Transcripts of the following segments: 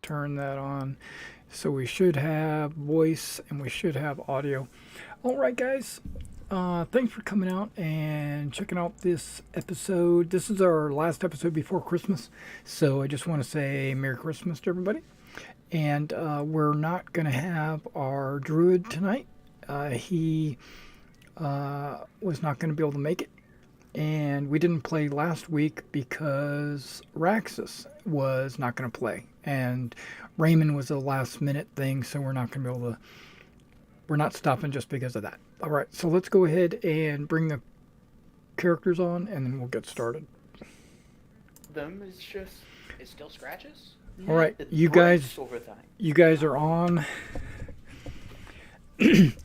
turn that on. So we should have voice and we should have audio. All right, guys. Thanks for coming out and checking out this episode. This is our last episode before Christmas. So I just want to say Merry Christmas to everybody. And we're not going to have our druid tonight. He was not going to be able to make it. And we didn't play last week because Raxus was not going to play. And Raymond was a last minute thing, so we're not going to be able to... We're not stopping just because of that. All right, so let's go ahead and bring the characters on, and then we'll get started. Them is just... It still scratches? All right, it you breaks guys... over time. You guys are on.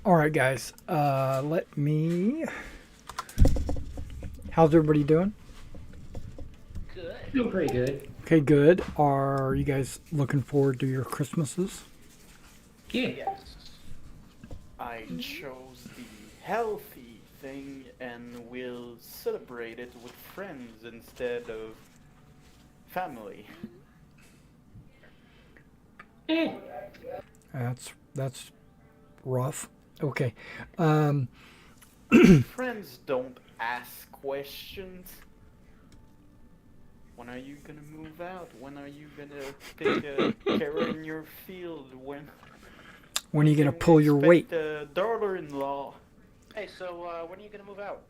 All right, guys. Let me... How's everybody doing? Good. Doing pretty good. Okay, good. Are you guys looking forward to your Christmases? Yeah. Yes. I chose the healthy thing and will celebrate it with friends instead of family. That's rough. Okay. Friends don't ask questions. When are you gonna move out? When are you gonna take a care in your field? When When are you going to pull your expect weight? a daughter-in-law? Hey, so when are you gonna move out?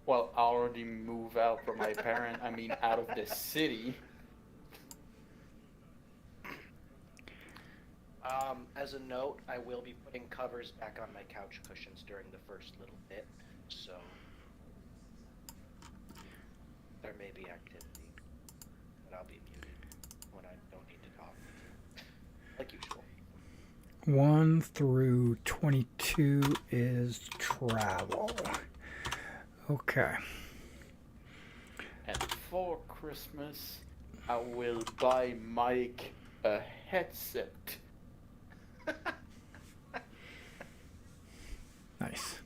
Well, I already moved out from my parent. I mean, out of the city. As a note, I will be putting covers back on my couch cushions during the first little bit, so there may be activity, but I'll be muted when I don't need to talk, like usual. 1 through 22 is travel. Okay. And for Christmas, I will buy Mike a headset. Nice.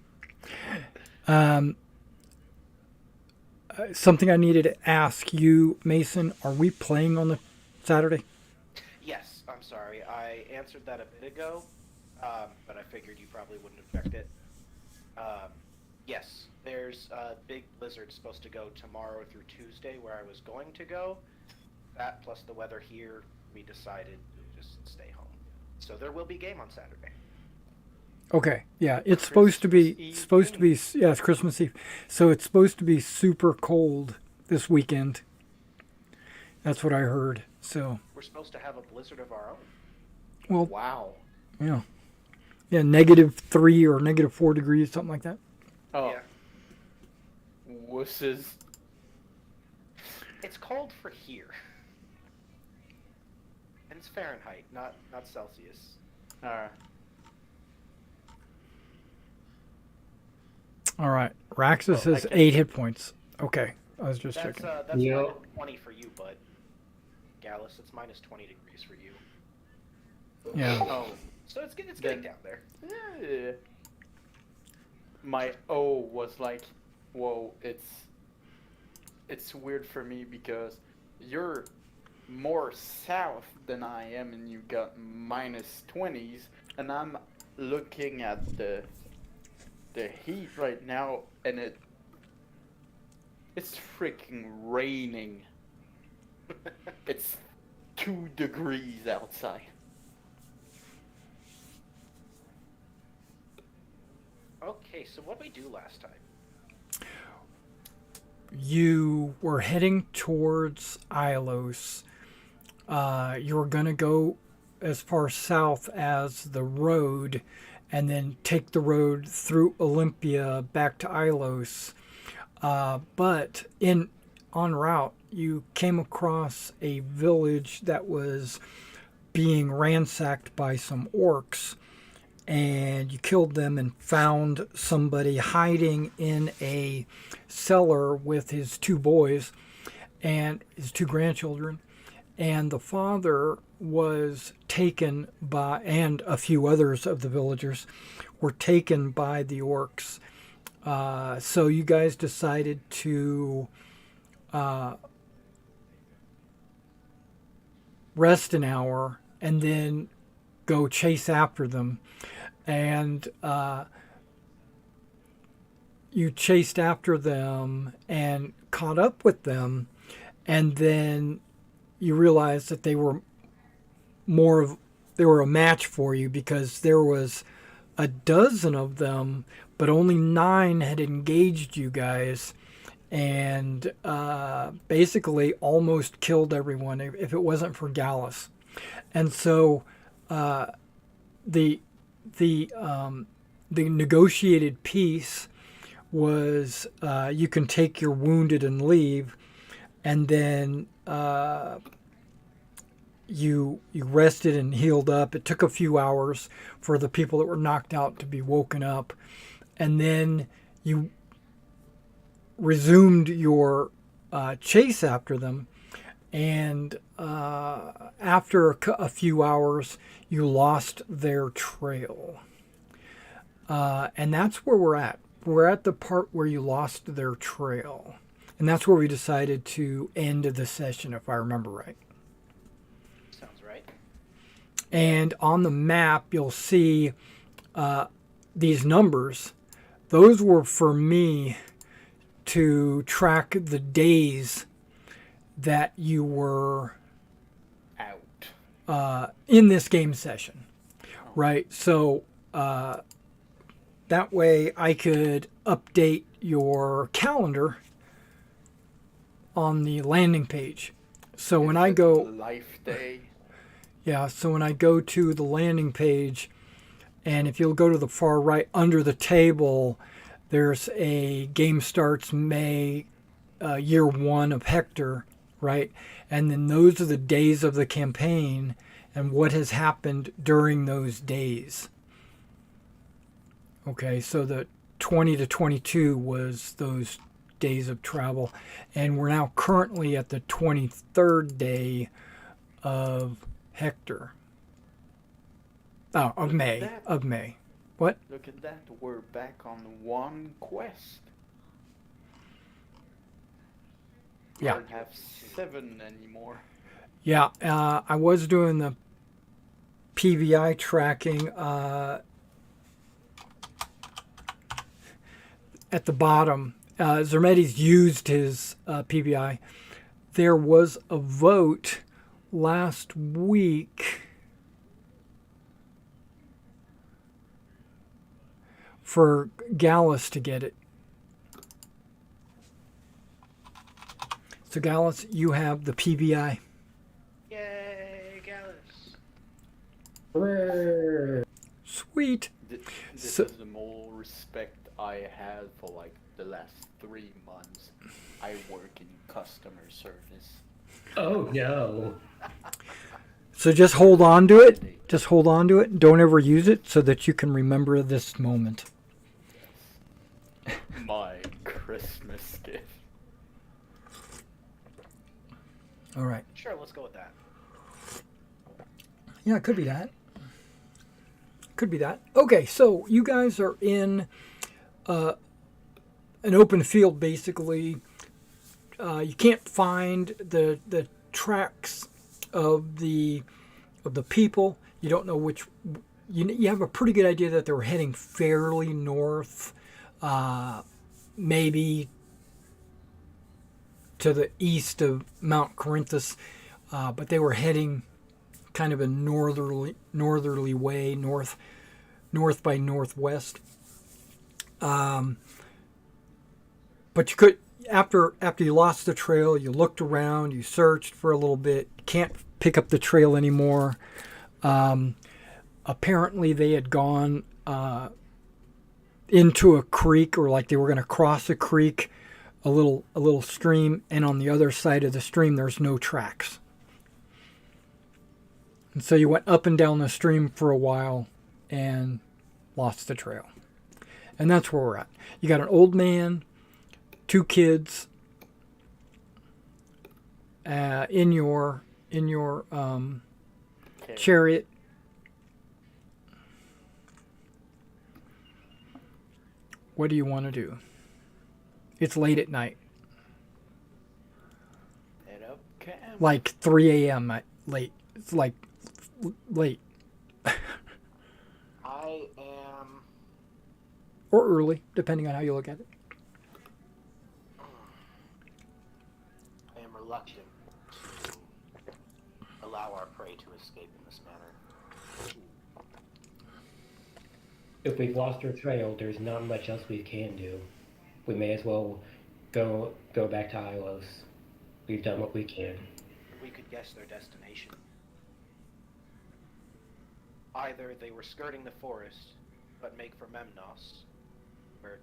Something I needed to ask you, Mason. Are we playing on the Saturday? Yes, I'm sorry, I answered that a bit ago, but I figured you probably wouldn't have checked it. Yes, there's a big blizzard supposed to go tomorrow through Tuesday where I was going to go. That plus the weather here, we decided to just stay home. So there will be game on Saturday. Okay. Yeah, it's supposed to be yeah, it's Christmas Eve. So it's supposed to be super cold this weekend. That's what I heard. So, We're supposed to have a blizzard of our own. well, Wow. yeah. Yeah, -3 or -4 degrees, something like that. Oh, Yeah. wusses. It's cold for here. And it's Fahrenheit, not Celsius. Alright. All right. Raxus Oh, I has can- 8 hit points. Okay. I was just That's checking. Yep. -20 for you, bud. Gallus, it's -20 degrees for you. Yeah. Oh. So it's getting down there. Yeah. My O was like, whoa, it's weird for me because you're more south than I am and you got -20s and I'm looking at the heat right now and it's freaking raining. It's 2 degrees outside. Okay, so what did we do last time? You were heading towards Illos. You were going to go as far south as the road and then take the road through Olympia back to Illos. But en route, you came across a village that was being ransacked by some orcs. And you killed them and found somebody hiding in a cellar with his 2 boys and his 2 grandchildren. And the father was taken by, and a few others of the villagers were taken by the orcs. So you guys decided to rest an hour, and then go chase after them. And you chased after them and caught up with them, and then you realized that they were a match for you, because there was a dozen of them, but only 9 had engaged you guys, and basically almost killed everyone if it wasn't for Gallus. And so the negotiated peace was you can take your wounded and leave, and then you rested and healed up. It took a few hours for the people that were knocked out to be woken up, and then you resumed your chase after them. And after a few hours, you lost their trail. And that's where we're at. We're at the part where you lost their trail. And that's where we decided to end the session, if I remember right. Sounds right. And on the map, you'll see these numbers. Those were for me to track the days that you were out in this game session, right? So that way I could update your calendar on the landing page. So when I go life day. Yeah, so when I go to the landing page, and if you'll go to the far right under the table, there's a game starts May year 1 of Hector, right? And then those are the days of the campaign and what has happened during those days. Okay, so the 20 to 22 was those days of travel. And we're now currently at the 23rd day of Hector. Oh, of May. Of May. What? Look at that, we're back on one quest. Yeah. I don't have 7 anymore. Yeah, I was doing the PVI tracking at the bottom. Zermetes used his PVI. There was a vote last week for Gallus to get it. So Gallus, you have the PVI. Yay, Gallus. Hooray. Sweet. This So- is the more respect I had for like the last 3 months. I work in customer service. Oh no. So just hold on to it. Just hold on to it. Don't ever use it so that you can remember this moment. My Christmas gift. All right. Sure, let's go with that. Yeah, it could be that. Could be that. Okay, so you guys are in an open field, basically. You can't find the tracks of the people. You don't know which. You have a pretty good idea that they were heading fairly north, maybe to the east of Mount Corinthus, but they were heading kind of a northerly way, north by northwest. But you could, after you lost the trail, you looked around, you searched for a little bit. You can't pick up the trail anymore. Apparently, they had gone into a creek, or like they were going to cross a creek, a little stream, and on the other side of the stream, there's no tracks. And so you went up and down the stream for a while and lost the trail. And that's where we're at. You got an old man, 2 kids in your Okay. chariot. What do you want to do? It's late at night, Head up camp. like 3 a.m. late. It's like late I am. or early, depending on how you look at it. I am reluctant to allow our prey to escape in this manner. If we've lost our trail, there's not much else we can do. We may as well go back to Illos. We've done what we can. We could guess their destination. Either they were skirting the forest, but make for Memnos, where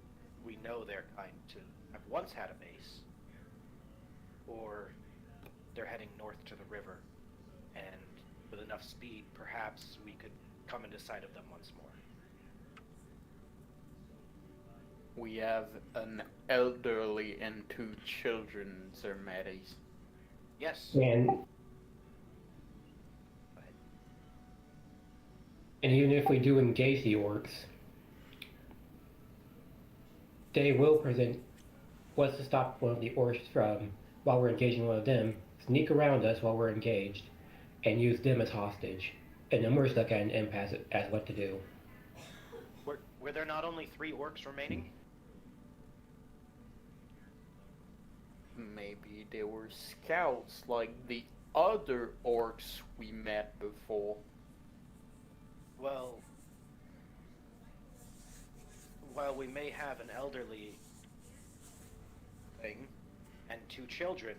we know they're kind to have once had a base, or they're heading north to the river, and with enough speed, perhaps we could come into sight of them once more. We have an elderly and 2 children, Sir Matties. Yes. And even if we do engage the orcs, they will present what's to stop one of the orcs from, while we're engaging one of them, sneak around us while we're engaged, and use them as hostage. And then we're stuck at an impasse as what to do. Were there not only 3 orcs remaining? Maybe they were scouts like the other orcs we met before. Well, while we may have an elderly thing and 2 children,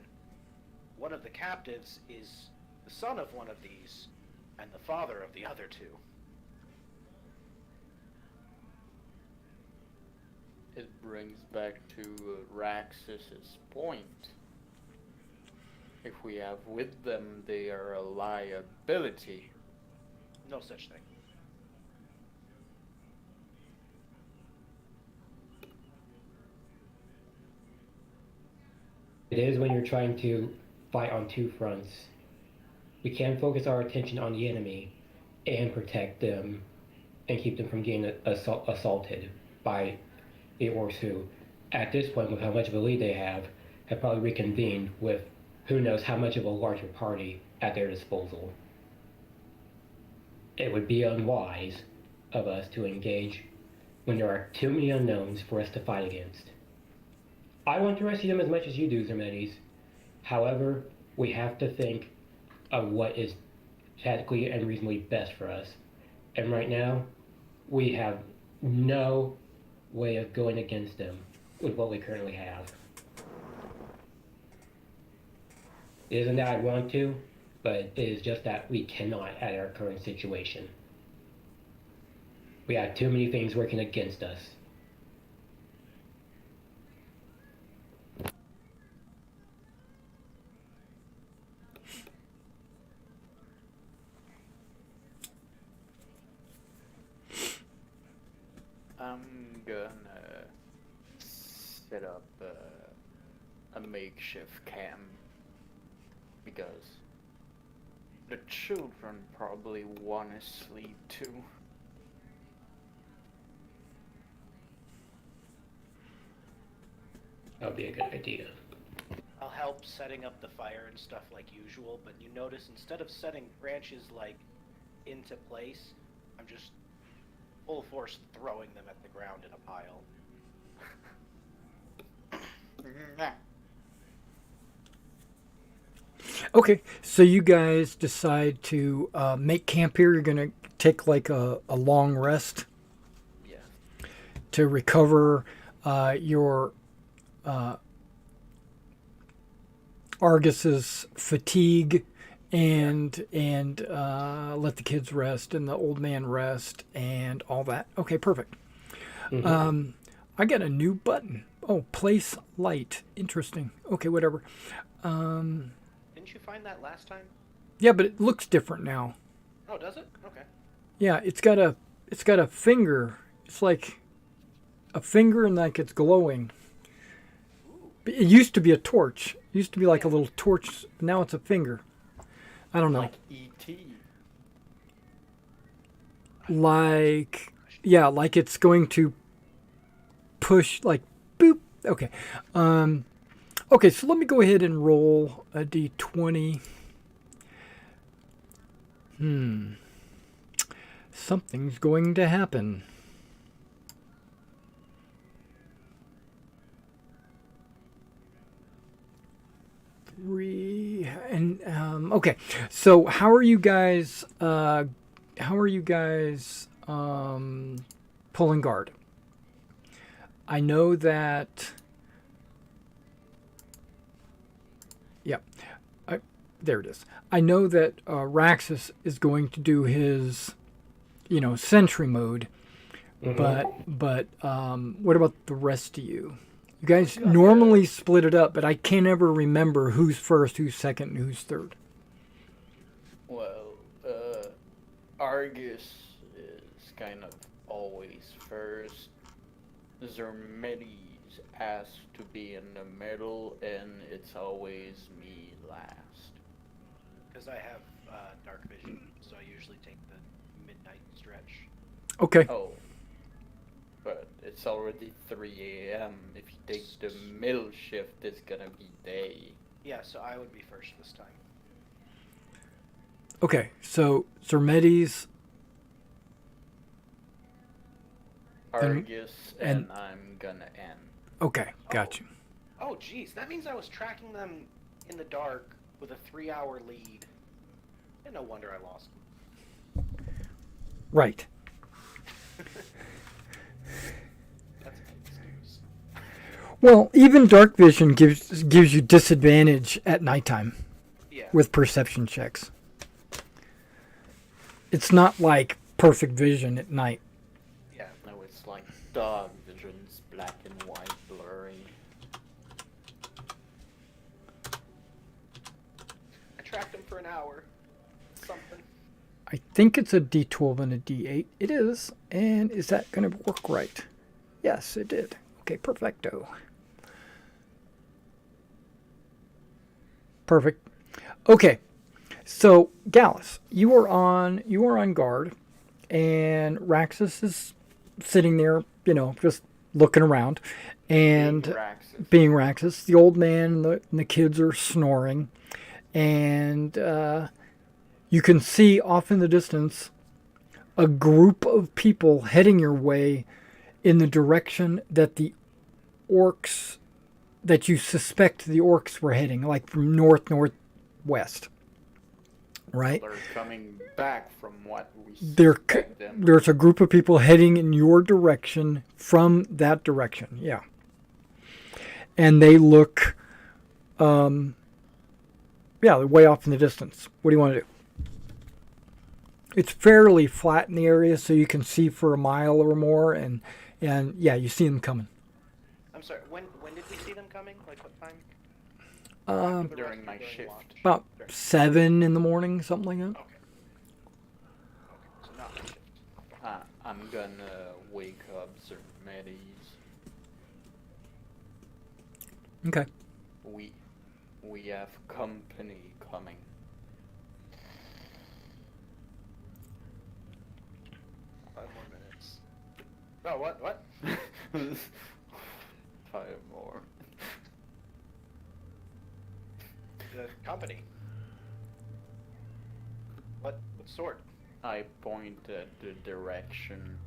one of the captives is the son of one of these and the father of the other 2. It brings back to Raxus's point. If we have with them, they are a liability. No such thing. It is when you're trying to fight on 2 fronts. We can focus our attention on the enemy and protect them and keep them from getting assaulted by the orcs who, at this point, with how much of a lead they have probably reconvened with who knows how much of a larger party at their disposal. It would be unwise of us to engage when there are too many unknowns for us to fight against. I want to rescue them as much as you do, Zermedes. However, we have to think of what is tactically and reasonably best for us. And right now, we have no way of going against them with what we currently have. It isn't that I want to, but it is just that we cannot at our current situation. We have too many things working against us. I'm gonna set up a makeshift camp because the children probably want to sleep too. That would be a good idea. I'll help setting up the fire and stuff like usual, but you notice instead of setting branches like into place, I'm just full force throwing them at the ground in a pile. Okay, so you guys decide to make camp here. You're gonna take like a long rest Yeah. to recover your Argus's fatigue and let the kids rest and the old man rest and all that. Okay, perfect. Mm-hmm. I got a new button. Oh, place light. Interesting. Okay, whatever. Didn't you find that last time? Yeah, but it looks different now. Oh, does it? Okay. Yeah, it's got a finger. It's like a finger and like it's glowing. It used to be a torch. It used to be like a little torch. Now it's a finger. I don't know. Like E.T. Like, yeah, like it's going to push, like, boop. Okay. Okay, so let me go ahead and roll a d20. Something's going to happen. Okay. So how are you guys? Pulling guard? I know that. Yep. There it is. I know that Raxus is going to do his, sentry mode. But what about the rest of you? You guys normally split it up, but I can't ever remember who's first, who's second, and who's third. Well, Argus is kind of always first. Zermedes asked to be in the middle, and it's always me last. Because I have dark vision, so I usually take the midnight stretch. Okay. Oh. But it's already 3 a.m. If you take the middle shift, it's gonna be day. Yeah, so I would be first this time. Okay, so Zermedes. Argus, and I'm gonna end. Okay, got you. Oh, geez, that means I was tracking them in the dark with a 3-hour lead. And no wonder I lost. Right. That's an excuse. Well, even dark vision gives you disadvantage at nighttime. Yeah. With perception checks. It's not like perfect vision at night. Yeah, no, it's like dog vision's black and white blurry. I tracked them for an hour. Something. I think it's a D12 and a D8. It is. And is that going to work right? Yes, it did. Okay, perfecto. Perfect. Okay. So, Gallus, you are on guard, and Raxus is sitting there, just looking around, and being Raxus. The old man and the kids are snoring, and you can see off in the distance a group of people heading your way in the direction that the orcs, that you suspect the orcs were heading, like from northwest. Right? They're coming back from what we suspect them. There's a group of people heading in your direction from that direction, yeah. And they look, they're way off in the distance. What do you want to do? It's fairly flat in the area, so you can see for a mile or more, and yeah, you see them coming. I'm sorry, when did we see them coming? Like what time? During my shift. About 7 in the morning, something like that. Okay. So not my shift. I'm gonna wake up Zermedes. Okay. We have company coming. Five more minutes. Oh, what? 5 more. The company. What sort? I point at the direction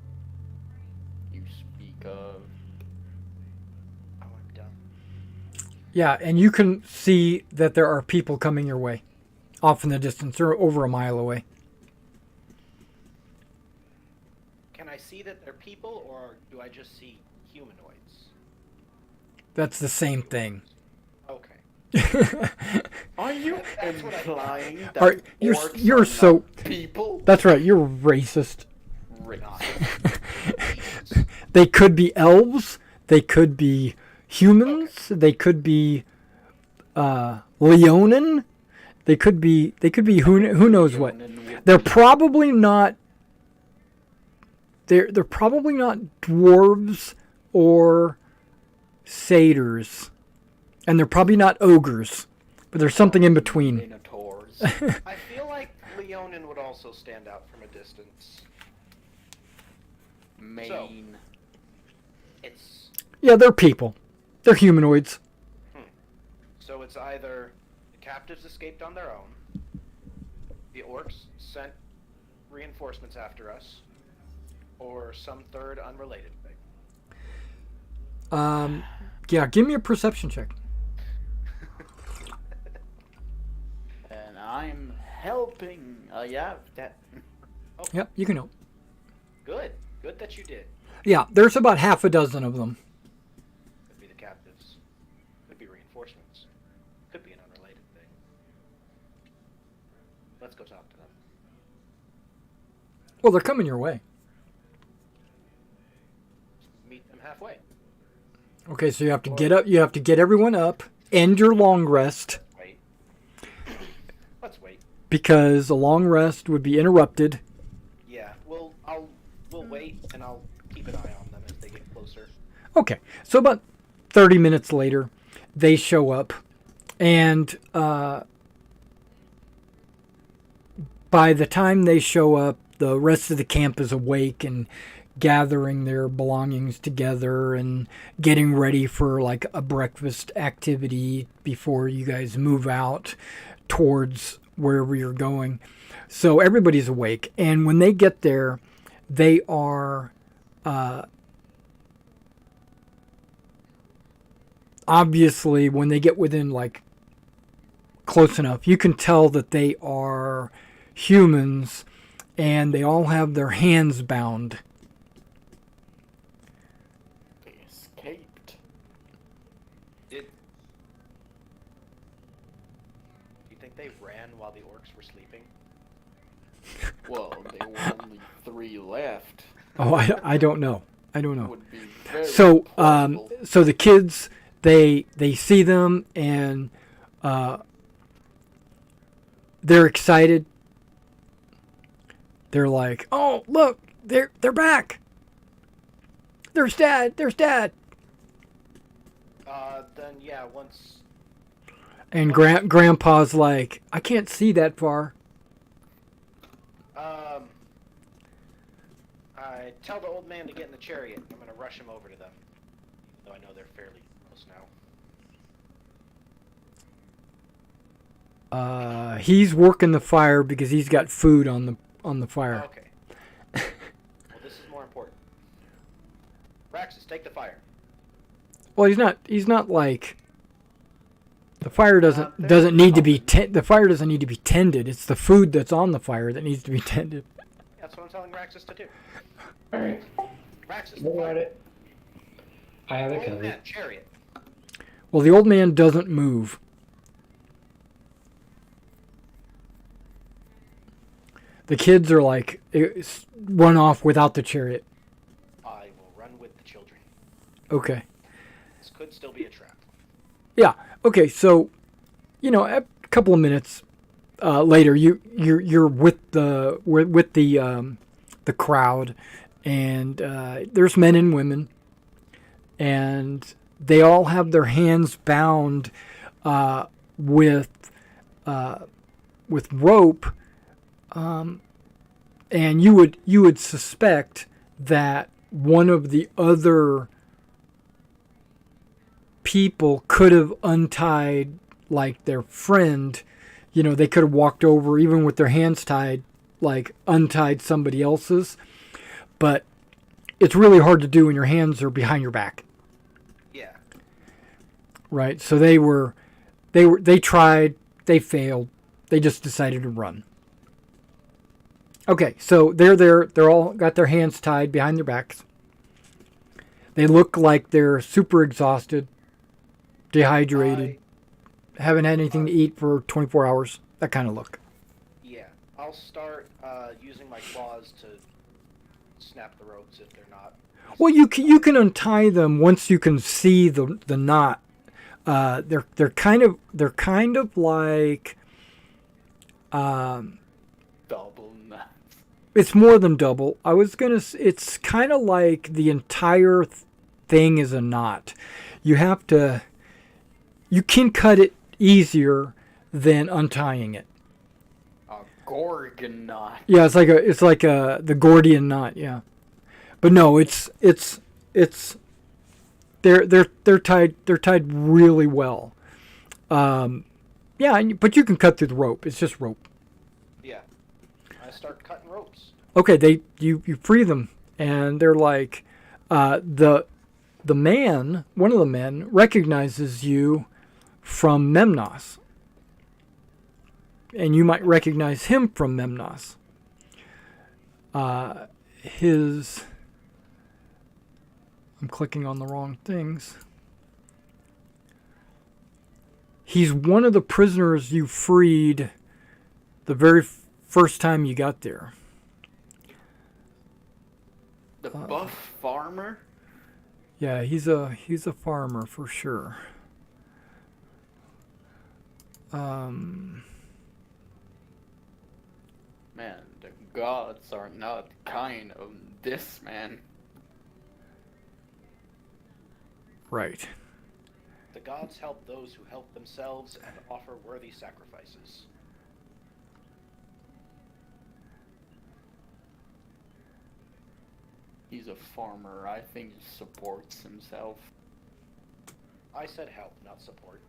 you speak of. Oh, I'm done. Yeah, and you can see that there are people coming your way, off in the distance. They're over a mile away. Can I see that they're people, or do I just see humanoids? That's the same thing. Okay. Are you That's what implying that Are- you're- orcs you're are so- not people? That's right, you're racist. Racist. They could be elves. They could be humans. They could be Leonin. They could be who knows what. They're probably not. They're probably not dwarves or satyrs, and they're probably not ogres. But there's something in between. Minotaurs. I feel like Leonin would also stand out from a distance. Main. It's Yeah, they're people. They're humanoids. so it's either the captives escaped on their own, the orcs sent reinforcements after us, or some third unrelated thing. Yeah, give me a perception check. And I'm helping. Yeah, that. Yep, you can help. Good. Good that you did. Yeah, there's about half a dozen of them. Could be the captives. Could be reinforcements. Could be an unrelated thing. Let's go talk to them. Well, they're coming your way. Meet them halfway. Okay, so you have to get up. You have to get everyone up. End your long rest. Wait. Let's wait. Because a long rest would be interrupted. Yeah, we'll wait, and I'll keep an eye on them as they get closer. Okay, so about 30 minutes later, they show up, and by the time they show up, the rest of the camp is awake and gathering their belongings together and getting ready for like a breakfast activity before you guys move out towards wherever you're going. So everybody's awake, and when they get there, they are obviously, when they get within like close enough, you can tell that they are humans, and they all have their hands bound. They escaped. Do you think they ran while the orcs were sleeping? Well, there were only 3 left. Oh, I don't know. I don't know. Would be very So plausible. so the kids, they see them, and they're excited. They're like, "Oh, look, they're back. There's Dad. There's Dad." Then yeah, once And Grandpa's like, "I can't see that far." I tell the old man to get in the chariot. I'm gonna rush him over to them. Though I know they're fairly close now. He's working the fire because he's got food on the fire. Okay. Well, this is more important. Raxus, take the fire. Well, he's not like the fire doesn't need to be the fire doesn't need to be tended. It's the food that's on the fire that needs to be tended. That's what I'm telling Raxus to do. Alright, Raxus, what the about fire. it? I have it Old covered. man, chariot. Well, the old man doesn't move. The kids are like, run off without the chariot. I will run with the children. Okay. This could still be a trap. Yeah. Okay. So, a couple of minutes later, you're with the crowd, and there's men and women, and they all have their hands bound with rope. And you would suspect that one of the other people could have untied like their friend. They could have walked over even with their hands tied, like untied somebody else's. But it's really hard to do when your hands are behind your back. Yeah. Right? So they tried, they failed. They just decided to run. Okay, so they're there. They're all got their hands tied behind their backs. They look like they're super exhausted, dehydrated, haven't had anything to eat for 24 hours. That kind of look. Yeah. I'll start using my claws to snap the ropes if they're not. Well, you can untie them once you can see the knot. They're kind of like Double nuts. it's more than double. It's kind of like the entire thing is a knot. You can cut it easier than untying it. A Gorgon knot. Yeah, it's like the Gordian knot. Yeah, but no, they're tied really well. Yeah, but you can cut through the rope. It's just rope. Yeah. I start cutting ropes. Okay, you free them, and they're like, the man, one of the men, recognizes you from Memnos, and you might recognize him from Memnos. I'm clicking on the wrong things. He's one of the prisoners you freed the very first time you got there. The buff farmer? Yeah, he's a farmer for sure. Man, the gods are not kind of this man. Right. The gods help those who help themselves and offer worthy sacrifices. He's a farmer. I think he supports himself. I said help, not support.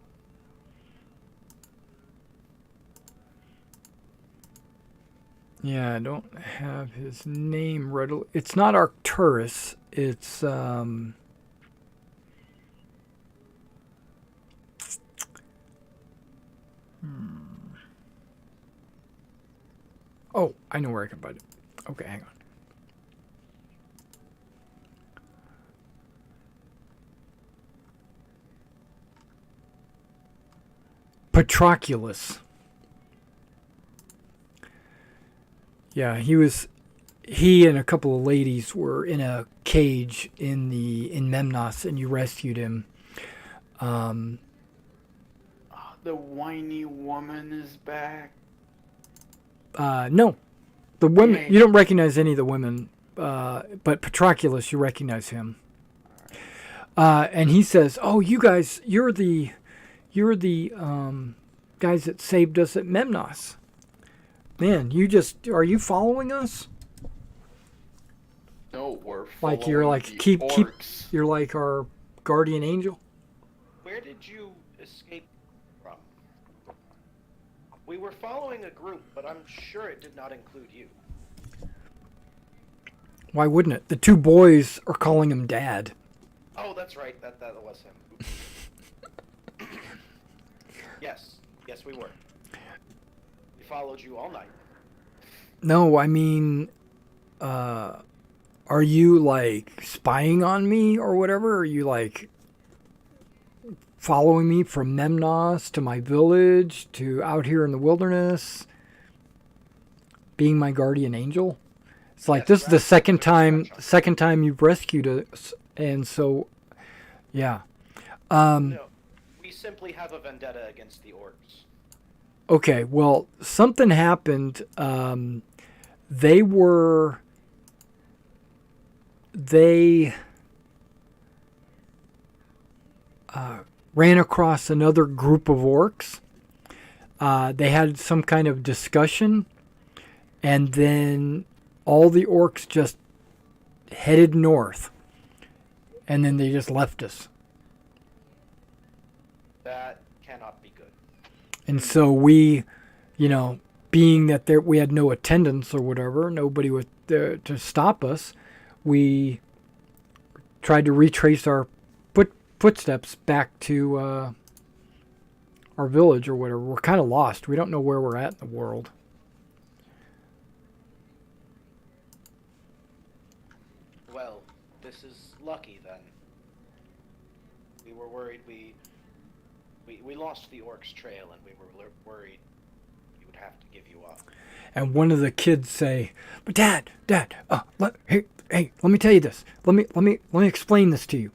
Yeah, I don't have his name readily. It's not Arcturus. It's Oh, I know where I can find it. Okay, hang on. Patroclus. Yeah, he and a couple of ladies were in a cage in Memnos, and you rescued him. The whiny woman is back. No, the women, you don't recognize any of the women, but Patroclus, you recognize him. And he says, "Oh, you guys, you're the guys that saved us at Memnos. Man, are you following us? No, we're Like you're like keep you're like our guardian angel." Where did you escape from? We were following a group, but I'm sure it did not include you. Why wouldn't it? The two boys are calling him Dad. Oh, that's right. That was him. Yes, we were. We followed you all night. No, I mean, are you like spying on me or whatever? Are you like following me from Memnos to my village to out here in the wilderness, being my guardian angel? It's like this is the second time you've rescued us, and so, yeah. No, we simply have a vendetta against the orcs. Okay, well, something happened. They ran across another group of orcs. They had some kind of discussion, and then all the orcs just headed north, and then they just left us. That cannot be good. And so we, being that we had no attendants or whatever, nobody was there to stop us, we tried to retrace our footsteps back to our village or whatever. We're kind of lost. We don't know where we're at in the world. Well, this is lucky then. We were worried we lost the orcs trail, and we were worried we would have to give you up. And one of the kids say, "But Dad, hey, let me tell you this. Let me explain this to you.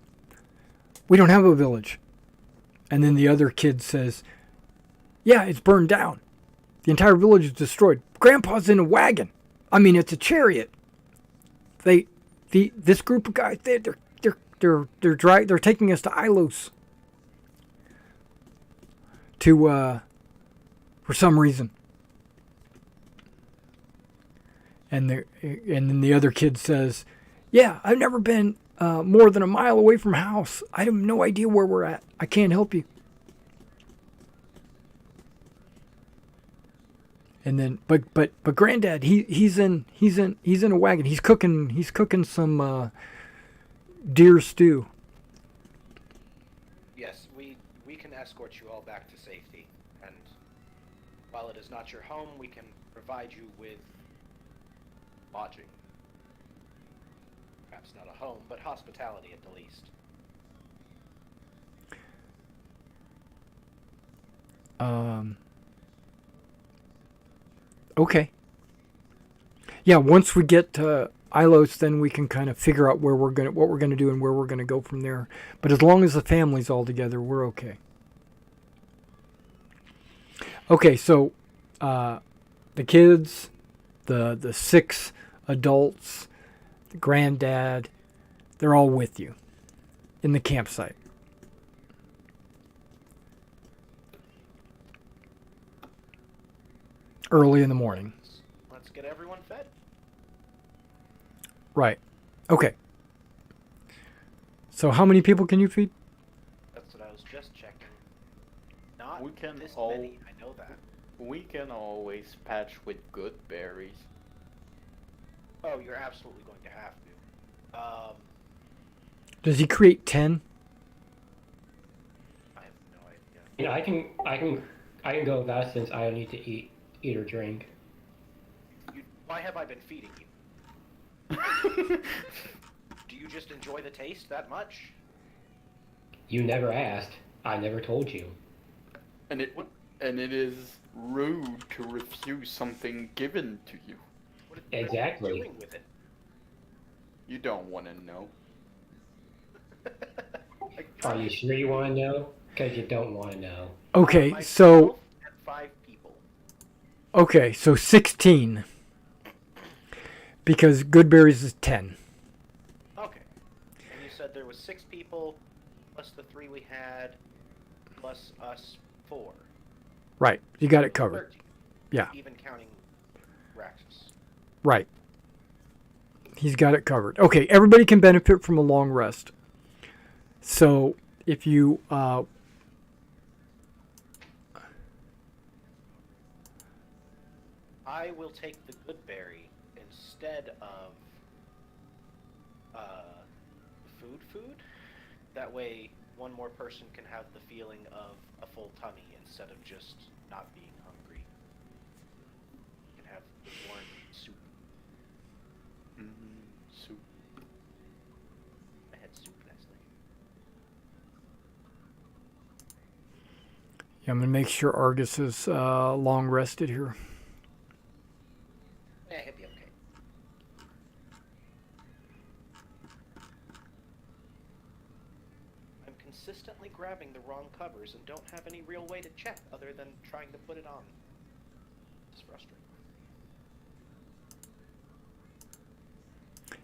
We don't have a village." And then the other kid says, "Yeah, it's burned down. The entire village is destroyed. Grandpa's in a wagon. I mean, it's a chariot. This group of guys, they're taking us to Illos for some reason." And then the other kid says, "Yeah, I've never been more than a mile away from house. I have no idea where we're at. I can't help you." And then, but Granddad, he's in a wagon. He's cooking some deer stew. Yes, we can escort you all back to safety, and while it is not your home, we can provide you with lodging. Perhaps not a home, but hospitality at the least. Okay. Yeah, once we get to Illos, then we can kind of figure out what we're gonna do and where we're gonna go from there. But as long as the family's all together, we're okay. Okay, so the kids, the 6 adults, the granddad, they're all with you in the campsite. Early in the morning. Let's get everyone fed. Right. Okay. So how many people can you feed? That's what I was just checking. Not We can this all- many, I know that. We can always patch with good berries. Oh, you're absolutely going to have to. Does he create 10? I have no idea. You know, I can go with that since I don't need to eat or drink. Why have I been feeding you? Do you just enjoy the taste that much? You never asked. I never told you. And it is rude to refuse something given to you. What are you Exactly. doing with it? You don't want to know. Are you sure you want to know? Because you don't want to know. Okay, Myself so and 5 people. okay, so 16. Because Goodberries is 10. Okay. And you said there was 6 people, plus the 3 we had, plus us 4. Right. You got it covered. 13. Yeah. Even counting Raxus. Right. He's got it covered. Okay, everybody can benefit from a long rest. So if you I will take the good berry instead of food. That way, one more person can have the feeling of a full tummy instead of just not being hungry. You can have the warm soup. Soup. I had soup last night. yeah, I'm gonna make sure Argus is long rested here. Yeah, he'll be okay. I'm consistently grabbing the wrong covers and don't have any real way to check other than trying to put it on. It's frustrating.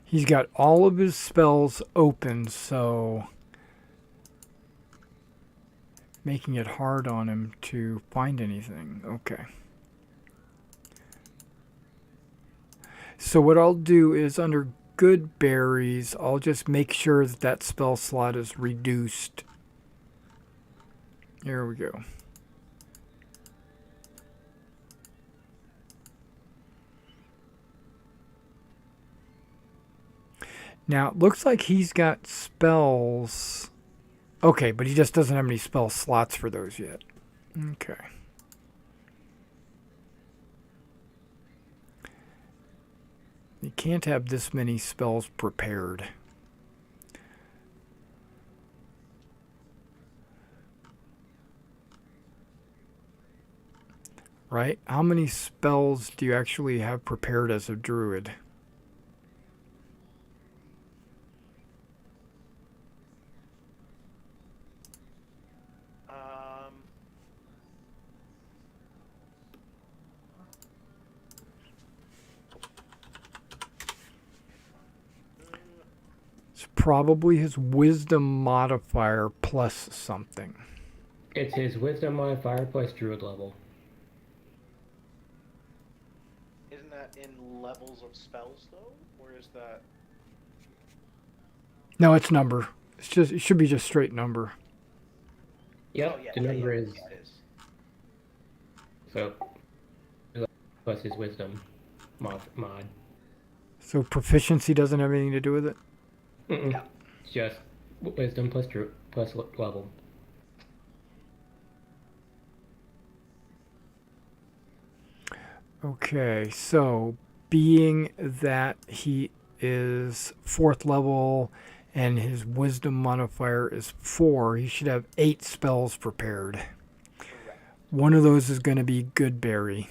He's got all of his spells open, so making it hard on him to find anything. Okay. So what I'll do is under good berries, I'll just make sure that that spell slot is reduced. There we go. Now, it looks like he's got spells. Okay, but he just doesn't have any spell slots for those yet. Okay. You can't have this many spells prepared. Right? How many spells do you actually have prepared as a druid? It's probably his wisdom modifier plus something. It's his wisdom modifier plus druid level. Isn't that in levels of spells though, or is that? No, it's number. It's just it should be just straight number. Yep, Oh, yeah, the number is it is. so. plus his wisdom mod. So proficiency doesn't have anything to do with it? Mm-mm. Yeah. It's just wisdom plus level. Okay, so being that he is 4th level and his wisdom modifier is 4, he should have 8 spells prepared. Correct. One of those is going to be Goodberry.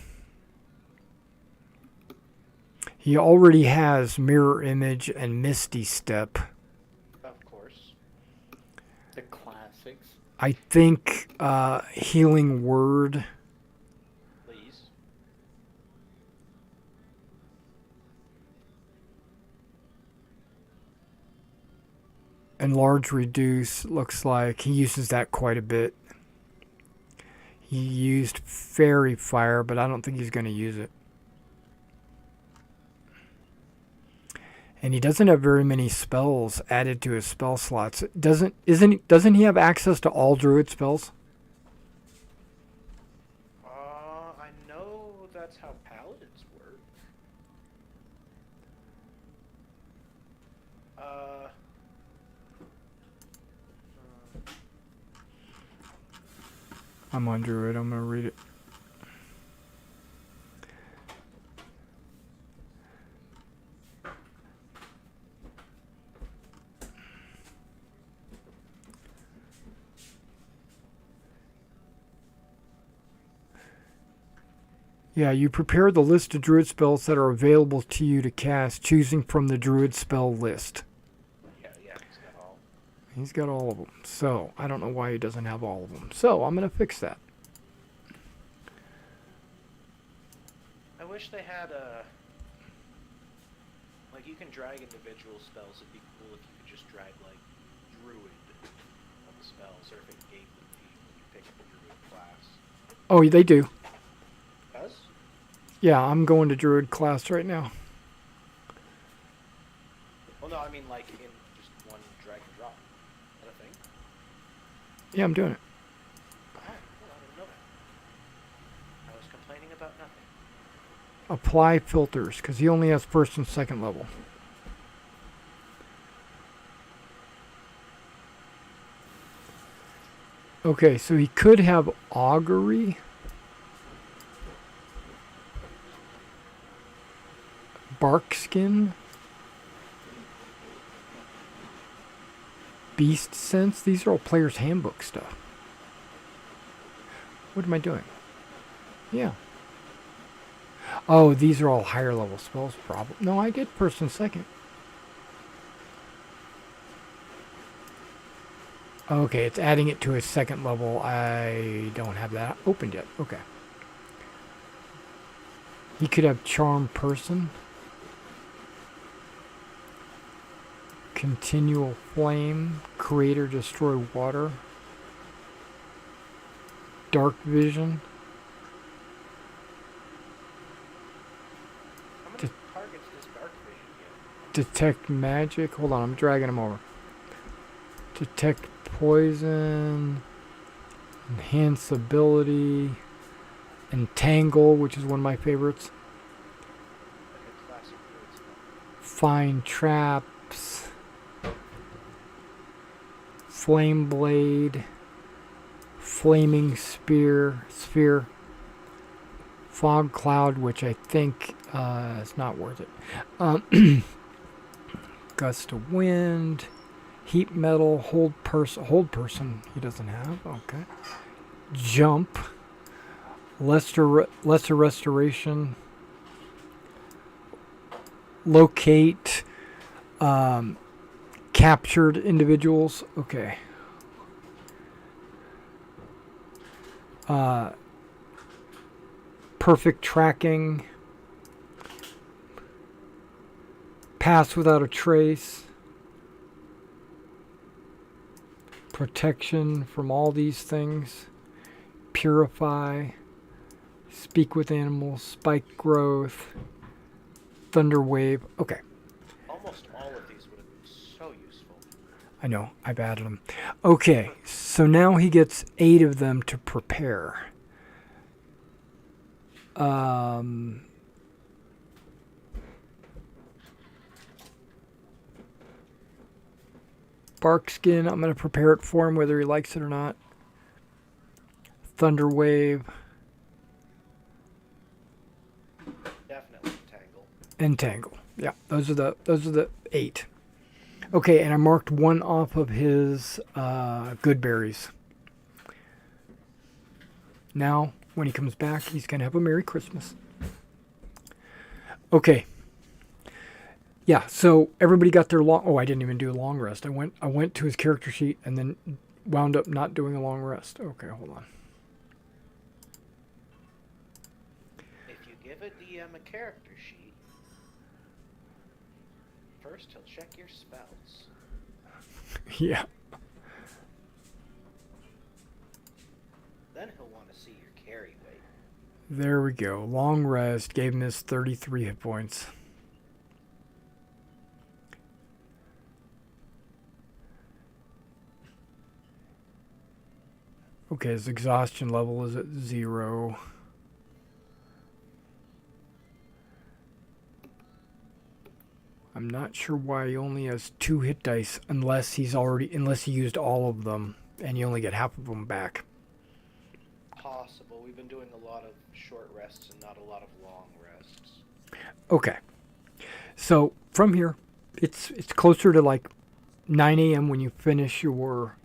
He already has Mirror Image and Misty Step. Of course. The classics. I think Healing Word. Please. Enlarge Reduce looks like he uses that quite a bit. He used Fairy Fire, but I don't think he's going to use it. And he doesn't have very many spells added to his spell slots. Doesn't he have access to all druid spells? I know that's how paladins work. I'm on druid. I'm going to read it. Yeah, you prepare the list of druid spells that are available to you to cast, choosing from the druid spell list. Yeah, he's got all. He's got all of them. So, I don't know why he doesn't have all of them. So, I'm going to fix that. I wish they had a... Like, you can drag individual spells. It'd be cool if you could just drag, like, Druid on the spells, or if it gave them the when you pick up a Druid class. Oh, they do. Does? Yeah, I'm going to druid class right now. Well, no, I mean, like, in just one drag and drop. Is that a thing? Yeah, I'm doing it. Oh, cool, I didn't know that. I was complaining about nothing. Apply filters, because he only has 1st and 2nd level. Okay, so he could have augury. Barkskin. Beast sense. These are all player's handbook stuff. What am I doing? Yeah. Oh, these are all higher level spells, probably. No, I get 1st and 2nd. Okay, it's adding it to his 2nd level. I don't have that opened yet. Okay. He could have Charm Person. Continual Flame. Create or Destroy Water. Dark Vision. How many targets does Dark Vision get? Detect Magic. Hold on, I'm dragging him over. Detect Poison. Enhance Ability. Entangle, which is one of my favorites. Like a classic Druid spell. Find Traps. Flame Blade. Flaming Sphere. Fog Cloud, which I think is not worth it. Gust of Wind. Heat Metal. Hold Person he doesn't have. Okay. Jump. Lesser Restoration. Locate captured individuals. Okay. Perfect Tracking. Pass Without a Trace. Protection from all these things. Purify. Speak with Animals. Spike Growth. Thunder Wave. Okay. Almost all of these would have been so useful. I know. I've added them. Okay. So now he gets 8 of them to prepare. Um, bark skin, I'm going to prepare it for him whether he likes it or not. Thunder wave. Definitely Tangle. Entangle. Yeah, those are the 8. Okay, and I marked one off of his good berries. Now, when he comes back, he's gonna have a Merry Christmas. Okay. Yeah, so everybody got their long. Oh, I didn't even do a long rest. I went to his character sheet and then wound up not doing a long rest. Okay, hold on. If you give a DM a character sheet, first he'll check your spells. Yeah. Then he'll want to see your carry weight. There we go. Long rest gave him his 33 hit points. Okay, his exhaustion level is at 0. I'm not sure why he only has 2 hit dice unless he used all of them and you only get half of them back. Possible. We've been doing a lot of short rests and not a lot of long rests. Okay. So from here, it's closer to like 9 a.m. when you finish your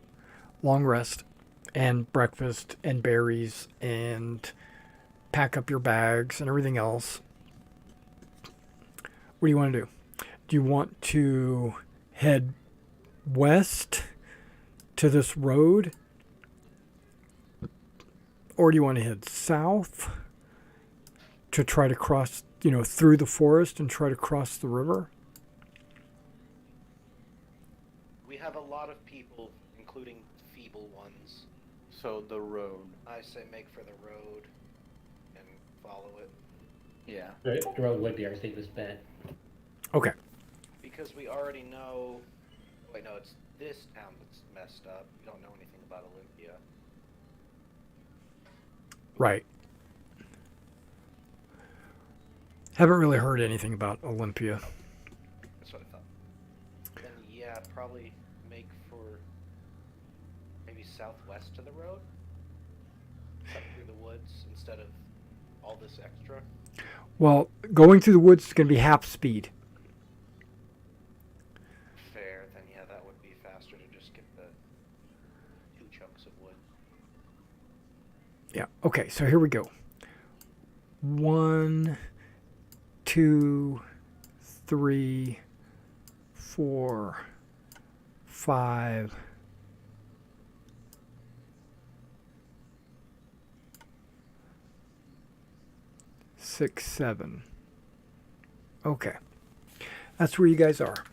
long rest and breakfast and berries and pack up your bags and everything else. What do you want to do? Do you want to head west to this road? Or do you want to head south to try to cross, through the forest and try to cross the river? We have a lot of people, including feeble ones. So the road. I say make for the road and follow it. Yeah. The road would be our safest bet. Okay. Because we already know... Wait, no, it's this town that's messed up. We don't know anything about Olympia. Right. Haven't really heard anything about Olympia. That's what I thought. Then, yeah, probably make for maybe southwest to the road? Cut through the woods instead of all this extra? Well, going through the woods is going to be half speed. Fair, then yeah, that would be faster to just get the 2 chunks of wood. Yeah. Okay, so here we go. 1, 2, 3, 4, 5. 6, 7. Okay. That's where you guys are.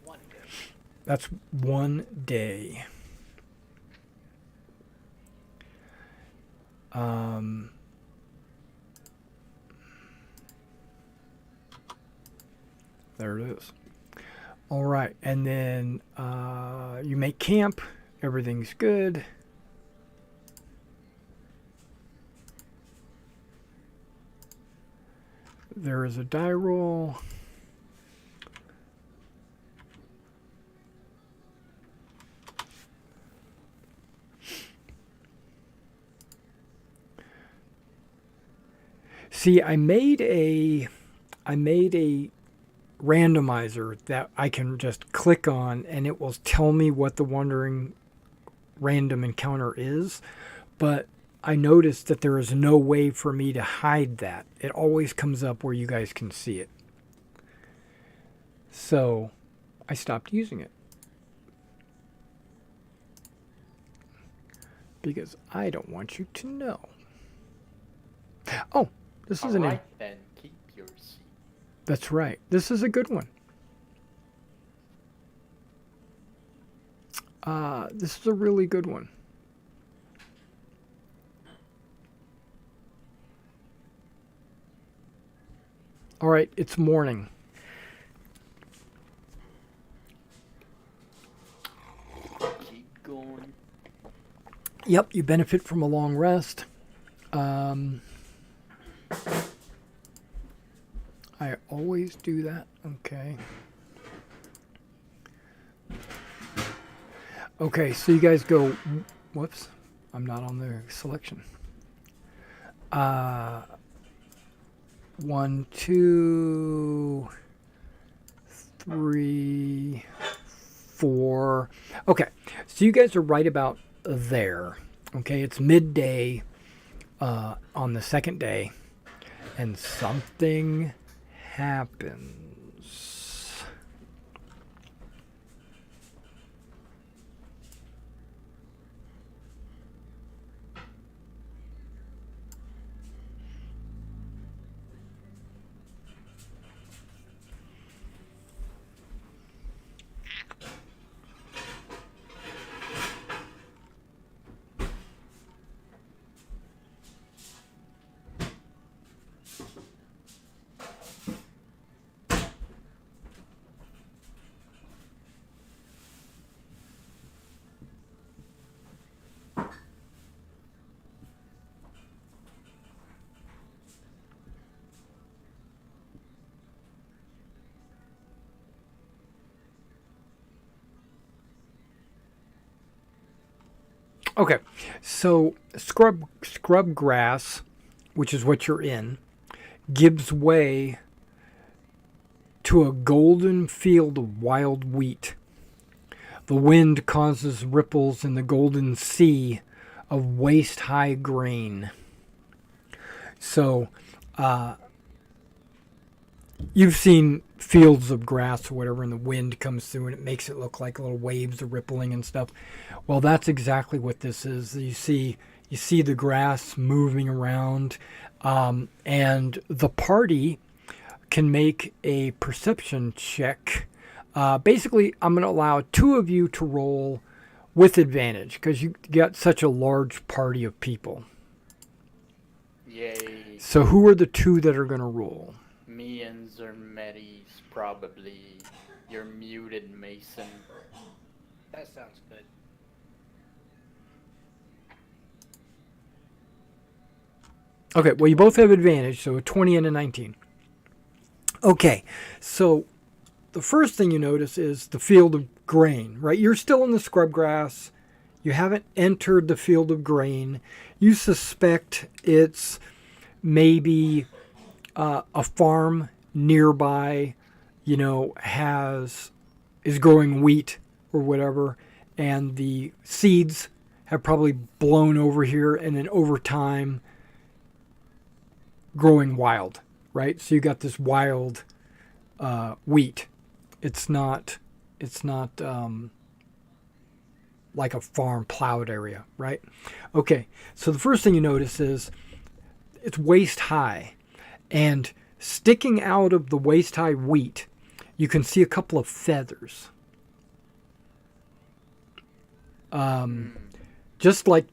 One day. That's one day. There it is. All right, and then you make camp. Everything's good. There is a die roll. See, I made a randomizer that I can just click on and it will tell me what the wandering random encounter is, but I noticed that there is no way for me to hide that. It always comes up where you guys can see it. So I stopped using it. Because I don't want you to know. Oh, this is Alright, then keep your seat. That's right. This is a good one. This is a really good one. All right, it's morning. Keep going. Yep, you benefit from a long rest. I always do that. Okay. Okay, so you guys go. Whoops, I'm not on the selection. 1, 2, 3, 4. Okay, so you guys are right about there. Okay, it's midday on the second day, and something happens. Okay, so scrub grass, which is what you're in, gives way to a golden field of wild wheat. The wind causes ripples in the golden sea of waist-high grain. So, you've seen fields of grass or whatever, and the wind comes through and it makes it look like little waves are rippling and stuff. Well, that's exactly what this is. You see the grass moving around, and the party can make a perception check. Basically, I'm going to allow 2 of you to roll with advantage because you got such a large party of people. Yay. So who are the 2 that are going to roll? Me and Zermetes, probably. You're muted, Mason. That sounds good. Okay, well, you both have advantage, so a 20 and a 19. Okay, so the first thing you notice is the field of grain, right? You're still in the scrub grass. You haven't entered the field of grain. You suspect it's maybe a farm nearby, is growing wheat or whatever, and the seeds have probably blown over here, and then over time growing wild, right? So you got this wild wheat. It's not like a farm plowed area, right? Okay, so the first thing you notice is it's waist high, and sticking out of the waist high wheat, you can see a couple of feathers. Just like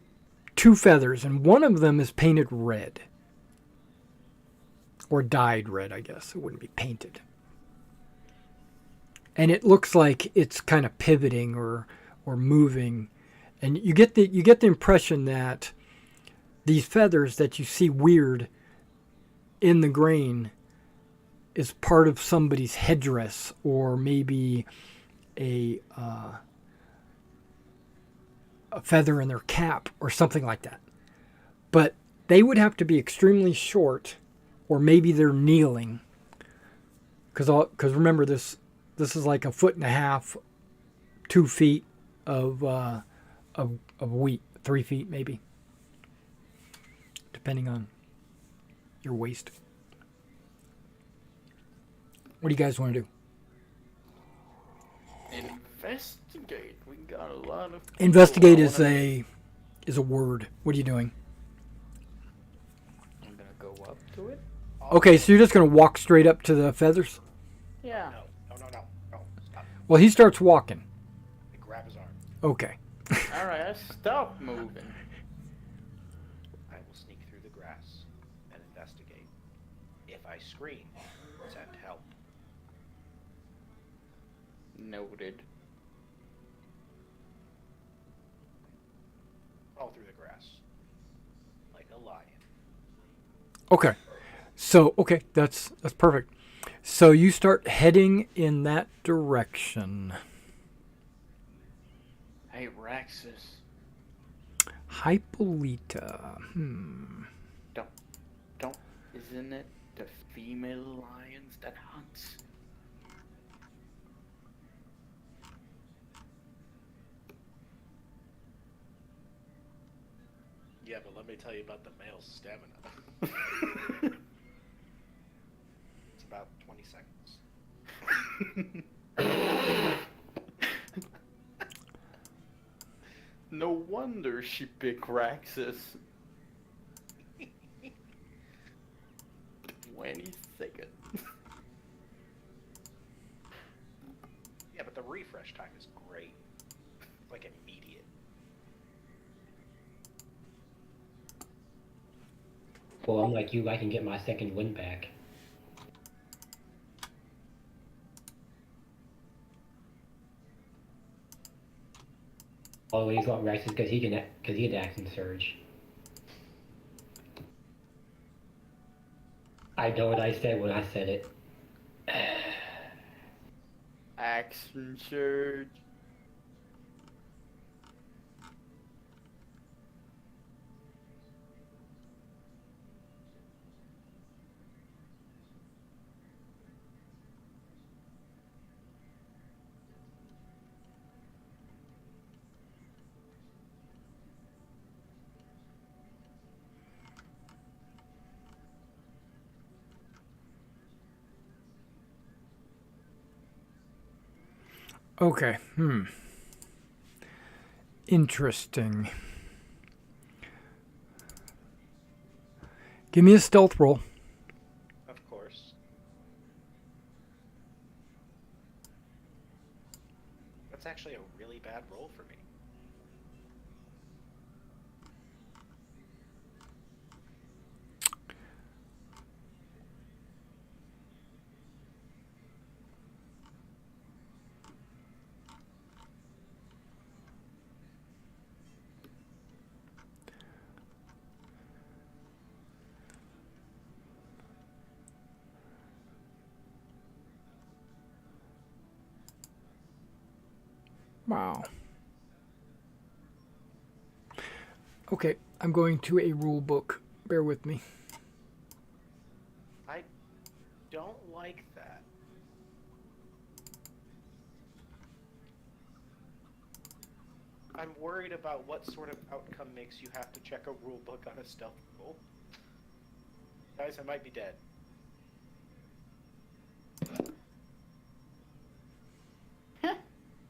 2 feathers, and one of them is painted red. Or dyed red, I guess. It wouldn't be painted. And it looks like it's kind of pivoting or moving. And you get the impression that these feathers that you see weird in the grain is part of somebody's headdress, or maybe a feather in their cap or something like that. But they would have to be extremely short, or maybe they're kneeling. Because remember, this is like 1.5 feet, 2 feet of wheat, 3 feet maybe, depending on your waist. What do you guys want to do? Investigate. We got a lot of people. Investigate is a word. What are you doing? I'm gonna go up to it. Okay, so you're just going to walk straight up to the feathers? Yeah. No. Stop. Well, he starts walking. I grab his arm. Okay. Alright, I stop moving. I will sneak through the grass and investigate. If I scream, send help. Noted. all through the grass, like a lion. Okay. So, okay, that's perfect. So you start heading in that direction. Hey, Raxus. Hippolyta. Don't. Isn't it the female lions that hunts? Yeah, but let me tell you about the male stamina. It's about 20 seconds. No wonder she picked Raxus. 20 seconds. Yeah, but the refresh time is great. Like immediate. Well, unlike you, I can get my second wind back. Always want Rex because he can act in surge. I know what I said when I said it. Action surge. Okay. Interesting. Give me a stealth roll. Of course. That's actually a really bad roll for me. Wow. Okay, I'm going to a rule book. Bear with me. I don't like that. I'm worried about what sort of outcome makes you have to check a rule book on a stealth roll. Guys, I might be dead.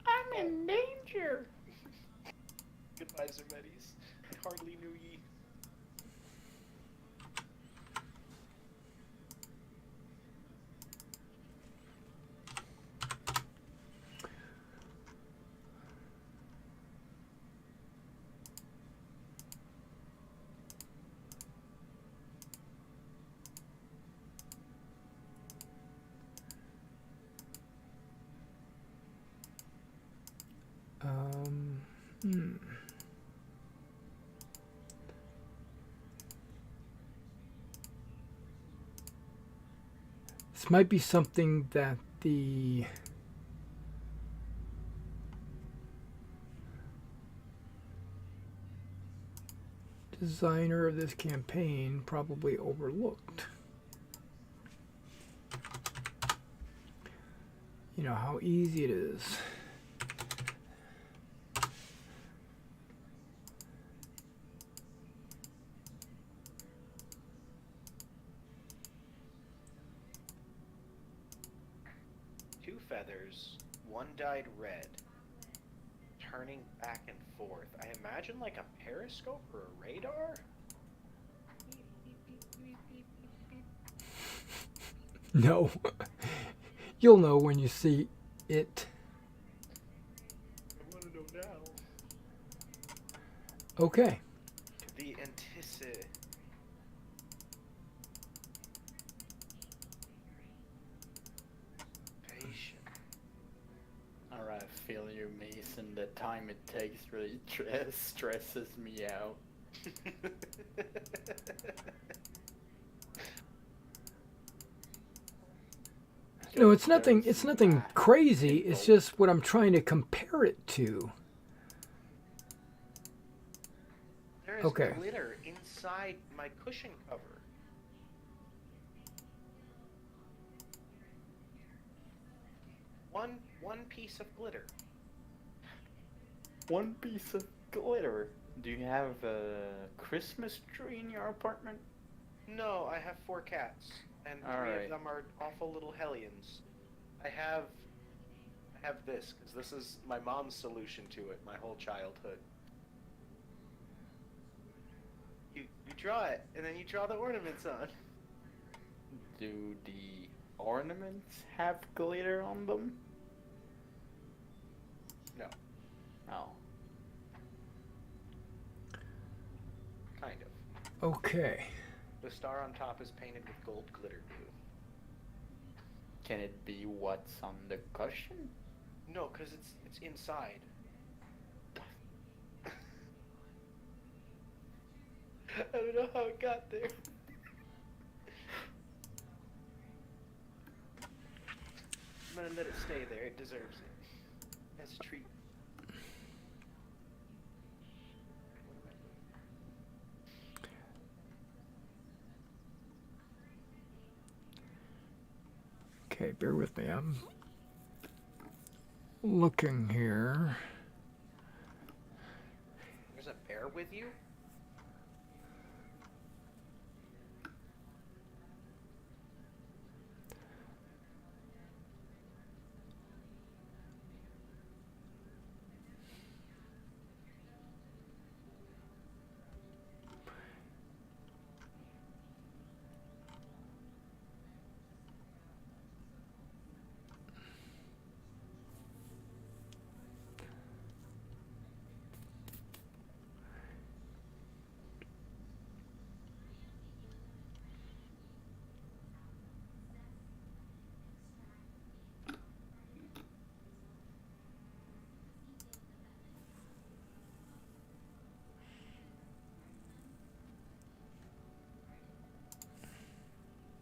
I'm in danger. Goodbye, Zermedes. I hardly knew ye. This might be something that the designer of this campaign probably overlooked. You know how easy it is. Two feathers, one dyed red, turning back and forth. I imagine like a periscope or a radar? No. You'll know when you see it. I want to know now. Okay. The anticipation. Alright, feel you, Mason. The time time it takes really stresses me out. No, it's nothing. There's It's nothing math crazy. It's involved. just what I'm trying to compare it to. There is Okay. glitter inside my cushion cover. One piece of glitter. One piece of glitter. Do you have a Christmas tree in your apartment? No, I have 4 cats, and 3 Alright. of them are awful little hellions. I have this, because this is my mom's solution to it, my whole childhood. You draw it, and then you draw the ornaments on. Do the ornaments have glitter on them? No, Oh. kind of. Okay. The star on top is painted with gold glitter glue. Can it be what's on the cushion? No, because it's inside. I don't know how it got there. I'm gonna let it stay there. It deserves it. As a treat. Okay, bear with me. I'm looking here. There's a bear with you?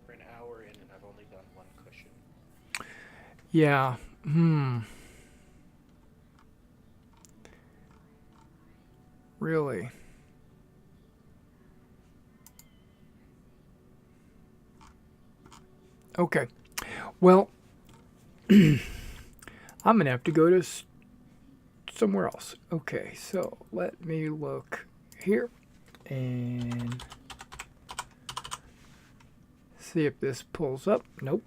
We're an hour in and I've only done 1 cushion. Yeah. Really? Okay. Well, I'm going to have to go to somewhere else. Okay, so let me look here and see if this pulls up. Nope.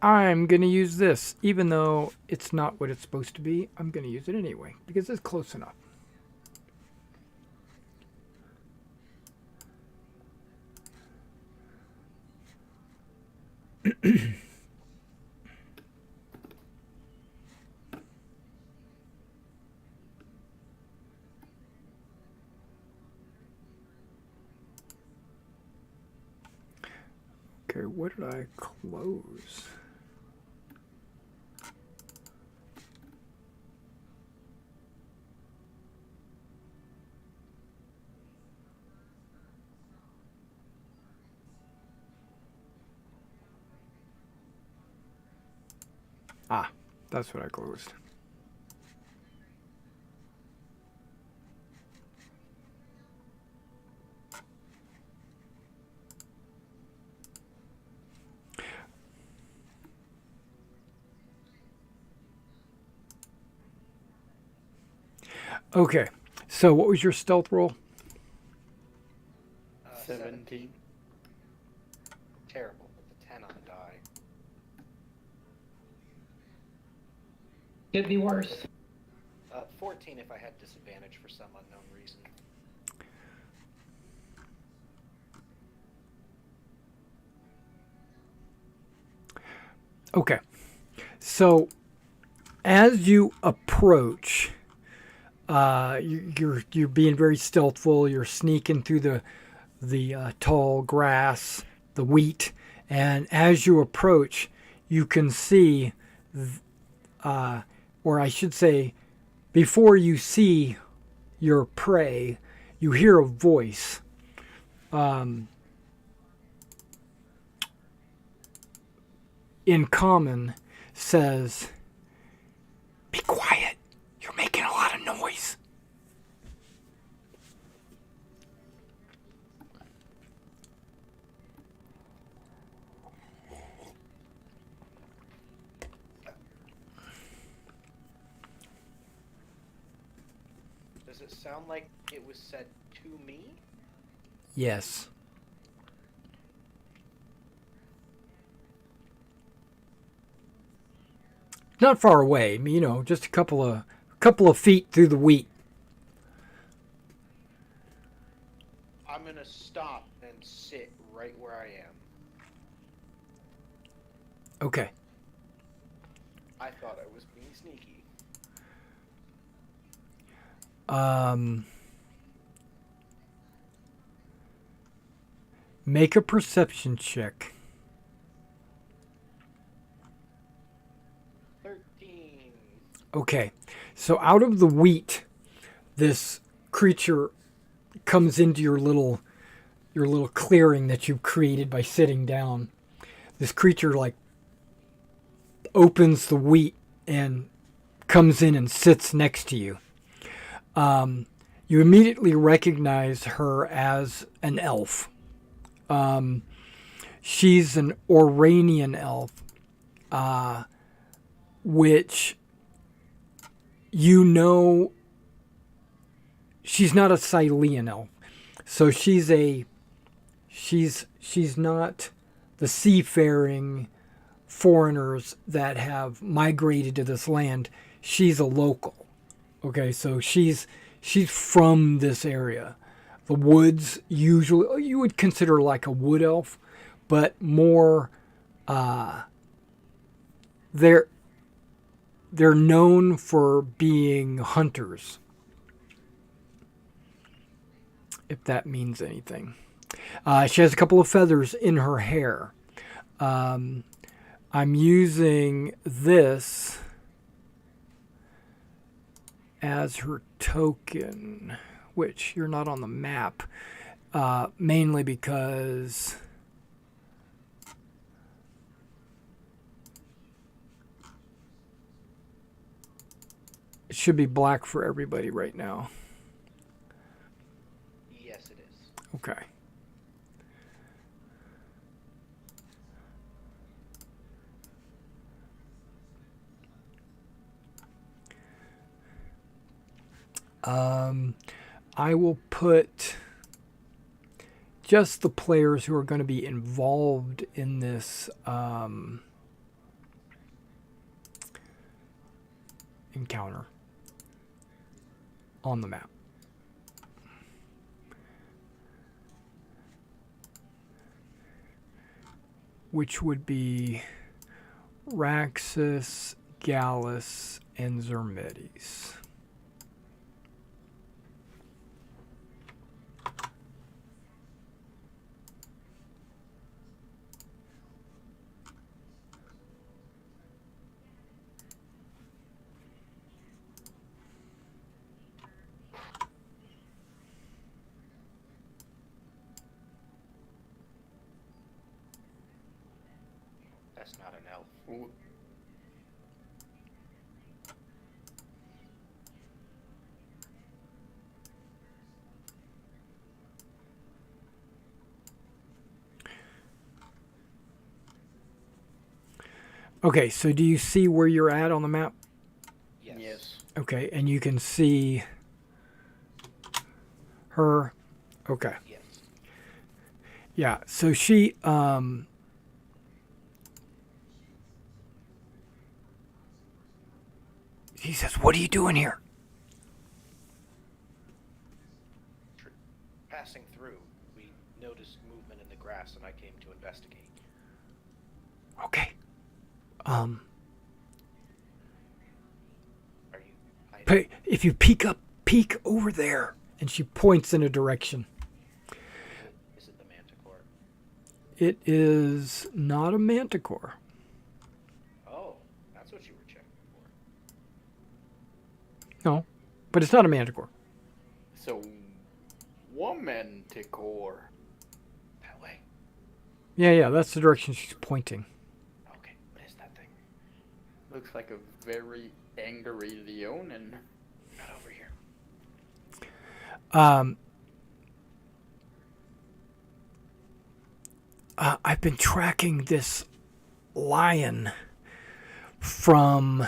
I'm going to use this, even though it's not what it's supposed to be. I'm going to use it anyway, because it's close enough. Okay, what did I close? Ah, that's what I closed. Okay, so what was your stealth roll? 19. Terrible with a 10 on the die. Could be worse. 14 if I had disadvantage for some unknown reason. Okay. So, as you approach, you're being very stealthful. You're sneaking through the tall grass, the wheat, and as you approach, you can see, or I should say, before you see your prey, you hear a voice. In common, says, "Be quiet. You're making a lot of noise." Does it sound like it was said to me? Yes. Not far away, just a couple of feet through the wheat. I'm gonna stop and sit right where I am. Okay. I thought I was being sneaky. Make a perception check. 13. Okay. So out of the wheat, this creature comes into your little clearing that you've created by sitting down. This creature opens the wheat and comes in and sits next to you. You immediately recognize her as an elf. She's an Oranian elf, which she's not a Silean elf, so she's not the seafaring foreigners that have migrated to this land. She's a local. Okay, so she's from this area. The woods, usually you would consider like a wood elf, but more they're known for being hunters, if that means anything. She has a couple of feathers in her hair. I'm using this as her token, which you're not on the map, mainly because it should be black for everybody right now. Yes, it is. Okay. I will put just the players who are going to be involved in this encounter on the map. Which would be Raxus, Gallus, and Zermetes. That's not an elf. Ooh. Okay, so do you see where you're at on the map? Yes. Okay, and you can see her. Okay. Yes. Yeah, so she he says, "What are you doing here?" Passing through, we noticed movement in the grass, and I came to investigate. Okay. Are you hiding? If you peek over there, and she points in a direction. Is it the manticore? It is not a manticore. Oh, that's what you were checking for. No, but it's not a manticore. So, woman to core. That way. Yeah, that's the direction she's pointing. Okay, what is that thing? Looks like a very angry Leonin. Not over here. I've been tracking this lion from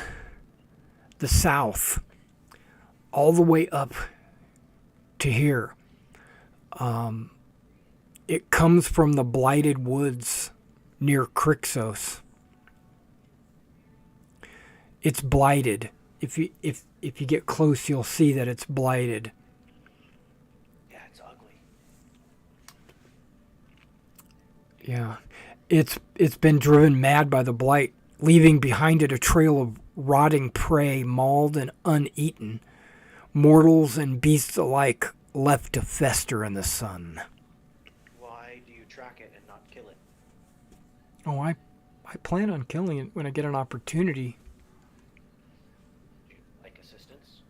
the south all the way up to here. It comes from the blighted woods near Crixos. It's blighted. If you get close, you'll see that it's blighted. Yeah, it's ugly. Yeah. It's been driven mad by the blight, leaving behind it a trail of rotting prey, mauled and uneaten. Mortals and beasts alike left to fester in the sun. Why do you track it and not kill it? Oh, I plan on killing it when I get an opportunity. Do you like assistance?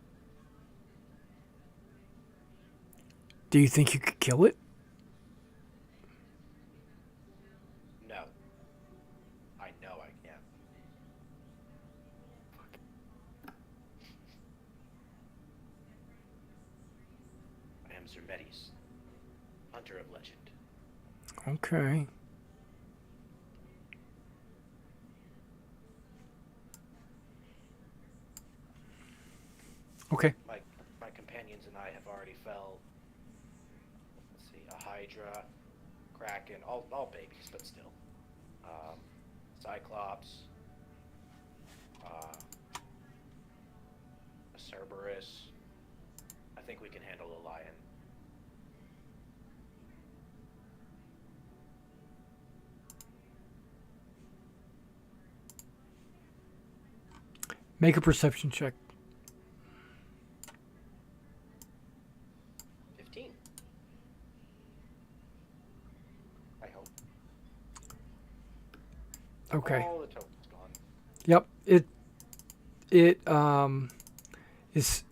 Do you think you could kill it? No. I know I can. I am Zermetes, hunter of legend. Okay. Okay. My companions and I have already felled, let's see, a Hydra, Kraken, all babies, but still. Cyclops, a Cerberus. I think we can handle a lion. Make a perception check. 15. I hope. Okay. All the tokens gone. Yep. It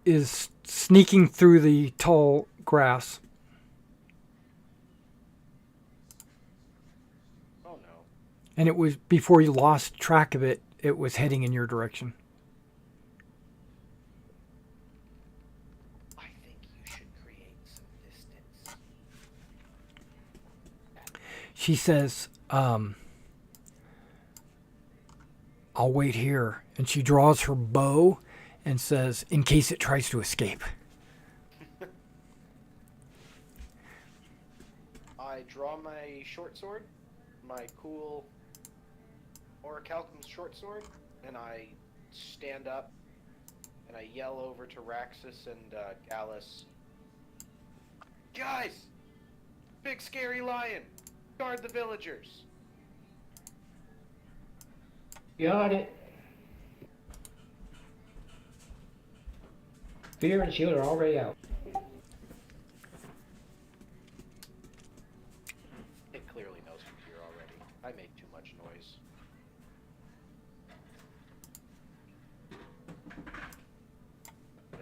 is sneaking through the tall grass. Oh no. And it was before you lost track of it, it was heading in your direction. I think you should create some distance. She says, I'll wait here. And she draws her bow and says, in case it tries to escape. I draw my short sword, my cool Orichalcum's short sword, and I stand up and I yell over to Raxus and Gallus. Guys! Big scary lion! Guard the villagers! Got it. Fear and shield are already out. It clearly knows I'm here already. I made too much noise.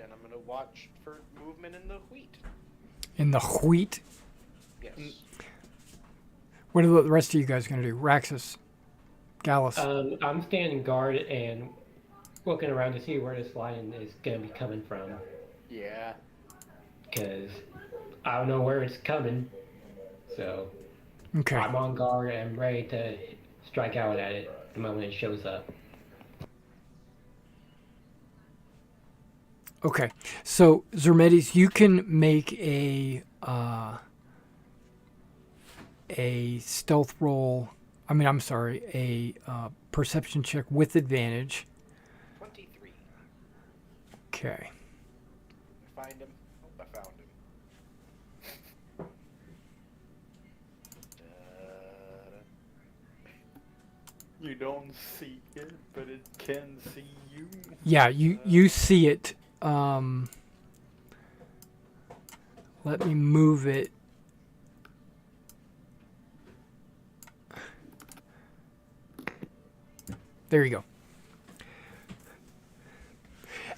And I'm gonna watch for movement in the wheat. In the wheat. Yes. What are the rest of you guys going to do? Raxus, Gallus. I'm standing guard and looking around to see where this lion is going to be coming from. Yeah. Because I don't know where it's coming. So Okay. I'm on guard and ready to strike out at it the moment it shows up. Okay. So, Zermetes, you can make a stealth roll. I'm sorry, a perception check with advantage. 23. Okay. Find him. Oh, I found him. You don't see it, but it can see you. Yeah, you see it. Let me move it. There you go.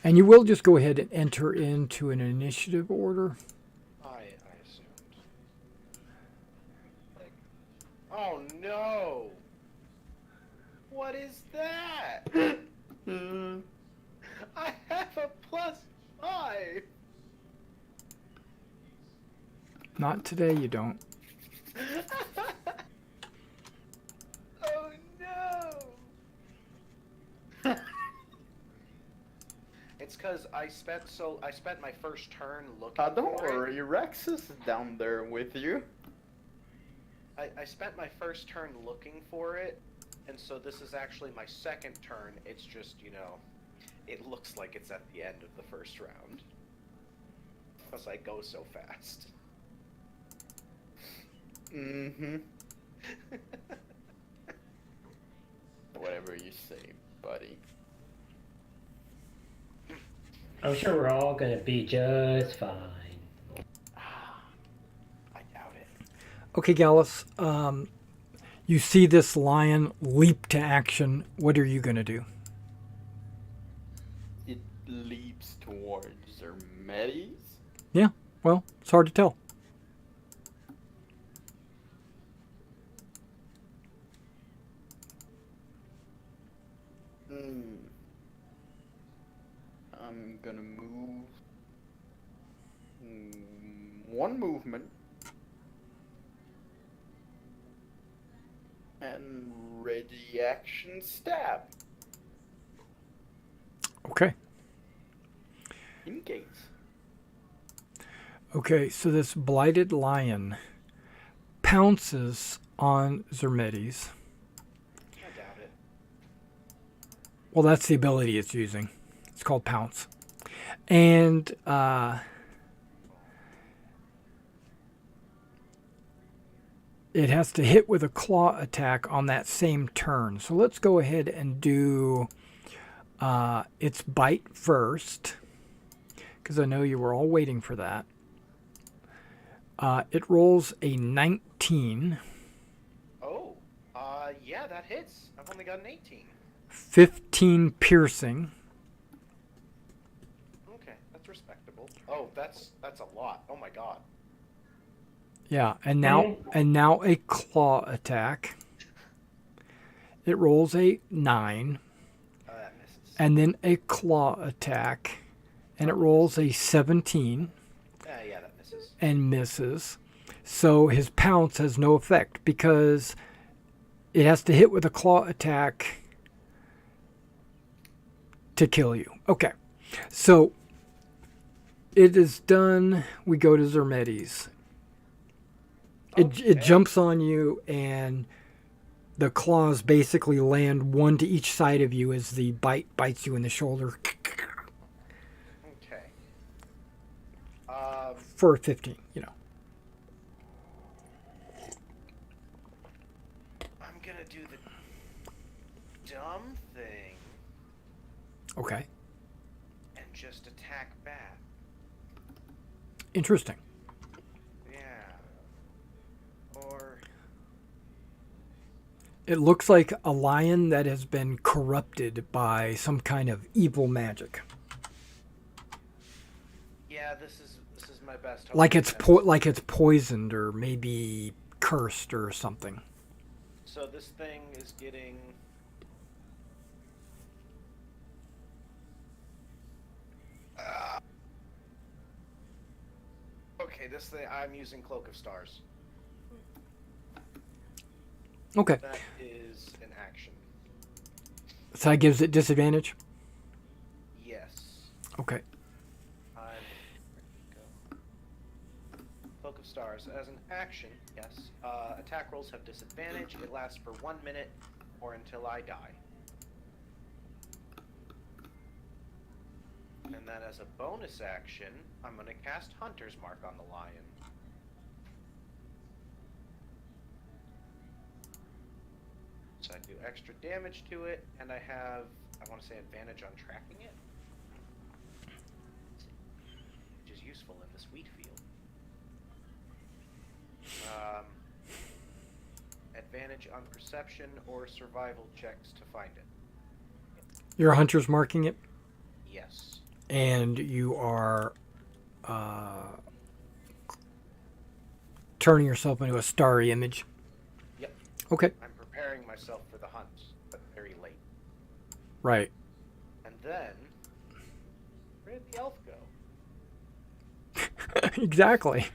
And you will just go ahead and enter into an initiative order. I assumed. Like, oh no! What is that? I have a +5! Not today, you don't. Oh no! It's because I spent my first turn looking Don't for it. worry, Rex is down there with you. I spent my first turn looking for it, and so this is actually my second turn. It's just, it looks like it's at the end of the first round. Because I go so fast. Mm-hmm. Whatever you say, buddy. I'm sure we're all gonna be just fine. I doubt it. Okay, Gallus. You see this lion leap to action. What are you going to do? It leaps towards Zermetes. Yeah, well, it's hard to tell. I'm gonna move one movement and ready action stab. Okay. Engage. Okay, so this blighted lion pounces on Zermetes. I doubt it. Well, that's the ability it's using. It's called Pounce. And it has to hit with a claw attack on that same turn. So let's go ahead and do its bite first, because I know you were all waiting for that. It rolls a 19. Oh, yeah, that hits. I've only got an 18. 15 piercing. Okay, that's respectable. Oh, that's a lot. Oh my god. Yeah, and now a claw attack. It rolls a 9. That misses. And then a claw attack, and it rolls a 17 Yeah, that misses. and misses. So his pounce has no effect because it has to hit with a claw attack to kill you. Okay, so it is done. We go to Zermetes. It jumps on you, and the claws basically land one to each side of you as the bite bites you in the shoulder. Okay. For 15, I'm gonna do the dumb thing Okay, and just attack back. interesting. Yeah. Or It looks like a lion that has been corrupted by some kind of evil magic. yeah, this is my best hope. Like it's poisoned or maybe cursed or something. So this thing is getting. Okay, this thing I'm using Cloak of Stars. Okay, That is an action. so that gives it disadvantage. Yes. Okay, I'm. Cloak of Stars as an action. Yes. Attack rolls have disadvantage. It lasts for 1 minute or until I die. And then as a bonus action, I'm going to cast Hunter's Mark on the lion. So I do extra damage to it, and I have, I want to say, advantage on tracking it, which is useful in this wheat field. Advantage on perception or survival checks to find it. Your hunter's marking it, Yes. and you are turning yourself into a starry image. Yep. Okay. I'm preparing myself for the hunt, but very late. Right. And then, where did the elf go? Exactly.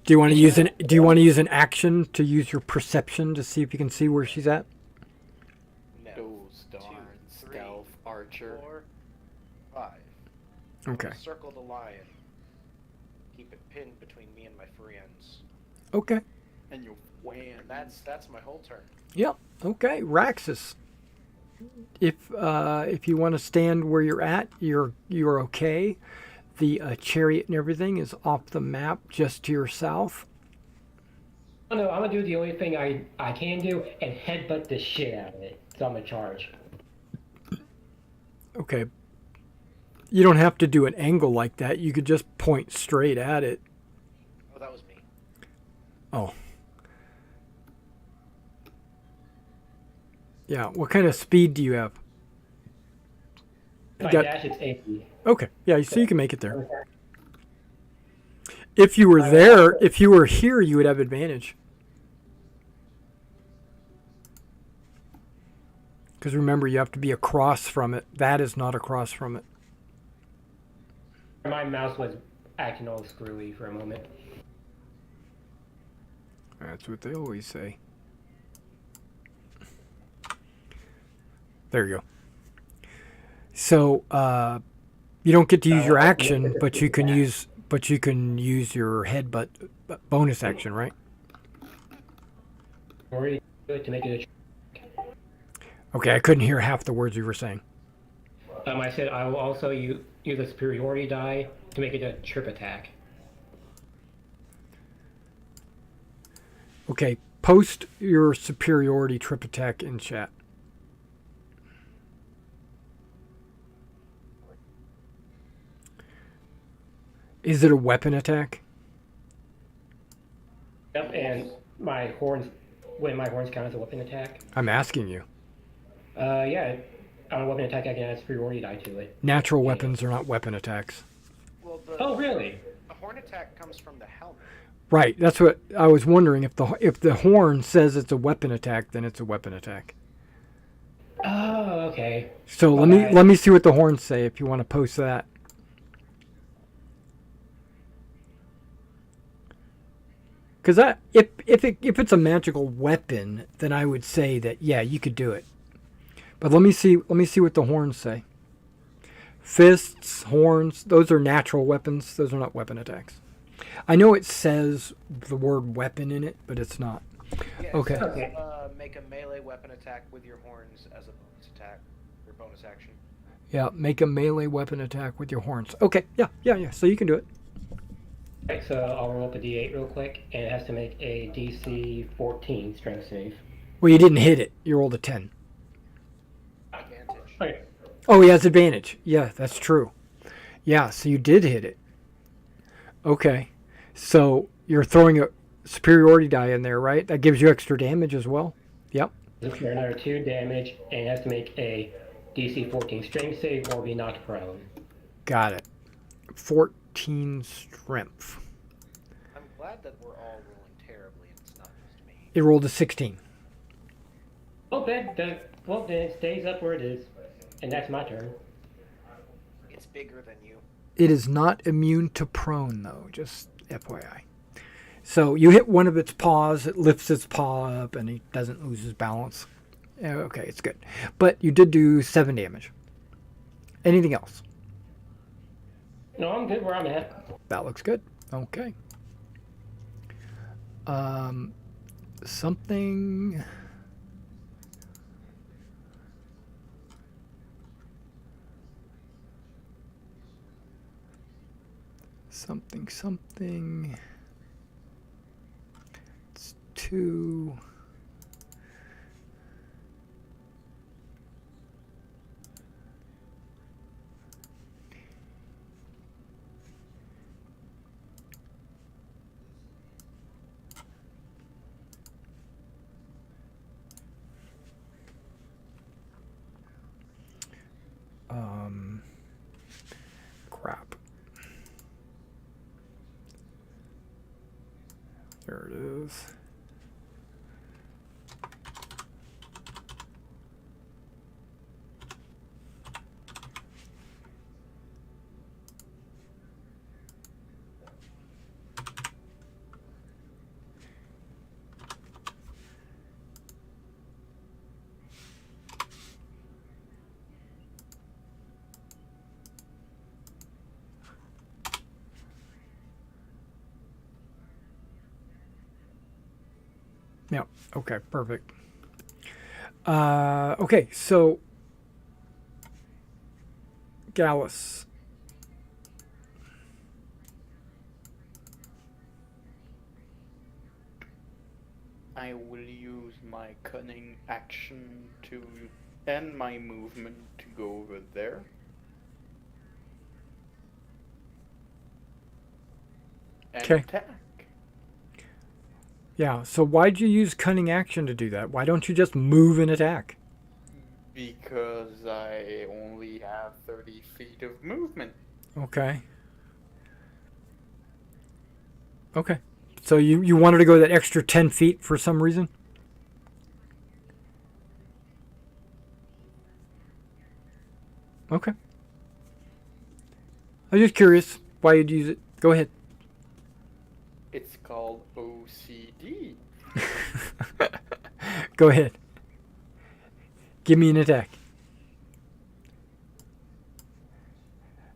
Do you want to use an action to use your perception to see if you can see where she's at? No. Those darn 2, 3, stealth archer. 4, 5. Okay. Circle the lion. Keep it pinned between me and my friends. Okay. And you wham. And that's my whole turn. Yep. Okay. Raxus. If you want to stand where you're at, you're okay. The chariot and everything is off the map, just to your south. Oh no, I'm gonna do the only thing I can do and headbutt the shit out of it. So I'm in charge. Okay. You don't have to do an angle like that. You could just point straight at it. Oh, that was me. Oh. Yeah. What kind of speed do you have? If I got- dash, it's 80. Okay. Yeah. So you can make it there. If you were there, if you were here, you would have advantage. Because remember, you have to be across from it. That is not across from it. My mouse was acting all screwy for a moment. That's what they always say. There you go. So you don't get to use your action, but you can use your headbutt bonus action, right? Already good to make it Okay, I couldn't hear half the words you were saying. I said I will also use a superiority die to make it a trip attack. Okay, post your superiority trip attack in chat. Is it a weapon attack? Yep, and my horns, when my horns count as a weapon attack. I'm asking you. Yeah, on a weapon attack I can add a superiority die to it. Natural weapons are not weapon attacks. Well, Oh, really? the horn attack comes from the helmet. Right, that's what I was wondering. If the horn says it's a weapon attack, then it's a weapon attack. Oh, okay. So let me see what the horns say if you want to post that. Because if it's a magical weapon, then I would say that yeah, you could do it. But let me see what the horns say. Fists, horns, those are natural weapons. Those are not weapon attacks. I know it says the word weapon in it, but it's not. Yeah, Okay. it says, Okay. make a melee weapon attack with your horns as a bonus attack, or bonus action. Yeah, make a melee weapon attack with your horns. Okay, yeah. So you can do it. Right, so I'll roll up a d8 real quick, and it has to make a DC 14 strength save. Well, you didn't hit it. You rolled a 10. Advantage. Okay. Oh, he has advantage. Yeah, that's true. Yeah, so you did hit it. Okay. So you're throwing a superiority die in there, right? That gives you extra damage as well. Yep. This is another 2 damage, and it has to make a DC 14 strength save or be knocked prone. Got it. 14 strength. I'm glad that we're all rolling terribly and it's not just me. It rolled a 16. Oh, then it stays up where it is, and that's my turn. It's bigger than you. It is not immune to prone, though, just FYI. So you hit one of its paws, it lifts its paw up, and he doesn't lose his balance. Okay, it's good. But you did do 7 damage. Anything else? No, I'm good where I'm at. That looks good. Okay. Something. Something. It's 2. Crap. There it is. Yeah. Okay. Perfect. Okay. So, Gallus. I will use my cunning action to end my movement to go over there. And 'Kay. attack. Yeah. So why'd you use cunning action to do that? Why don't you just move and attack? Because I only have 30 feet of movement. Okay. Okay. So you wanted to go that extra 10 feet for some reason? Okay. I was just curious why you'd use it. Go ahead. It's called OCD. Go ahead. Give me an attack.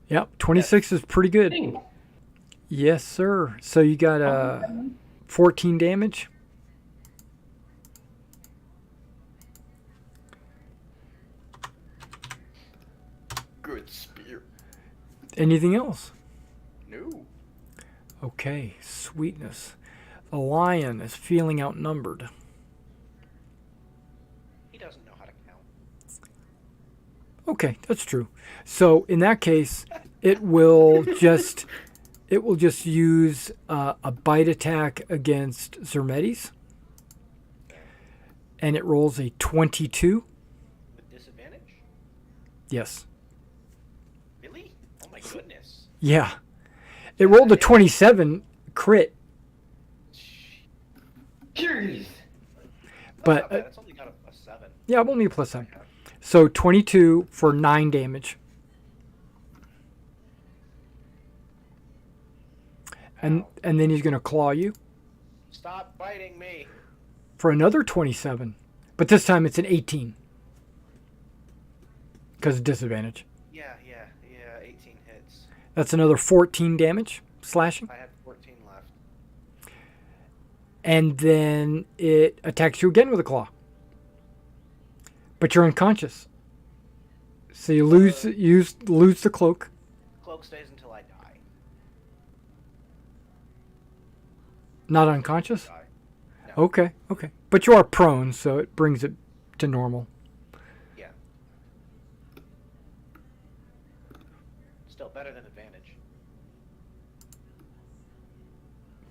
Yep, 26 is pretty good. Ding. Yes, sir. So you got 14 damage. Good spear. Anything else? No. Okay, sweetness. The lion is feeling outnumbered. He doesn't know how to count. Okay, that's true. So in that case, it will just use a bite attack against Zermetes, and it rolls a 22. With disadvantage? Yes. Really? Oh my goodness. Yeah. It rolled a 27 crit, Jeez. but That's it's only got a 7. yeah, only a plus 7. So 22 for 9 damage. And then he's going to claw you Stop biting me. for another 27. But this time it's an 18. Because of disadvantage. Yeah, 18 hits. That's another 14 damage, slashing. I had 14 left. And then it attacks you again with a claw. But you're unconscious. So you lose the cloak. Cloak stays until I die. Not unconscious? Die. No. Okay. But you are prone, so it brings it to normal. Yeah. Still better than advantage.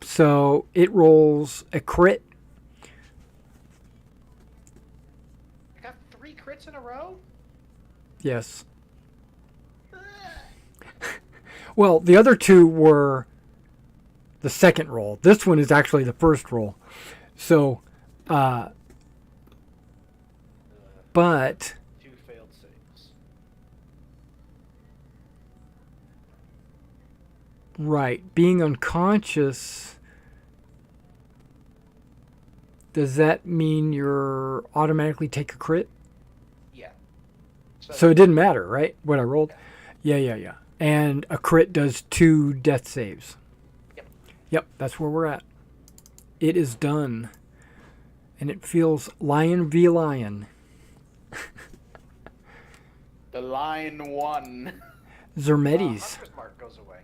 So it rolls a crit. I got 3 crits in a row? Yes. Well, the other 2 were the second roll. This one is actually the first roll. So, but 2 failed saves. right, being unconscious, does that mean you're automatically take a crit? Yeah. So it didn't matter, right? What I rolled? Yeah. And a crit does 2 death saves. Yep. Yep, that's where we're at. it is done. And it feels lion v lion. The lion won. Zermetes. Hunter's Mark goes away.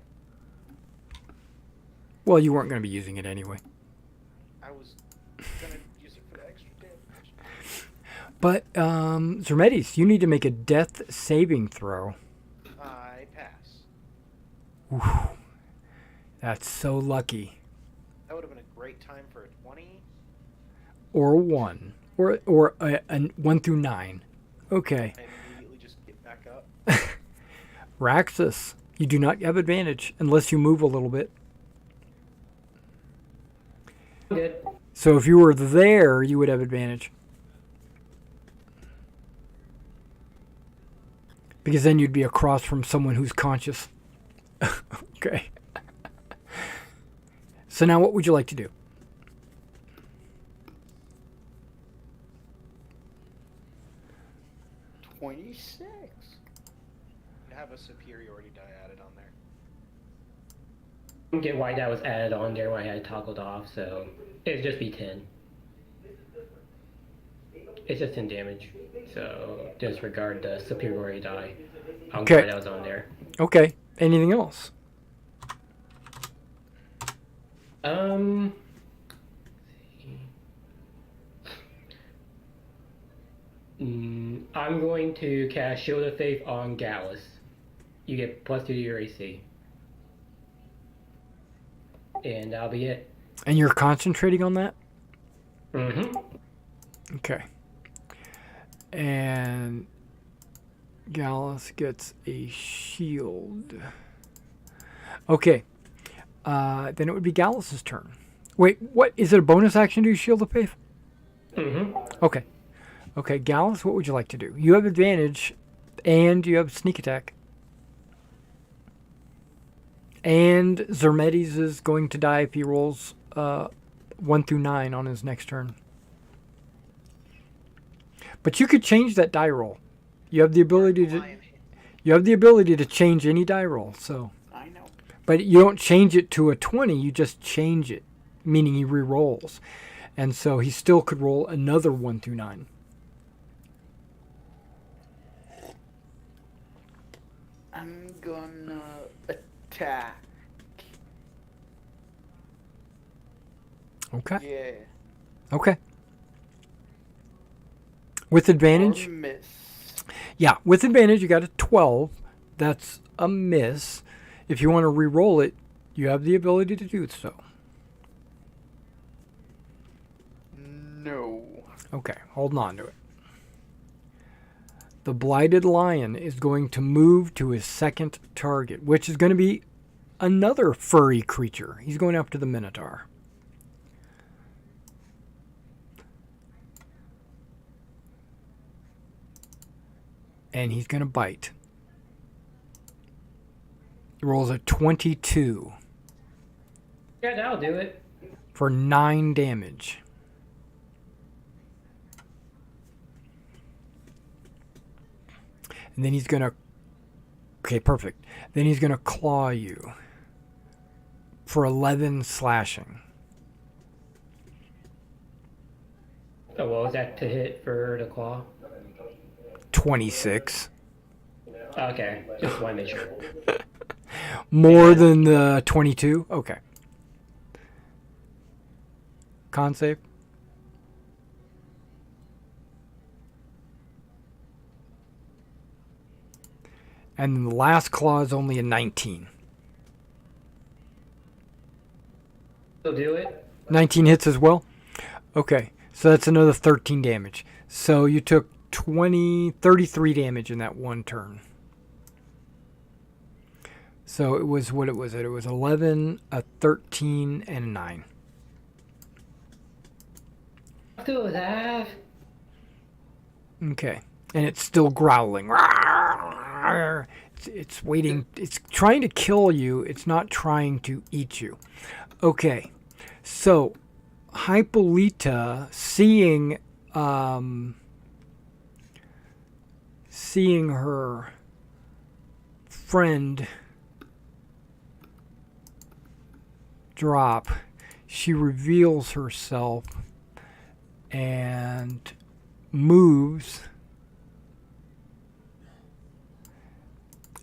Well, you weren't going to be using it anyway. I was gonna use it for the extra damage. But, Zermetes, you need to make a death saving throw. I pass. Whew. That's so lucky. That would have been a great time for a 20. Or a 1. Or a 1 through 9. Okay. And immediately just get back up. Raxus, you do not have advantage unless you move a little bit. Good. So if you were there, you would have advantage. Because then you'd be across from someone who's conscious. Okay. So now what would you like to do? $26. You have a superiority die added on there. I don't get why that was added on there when I had it toggled off, so it'd just be 10. It's just 10 damage, so disregard the superiority die. I don't get why that was on there. Okay. Anything else? I'm going to cast Shield of Faith on Gallus. You get +2 to your AC. And that'll be it. And you're concentrating on that? Mm-hmm. Okay. And Gallus gets a shield. Okay. Then it would be Gallus's turn. Wait, what? Is it a bonus action to use Shield of Faith? Mm-hmm. Okay. Okay, Gallus, what would you like to do? You have advantage, and you have sneak attack. And Zermetes is going to die if he rolls 1 through 9 on his next turn. But you could change that die roll. You have the ability to. You have the ability to change any die roll. So. I know. But you don't change it to a 20. You just change it, meaning he re-rolls, and so he still could roll another 1 through 9. I'm gonna attack. Okay. Yeah. Okay. With advantage? Or miss. Yeah, with advantage, you got a 12. That's a miss. If you want to re-roll it, you have the ability to do so. No. Okay, hold on to it. The Blighted Lion is going to move to his second target, which is going to be another furry creature. He's going after the Minotaur. And he's going to bite. He rolls a 22 Yeah, that'll do it. for 9 damage. And then he's going to... Okay, perfect. Then he's going to claw you for 11 slashing. Oh, what was that to hit for the claw? 26. Okay, just want to make sure. More than the 22? Okay. Con save? And then the last claw is only a 19. Still do it? 19 hits as well? Okay, so that's another 13 damage. So you took 33 damage in that one turn. So it was, what it was, it was 11, a 13, and a 9. Do that. Okay, and it's still growling. It's waiting, it's trying to kill you, it's not trying to eat you. Okay, so Hippolyta, seeing her friend drop, she reveals herself and moves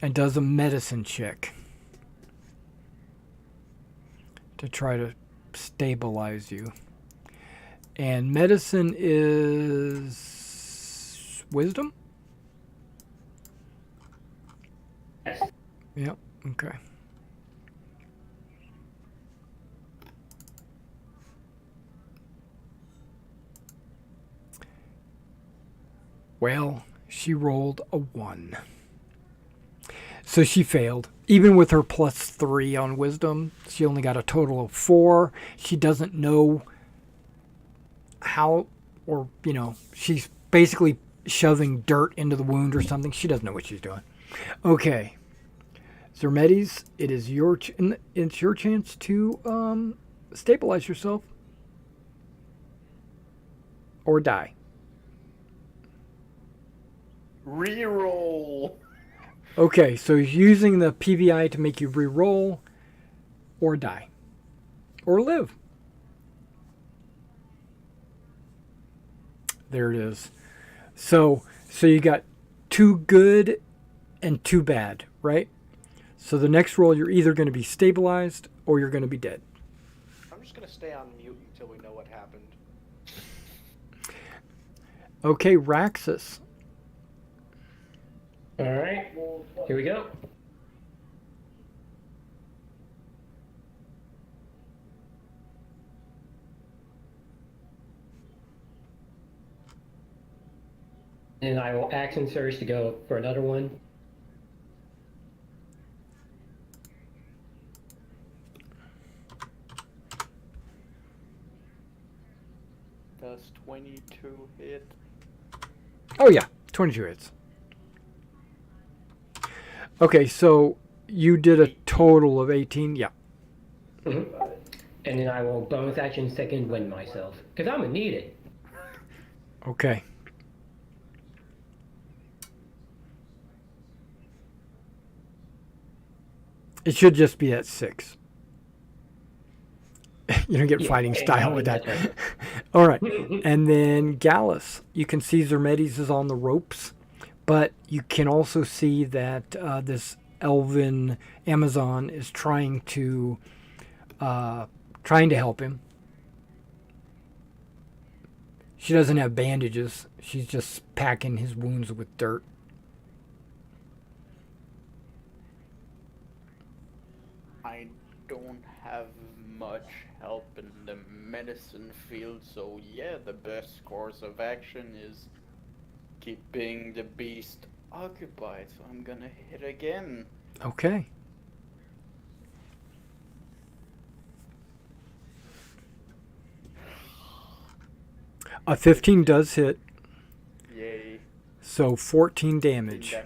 and does a medicine check to try to stabilize you. And medicine is wisdom? Yes. Yep, okay. Well, she rolled a 1. So she failed. Even with her +3 on wisdom, she only got a total of 4. She doesn't know how, or, she's basically shoving dirt into the wound or something. She doesn't know what she's doing. Okay. Zermedes, it is it's your chance to stabilize yourself or die. Reroll. Okay, so he's using the PVI to make you re-roll or die or live. There it is. So you got 2 good and 2 bad, right? So the next roll, you're either going to be stabilized or you're going to be dead. I'm just going to stay on mute until we know what happened. Okay, Raxus. All right, here we go. And I will action surge to go for another one. Does 22 hit? Oh yeah, 22 hits. Okay, so you did a total of 18. Yeah. Mm-hmm. And then I will bonus action second wind myself. Because I'm going to need it. Okay. It should just be at 6. You don't get fighting style with that. Right. All right. And then Gallus. You can see Zermedes is on the ropes, but you can also see that this elven Amazon is trying to help him. She doesn't have bandages. She's just packing his wounds with dirt. I don't have much help in the medicine field, so yeah, the best course of action is keeping the beast occupied, so I'm gonna hit again. Okay. A 15 does hit, Yay. so 14 damage.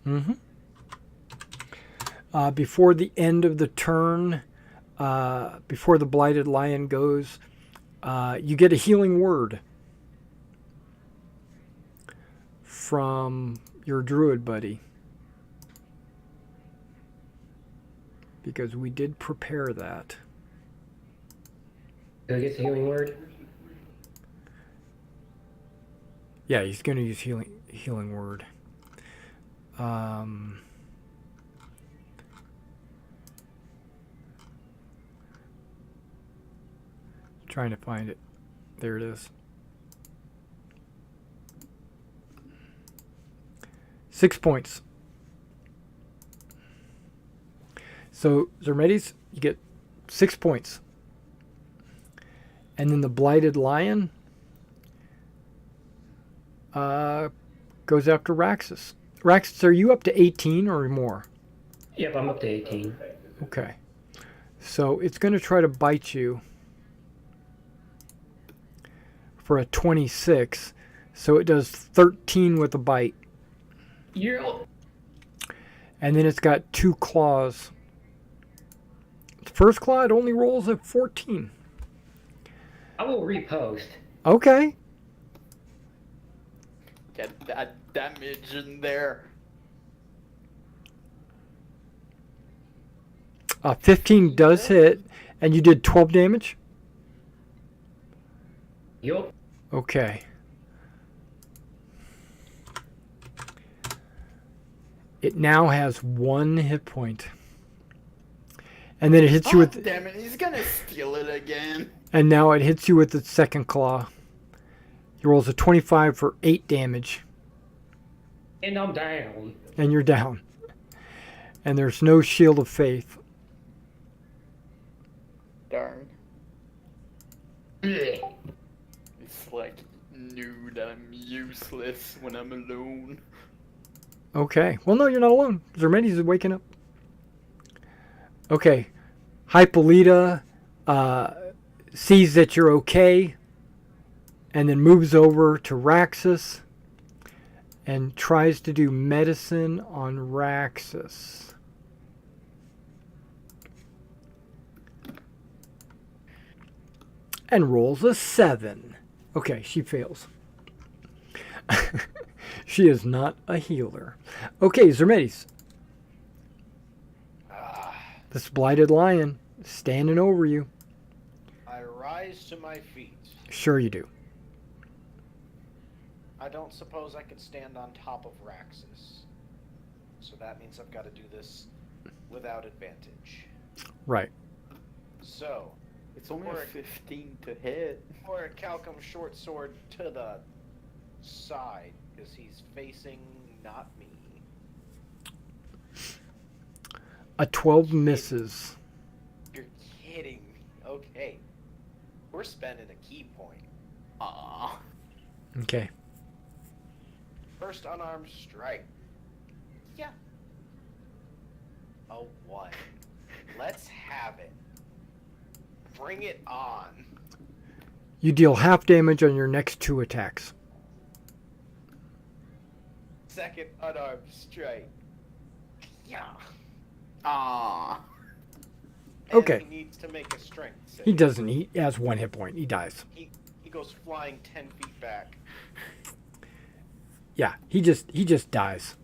Mm-hmm. Before the end of the turn, before the Blighted Lion goes, you get a healing word from your druid buddy. Because we did prepare that. Do I get the healing word? Yeah, he's going to use healing word. Trying to find it. There it is. 6 points. So, Zermedes, you get 6 points. And then the Blighted Lion goes after Raxus. Raxus, are you up to 18 or more? Yep, I'm up to 18. Okay. So it's going to try to bite you for a 26. So it does 13 with a bite. You're... And then it's got 2 claws. The first claw, it only rolls at 14. I will repost. Okay. Get that damage in there. 15 does hit, And you did 12 damage? Yup. Okay. It now has 1 hit point. And then it hits you with... Damn it, he's gonna steal it again. And now it hits you with its second claw. He rolls a 25 for 8 damage. And I'm down. And you're down. And there's no shield of faith. Darn. It's like, knew that I'm useless when I'm alone. Okay. Well, no, you're not alone. Zermedes is waking up. Okay. Hypolita sees that you're okay and then moves over to Raxus and tries to do medicine on Raxus. And rolls a 7. Okay, she fails. She is not a healer. Okay, Zermedes. This blighted lion standing over you. I rise to my feet. Sure you do. I don't suppose I could stand on top of Raxus. So that means I've got to do this without advantage. Right. So, It's only a 15 to hit. or a Calcum short sword to the side, because he's facing not me. A 12 misses. You're kidding me. Okay. We're spending a key point. Aww. Okay. First unarmed strike. Yeah. A 1. Let's have it. Bring it on. You deal half damage on your next 2 attacks. Second unarmed strike. Yeah. Aww. And Okay. he needs to make a strength save. He doesn't. He has 1 hit point. He dies. He goes flying 10 feet back. Yeah, he just dies.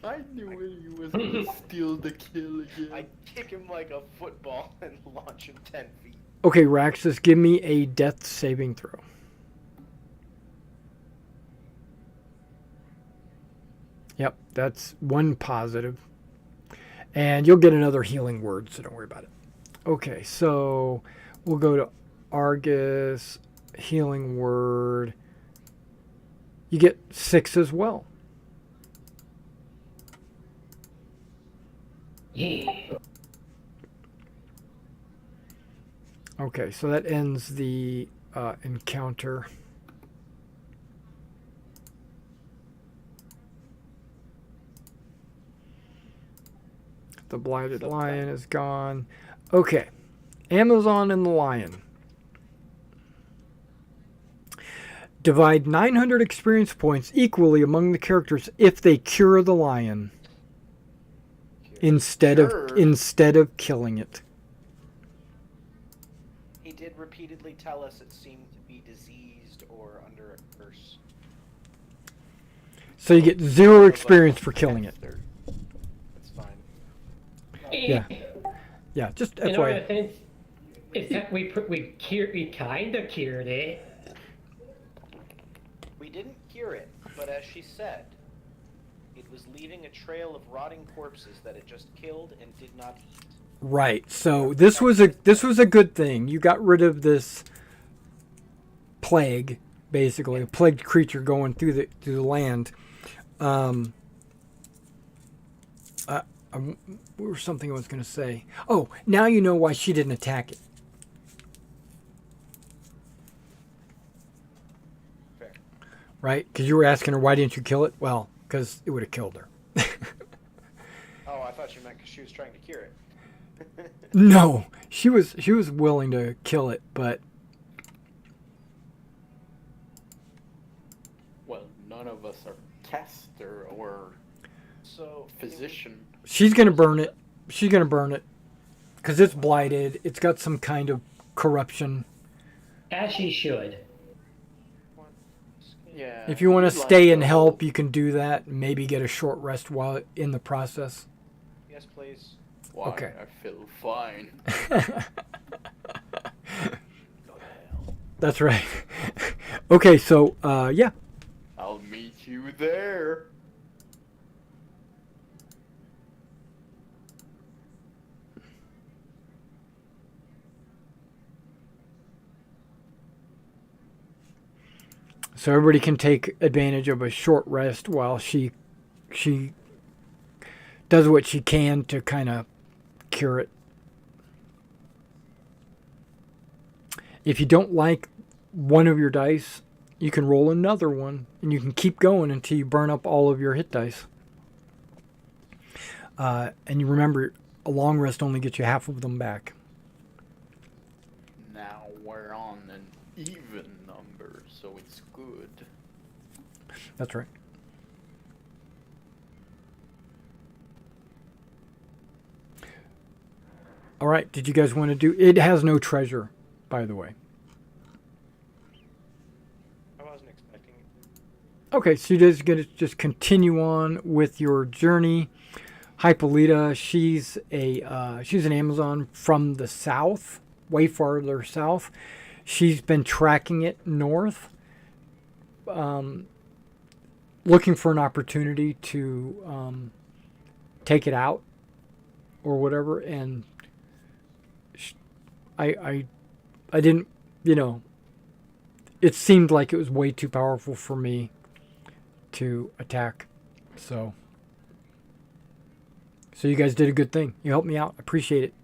I knew he was gonna steal the kill again. I kick him like a football and launch him 10 feet. Okay, Raxus, give me a death saving throw. Yep, that's 1 positive. And you'll get another healing word, so don't worry about it. Okay, so we'll go to Argus, healing word. You get 6 as well. Yeah. Okay, so that ends the encounter. The blighted lion is gone. Okay, Amazon and the lion. Divide 900 experience points equally among the characters if they cure the lion instead of killing it. He did repeatedly tell us it seemed to be diseased or under a curse. So you get 0 experience for killing it. That's fine. Yeah. Yeah, just In our FYI. defense, except we kind of cured it. We didn't cure it, but as she said, it was leaving a trail of rotting corpses that it just killed and did not eat. Right. So this was a good thing. You got rid of this plague, basically a plagued creature going through the land. What was something I was going to say? Oh, now you know why she didn't attack it. Fair. Right? Because you were asking her why didn't you kill it? Well, because it would have killed her. Oh, I thought you meant because she was trying to cure it. No, she was willing to kill it, but Well, none of us are caster or So physician. she's gonna burn it. She's gonna burn it because it's blighted. It's got some kind of corruption. As she should. Yeah. If you want to like stay and the help, you can do that. Maybe get a short rest while in the process. Yes, please. Why? Okay. I feel fine. Go to hell. That's right. Okay, so yeah. I'll meet you there. So everybody can take advantage of a short rest while she does what she can to kind of cure it. If you don't like one of your dice, you can roll another one, and you can keep going until you burn up all of your hit dice. And you remember, a long rest only gets you half of them back. Now we're on an even number, so it's good. That's right. All right, did you guys want to do... It has no treasure, by the way. I wasn't expecting it. Okay, so you're just going to just continue on with your journey. Hypolita, she's an Amazon from the south, way farther south. She's been tracking it north, looking for an opportunity to take it out or whatever. And I didn't, it seemed like it was way too powerful for me to attack. So you guys did a good thing. You helped me out. Appreciate it.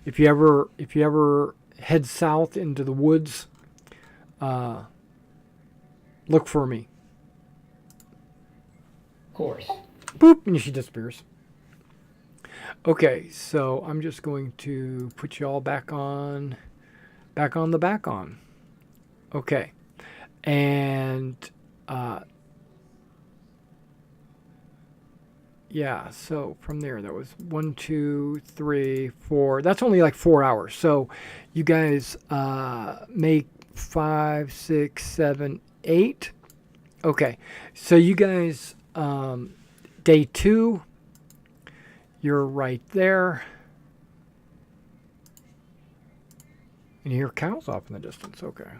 If you ever head south into the woods, look for me. Of course. Boop, and she disappears. Okay, so I'm just going to put you all back on the back on. Okay, and yeah, so from there, that was 1, 2, 3, 4. That's only like 4 hours. So you guys make 5, 6, 7, 8. Okay, so you guys, day 2, you're right there. And you hear cows off in the distance. Okay.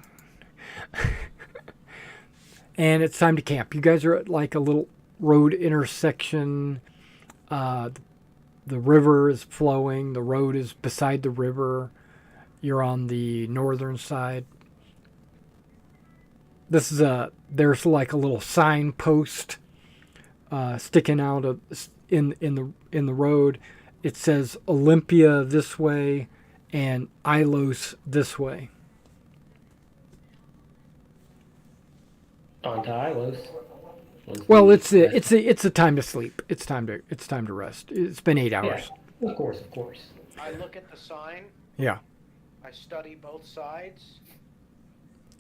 And it's time to camp. You guys are at like a little road intersection. The river is flowing. The road is beside the river. You're on the northern side. There's like a little signpost sticking out of in the road. It says Olympia this way and Illos this way. On to Illos. Well, it's a time to sleep. It's time to rest. It's been 8 hours. Yeah, of course. I look at the sign. Yeah. I study both sides,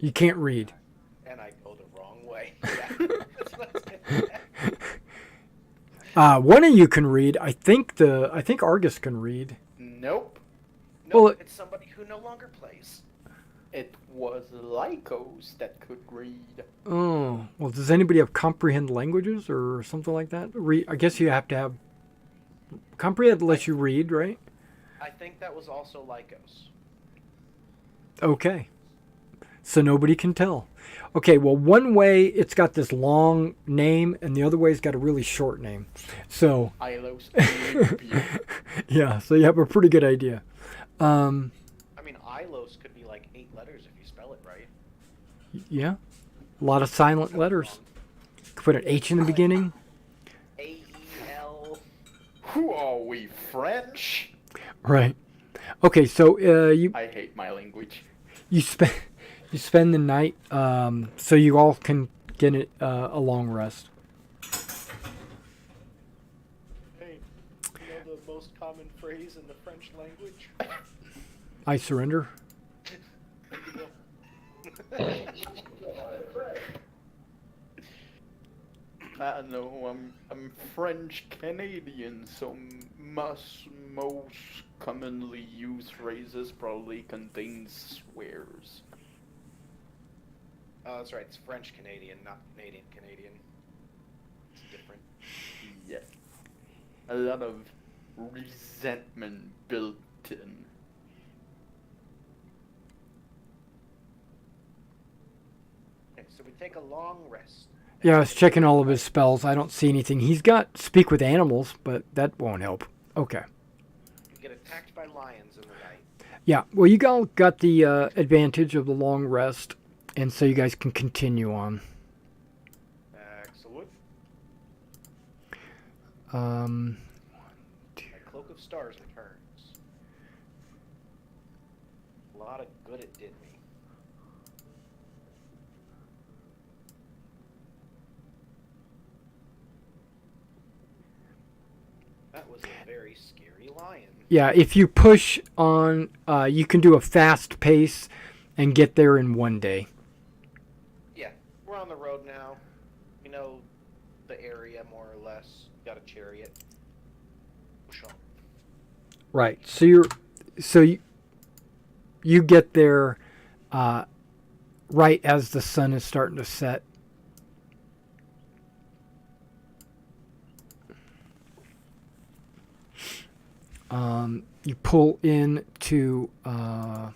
You can't read. and I go the wrong way. Yeah. One of you can read. I think Argus can read. Nope. No, Well, it's somebody who no longer plays. It was Lycos that could read. Oh, well, does anybody have comprehend languages or something like that? I guess you have to have comprehend lets you read, right? I think that was also Lycos. Okay. So nobody can tell. Okay, well, one way it's got this long name, and the other way it's got a really short name. So, Illos Olympia. yeah, so you have a pretty good idea. I mean, Illos could be like 8 letters if you spell it right. Yeah, a lot of silent letters. Could put an H in the beginning. A-E-L. Who are we, French? Right. Okay, so I hate my language. you spend the night, so you all can get a long rest. Hey, you know the most common phrase in the French language? I surrender. I know I'm French Canadian, so most commonly used phrases probably contain swears. Oh, that's right. It's French Canadian, not Canadian Canadian. It's different. Yeah. A lot of resentment built in. Okay, so we take a long rest. Yeah, I was checking all of his spells. I don't see anything. He's got speak with animals, but that won't help. Okay. You get attacked by lions in the night. Yeah, well, you all got the advantage of the long rest, and so you guys can continue on. Excellent. Um, My Cloak of Stars returns. A lot of good it did me. That was a very scary lion. yeah, if you push on, you can do a fast pace and get there in one day. Yeah, we're on the road now. We know the area more or less. Got a chariot. Push on. Right. So you get there right as the sun is starting to set. You pull into Illos.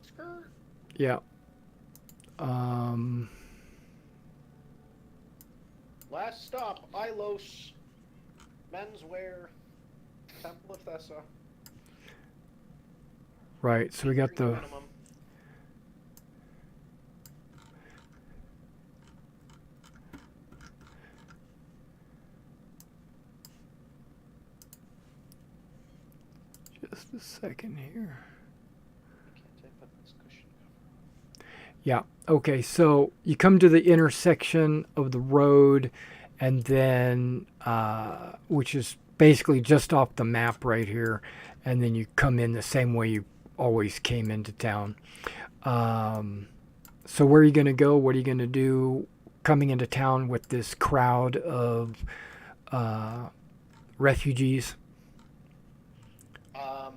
Skirt. Yeah. Last stop, Illos. Menswear. Temple of Thessa. Right. So we got the. Minimum. Just a second here. Can't I put this cushion cover? Yeah. Okay. So you come to the intersection of the road, and then which is basically just off the map right here, and then you come in the same way you always came into town. So where are you going to go? What are you going to do coming into town with this crowd of refugees?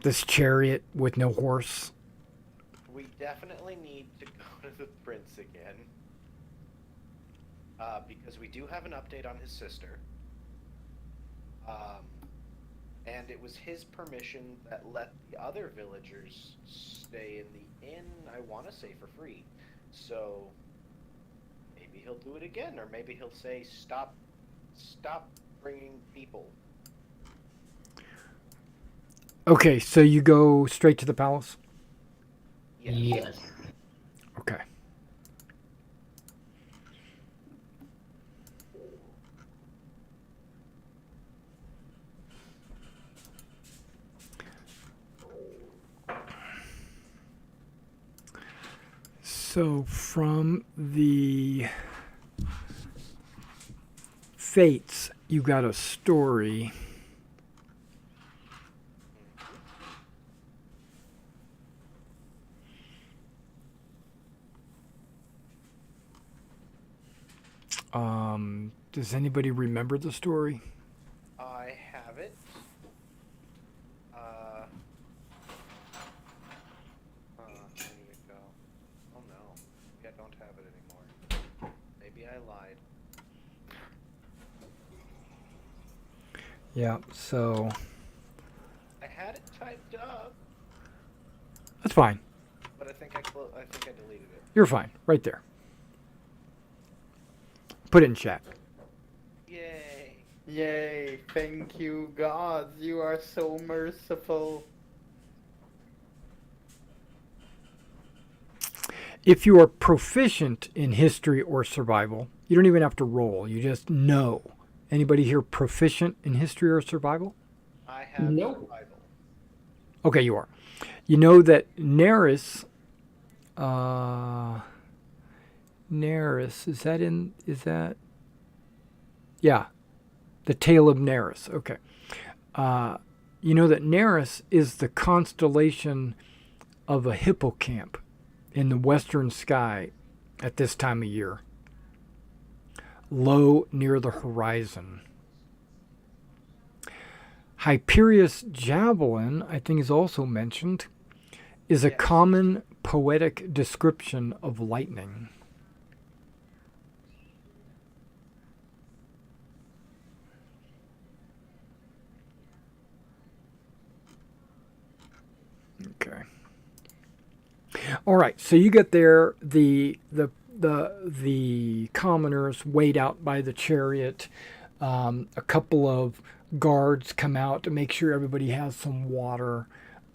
This chariot with no horse. We definitely need to go to the prince again. Because we do have an update on his sister. And it was his permission that let the other villagers stay in the inn, I want to say for free. So maybe he'll do it again, or maybe he'll say, stop bringing people. Okay, so you go straight to the palace? Yes. Okay. So from the Fates, you got a story. Does anybody remember the story? I have it. Where did it go? Oh no, maybe I don't have it anymore. Maybe I lied. Yeah, so I had it typed up, that's fine. but I think I deleted it. You're fine. Right there. Put it in chat. Yay! Yay, thank you, gods. You are so merciful. If you are proficient in history or survival, you don't even have to roll. You just know. Anybody here proficient in history or survival? I have Nope. survival. Okay, you are. You know that Neris, yeah, the Tale of Neris. Okay. You know that Neris is the constellation of a hippocamp in the western sky at this time of year, low near the horizon. Hyperius javelin, I think is also mentioned, is a Yes. common poetic description of lightning. Okay. All right. So you get there. The commoners wait out by the chariot. A couple of guards come out to make sure everybody has some water,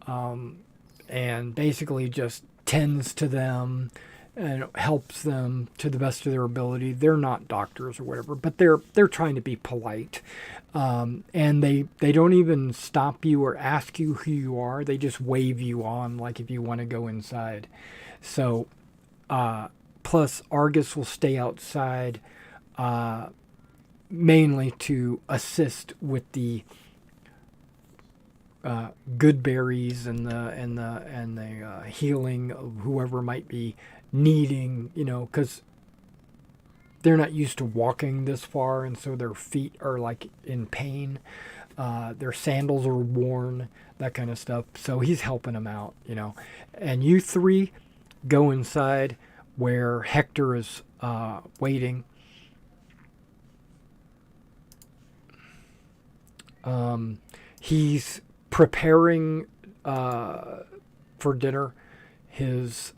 and basically just tends to them and helps them to the best of their ability. They're not doctors or whatever, but they're trying to be polite, and they don't even stop you or ask you who you are. They just wave you on, like if you want to go inside. So, plus Argus will stay outside, mainly to assist with the good berries and the healing of whoever might be needing, because they're not used to walking this far, and so their feet are like in pain. Their sandals are worn, that kind of stuff. So he's helping them out, And you three go inside where Hector is waiting. He's preparing for dinner. His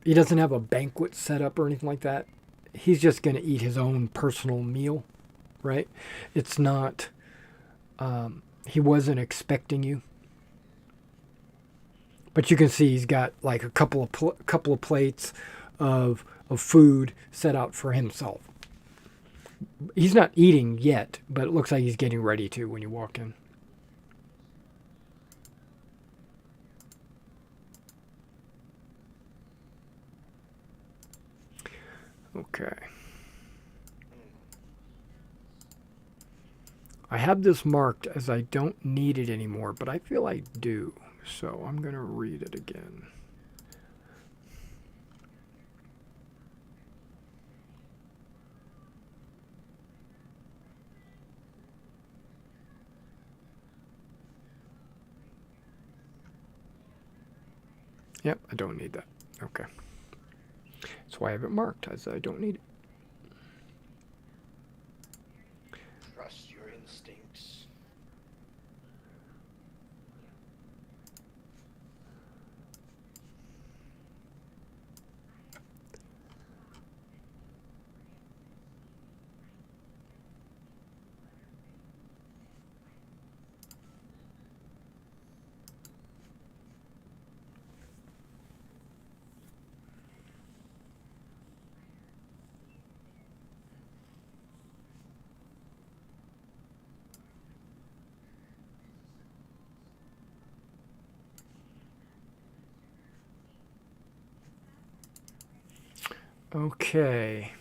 he doesn't have a banquet set up or anything like that. He's just going to eat his own personal meal, right? It's not. He wasn't expecting you, but you can see he's got like a couple of plates of food set out for himself. He's not eating yet, but it looks like he's getting ready to when you walk in. Okay. I have this marked as I don't need it anymore, but I feel I do. So I'm going to read it again. Yep, I don't need that. Okay. That's why I have it marked as I don't need it. Trust your instincts. Okay.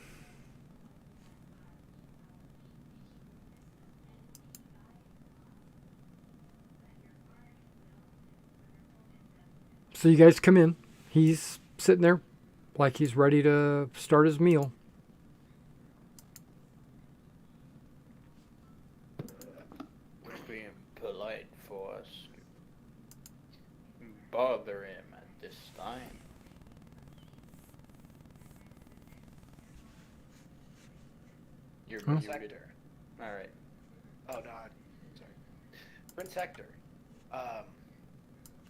So you guys come in. He's sitting there like he's ready to start his meal. Being polite for us. Bother him at this time. You're Prince muted. Hector. Alright. Oh no, sorry. Prince Hector.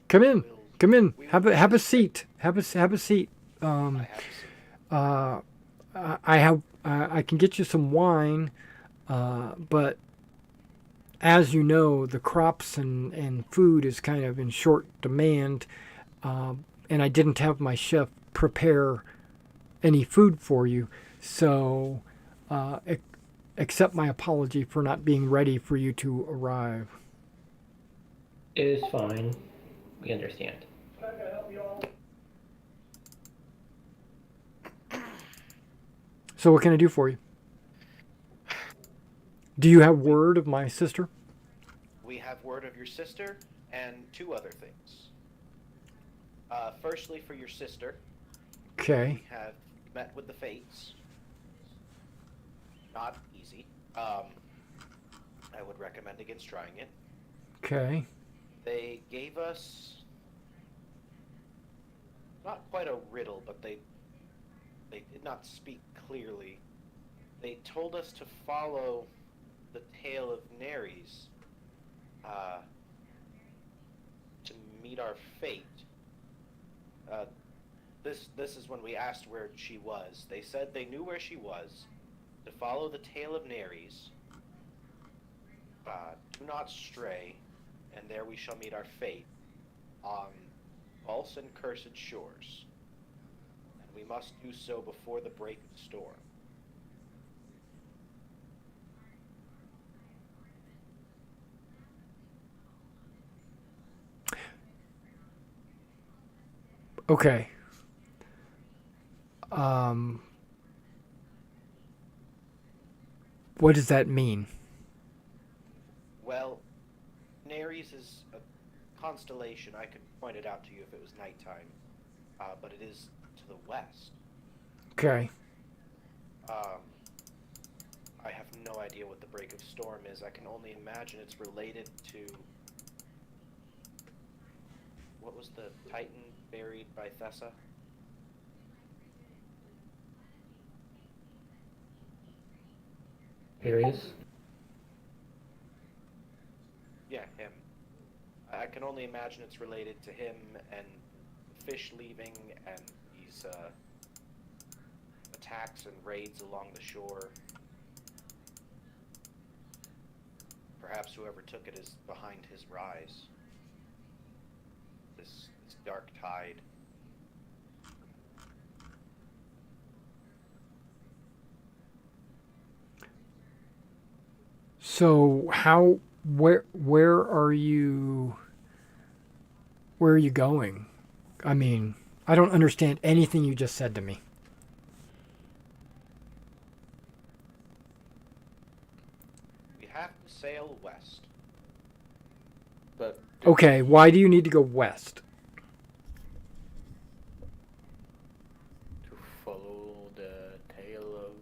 Come in. We'll- Come in. we Have will- a seat. Have a seat. I have a seat. I can get you some wine, but as you know, the crops and food is kind of in short demand, and I didn't have my chef prepare any food for you, so accept my apology for not being ready for you to arrive. It is fine. We understand. So what can I do for you? Do you have word of my sister? We have word of your sister and two other things. Firstly, for your sister, Okay. we have met with the Fates. Not easy. I would recommend against trying it. Okay. They gave us not quite a riddle, but they did not speak clearly. They told us to follow the tale of Neres to meet our fate. This is when we asked where she was. They said they knew where she was, to follow the tail of Neres. Do not stray, and there we shall meet our fate, on false and cursed shores. And we must do so before the break of storm. Okay. What does that mean? Well, Neres is a constellation. I could point it out to you if it was nighttime, but it is to the west. Okay. I have no idea what the break of storm is. I can only imagine it's related to... What was the Titan buried by Thessa? Arius? Yeah, him. I can only imagine it's related to him and fish leaving and these attacks and raids along the shore. Perhaps whoever took it is behind his rise. This dark tide. So where are you going? I mean, I don't understand anything you just said to me. We have to sail west. But Okay, why do you need to go west? to follow the tail of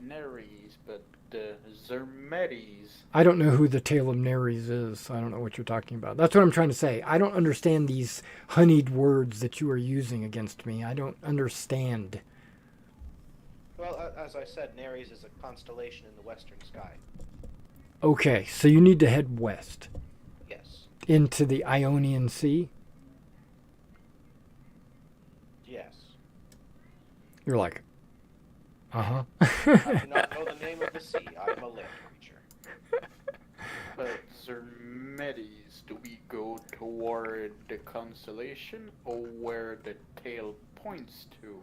Neres, but the Zermetes. I don't know who the Tale of Neres is. I don't know what you're talking about. That's what I'm trying to say. I don't understand these honeyed words that you are using against me. I don't understand. Well, as I said, Neres is a constellation in the western sky. Okay, so you need to head west Yes. into the Ionian Sea. Yes. You're like, uh-huh. I do not know the name of the sea. I am a land creature. But Zermetes, do we go toward the constellation or where the tail points to?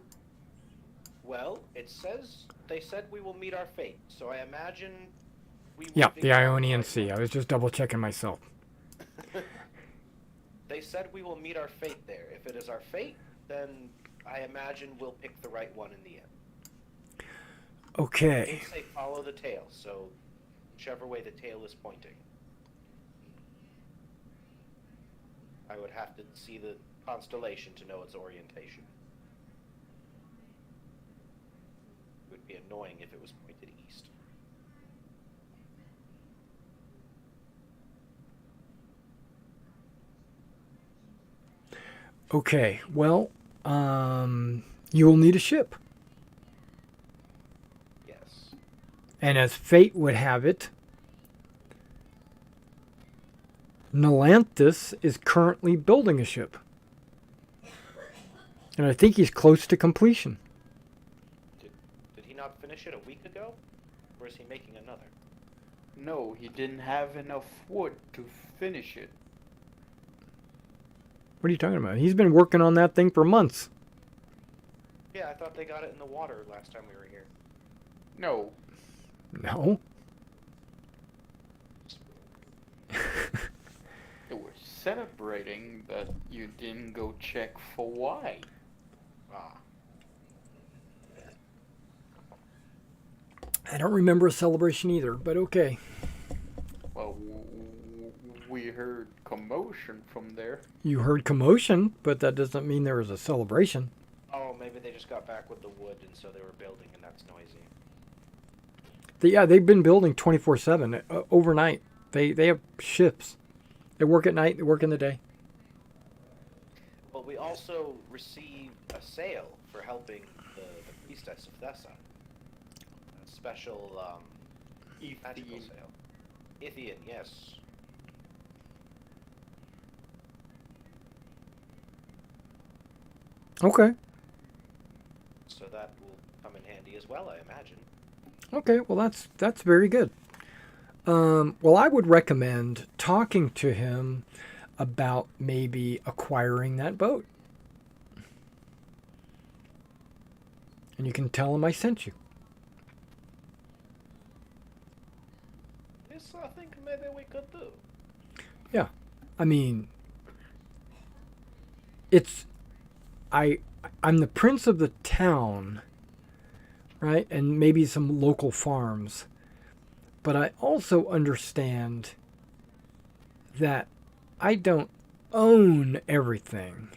Well, they said we will meet our fate, so I imagine we will Yeah, be the on Ionian right Sea. way. I was just double checking myself. They said we will meet our fate there. If it is our fate, then I imagine we'll pick the right one in the end. Okay. They say follow the tail, so whichever way the tail is pointing. I would have to see the constellation to know its orientation. It would be annoying if it was pointed east. Okay, well, you will need a ship. Yes. And as fate would have it, Nelanthus is currently building a ship. And I think he's close to completion. Did he not finish it a week ago? Or is he making another? No, he didn't have enough wood to finish it. What are you talking about? He's been working on that thing for months. Yeah, I thought they got it in the water last time we were here. No, No. they were celebrating, but you didn't go check for why. Ah. I don't remember a celebration either, but okay. Well, we heard commotion from there. You heard commotion, but that doesn't mean there was a celebration. Oh, maybe they just got back with the wood and so they were building and that's noisy. Yeah, they've been building 24/7 overnight. They have ships. They work at night, they work in the day. Well, we also received a sale for helping the priestess of Thessa. A special magical Ethian. sale. Ithian, yes. Okay. So that will come in handy as well, I imagine. Okay. Well, that's very good. Well, I would recommend talking to him about maybe acquiring that boat. And you can tell him I sent you. This I think maybe we could do. Yeah. I mean, it's I'm the prince of the town, right? And maybe some local farms. But I also understand that I don't own everything.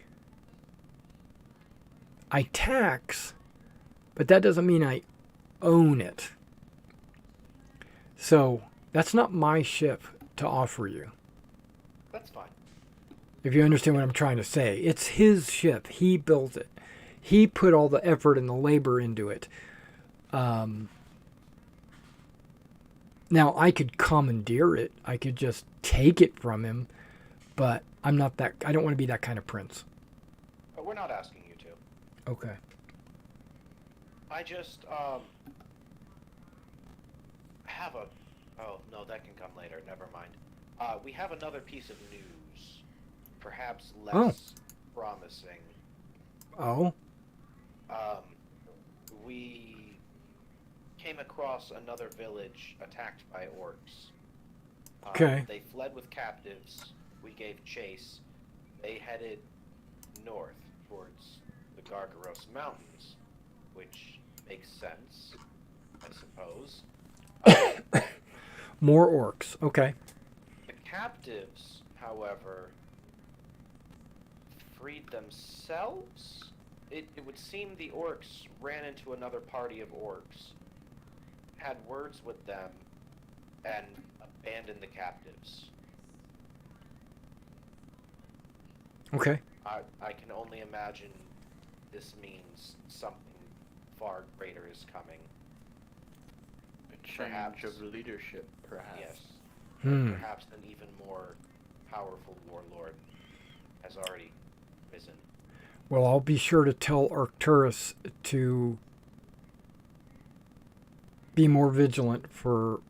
I tax, but that doesn't mean I own it. So that's not my ship to offer you. That's fine. If you understand what I'm trying to say, it's his ship. He built it. He put all the effort and the labor into it. Now, I could commandeer it. I could just take it from him, but I'm not that. I don't want to be that kind of prince. But we're not asking you to. Okay. I just have a. Oh no, that can come later. Never mind. We have another piece of news, perhaps less promising. Oh. We came across another village attacked by orcs. Okay. They fled with captives. We gave chase. They headed north towards the Gargaros Mountains, which makes sense, I suppose. More orcs. Okay. The captives, however, freed themselves? It would seem the orcs ran into another party of orcs, had words with them, and abandoned the captives. Okay. I can only imagine this means something far greater is coming. A change Perhaps. of leadership, perhaps. Yes. Hmm. Perhaps an even more powerful warlord has already risen. Well, I'll be sure to tell Arcturus to be more vigilant for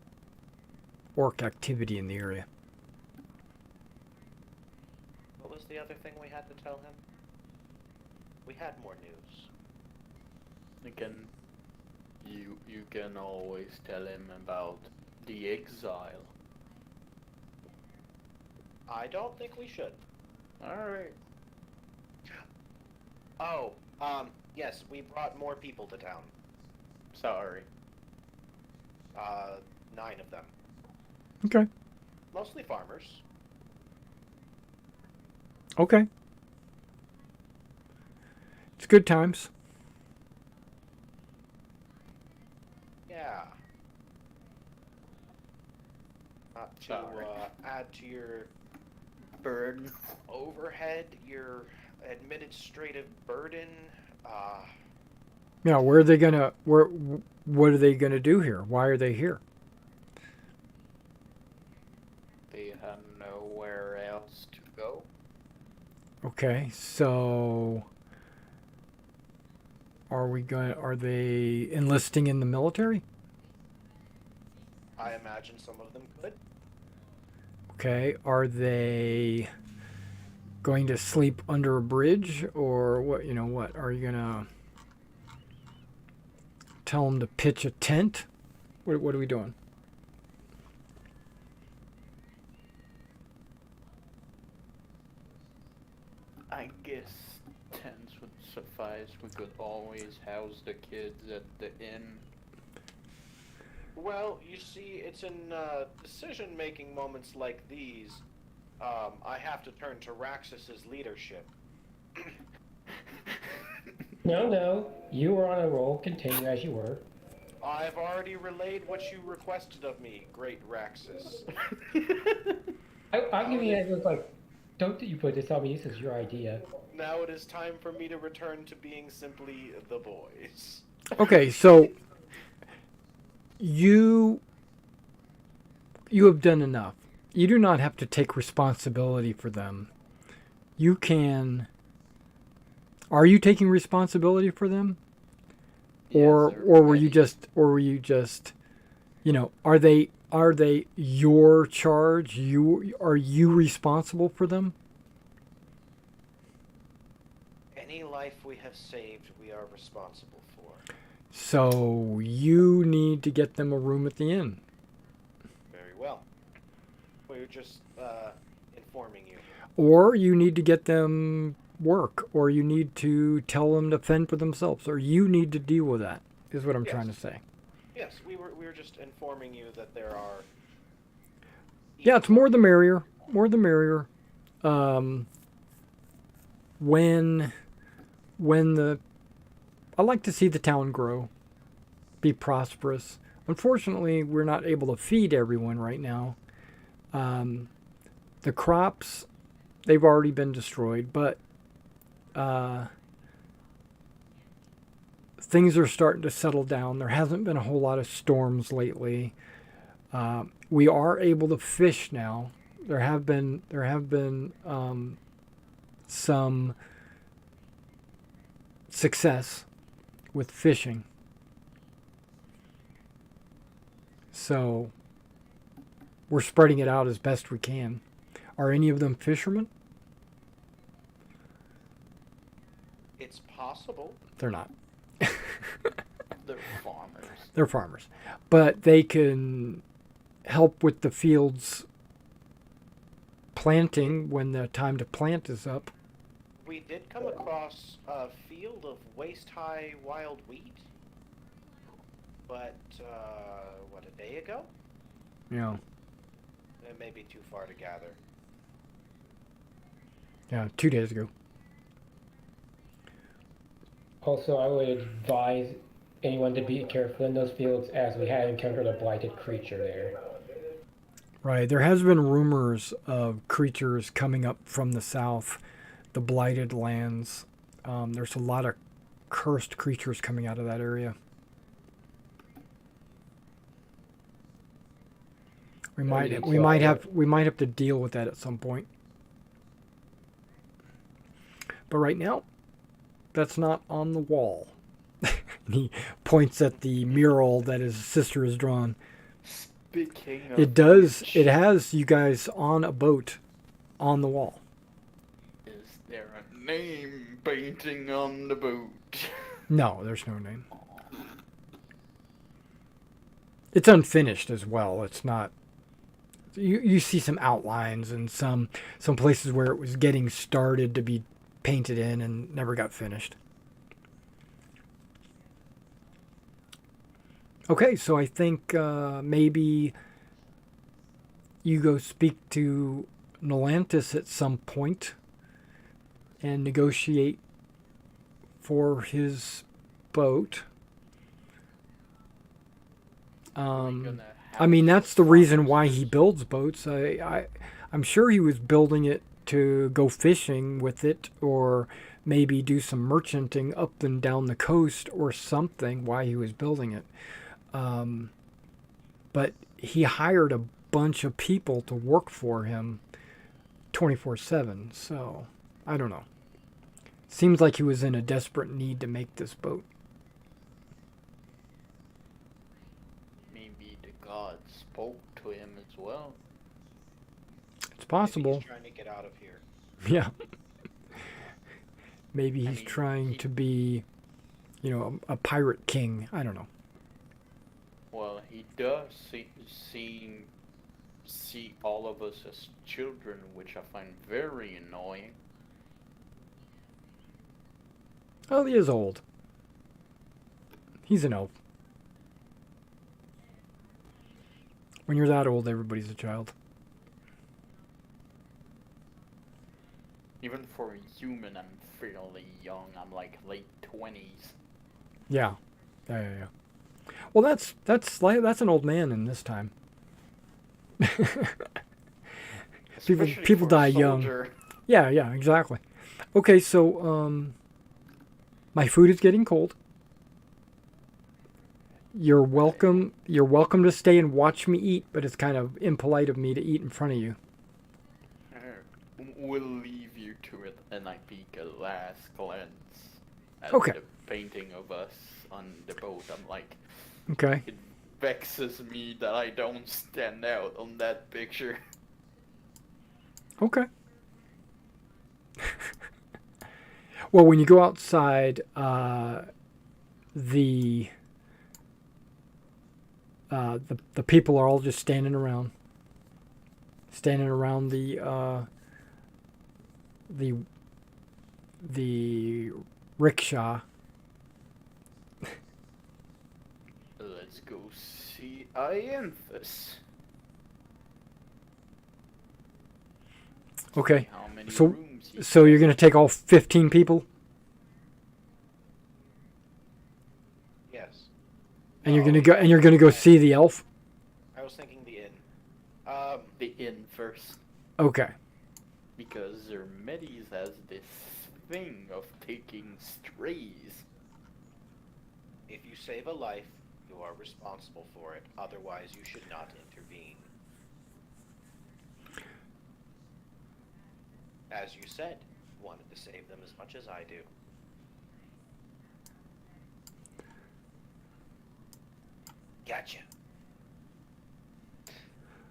orc activity in the area. What was the other thing we had to tell him? We had more news. Again, you can always tell him about the exile. I don't think we should. Alright. Oh, yes, we brought more people to town. Sorry. 9 of them. Okay. Mostly farmers. Okay. It's good times. Yeah. Not to Sorry. add to your Burn. overhead, your administrative burden. Yeah, what are they gonna do here? Why are they here? They have nowhere else to go. Okay, so are they enlisting in the military? I imagine some of them could. Okay, are they going to sleep under a bridge or what, what? Are you going to tell them to pitch a tent? What are we doing? I guess tents would suffice. We could always house the kids at the inn. Well, you see, it's in decision-making moments like these, I have to turn to Raxus's leadership. No. You were on a roll. Continue as you were. I've already relayed what you requested of me, great Raxus. I'll give you that look like, don't you put this on me. This is your idea. Now it is time for me to return to being simply the boys. Okay, so you have done enough. You do not have to take responsibility for them. You can Are you taking responsibility for them? Or Yes, or were you just are they your charge? Are you responsible for them? Any life we have saved, we are responsible for. So you need to get them a room at the inn. Very well. We're just informing you. Or you need to get them work, or you need to tell them to fend for themselves, or you need to deal with that, is what I'm trying to say. Yes, we were just informing you that there are. Yeah, it's more the merrier. More the merrier. When I like to see the town grow, be prosperous. Unfortunately, we're not able to feed everyone right now. The crops, they've already been destroyed, but things are starting to settle down. There hasn't been a whole lot of storms lately. We are able to fish now. There have been some success with fishing. So we're spreading it out as best we can. Are any of them fishermen? It's possible. They're not. They're farmers. They're farmers. But they can help with the fields planting when the time to plant is up. We did come across a field of waist-high wild wheat, but what, a day ago? Yeah. It may be too far to gather. Yeah, 2 days ago. Also, I would advise anyone to be careful in those fields, as we had encountered a blighted creature there. Right. There has been rumors of creatures coming up from the south, the blighted lands. There's a lot of cursed creatures coming out of that area. We might have to deal with that at some point. But right now, that's not on the wall. He points at the mural that his sister has drawn. Speaking of It does. which, It has you guys on a boat on the wall. Is there a name painting on the boat? No, there's no name. It's unfinished as well. It's not. You see some outlines and some places where it was getting started to be painted in and never got finished. Okay, so I think maybe you go speak to Nolantis at some point and negotiate for his boat. I mean, that's the reason why he builds boats. I'm sure he was building it to go fishing with it, or maybe do some merchanting up and down the coast or something while he was building it. But he hired a bunch of people to work for him 24/7, so I don't know. Seems like he was in a desperate need to make this boat. Maybe the gods spoke to him as well. It's possible. Maybe he's trying to get out of here. Yeah. Maybe I he's mean, trying to be, a pirate king. I don't know. Well, he does see all of us as children, which I find very annoying. Oh, he is old. He's an elf. When you're that old, everybody's a child. Even for a human, I'm fairly young. I'm like late 20s. Yeah. Yeah. Well, that's an old man in this time. Especially people for a die young. soldier. Yeah, exactly. Okay, so my food is getting cold. You're welcome to stay and watch me eat, but it's kind of impolite of me to eat in front of you. We'll leave you to it, and I peek a last glance. at Okay. the painting of us on the boat. I'm like, Okay. it vexes me that I don't stand out on that picture. Okay. Well, when you go outside, the the people are all just standing around the rickshaw. Let's go see Ianthus. Okay. How many So rooms he so you're has. gonna take all 15 people, Yes. and you're No, gonna go see the elf. I was thinking the inn. The inn first. Okay. Because Zermedes has this thing of taking strays. If you save a life, you are responsible for it. Otherwise, you should not intervene. As you said, you wanted to save them as much as I do. Gotcha.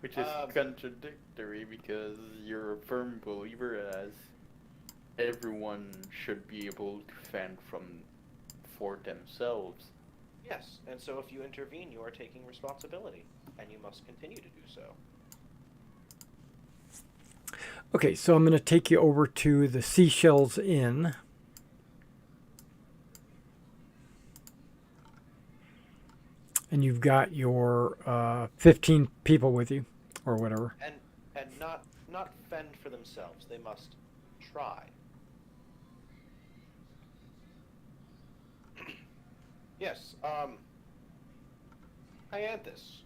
Which is contradictory because you're a firm believer as everyone should be able to fend for themselves. Yes, and so if you intervene, you are taking responsibility, and you must continue to do so. Okay, so I'm gonna take you over to the Seashells Inn. And you've got your 15 people with you, or whatever. And not fend for themselves. They must try. Yes, Ianthus.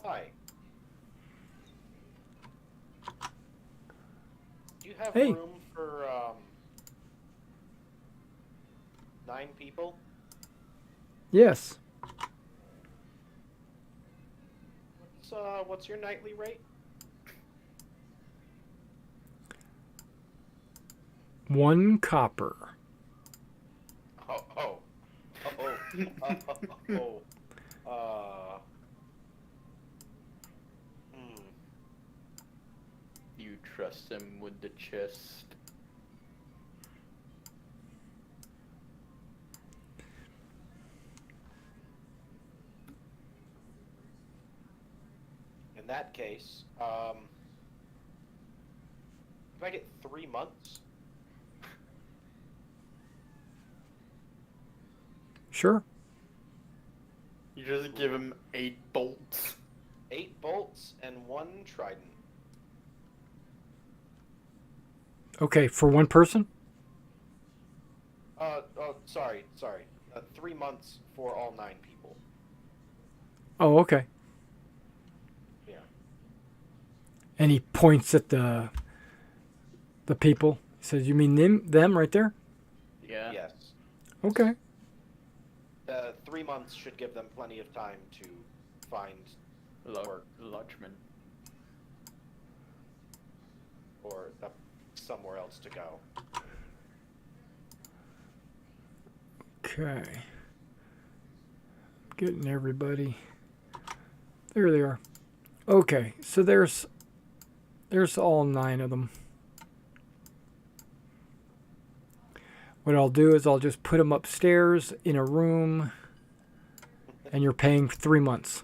Hi. Do you have Hey. room for 9 people? Yes. What's your nightly rate? 1 copper. You trust him with the chest. In that case, can I get 3 months? Sure. You just give him 8 bolts. 8 bolts and 1 trident. Okay, for 1 person? Sorry. 3 months for all 9 people. Oh, okay. Yeah. And he points at the people. He says, "You mean them right there?" Yeah. Yes. Okay. 3 months should give them plenty of time to find work Lodgement. or somewhere else to go. Okay. Getting everybody. There they are. Okay, so there's all 9 of them. What I'll do is I'll just put them upstairs in a room, and you're paying for 3 months.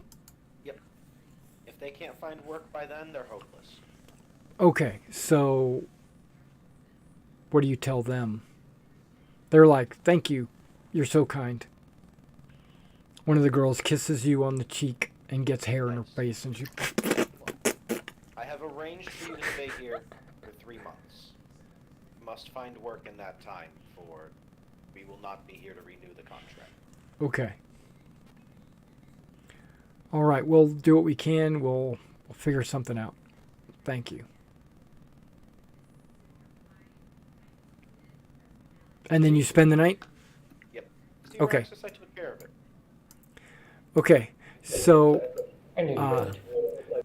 Yep. If they can't find work by then, they're hopeless. Okay, so what do you tell them? They're like, "Thank you. You're so kind." One of the girls kisses you on the cheek and gets hair in her Nice. face, and she... I have arranged for you to stay here for 3 months. You must find work in that time, for we will not be here to renew the contract. Okay. All right, we'll do what we can. We'll figure something out. Thank you. And then you spend the night? Yep. See, Okay. Alexis, I took care of it. Okay. So I knew you Uh, would.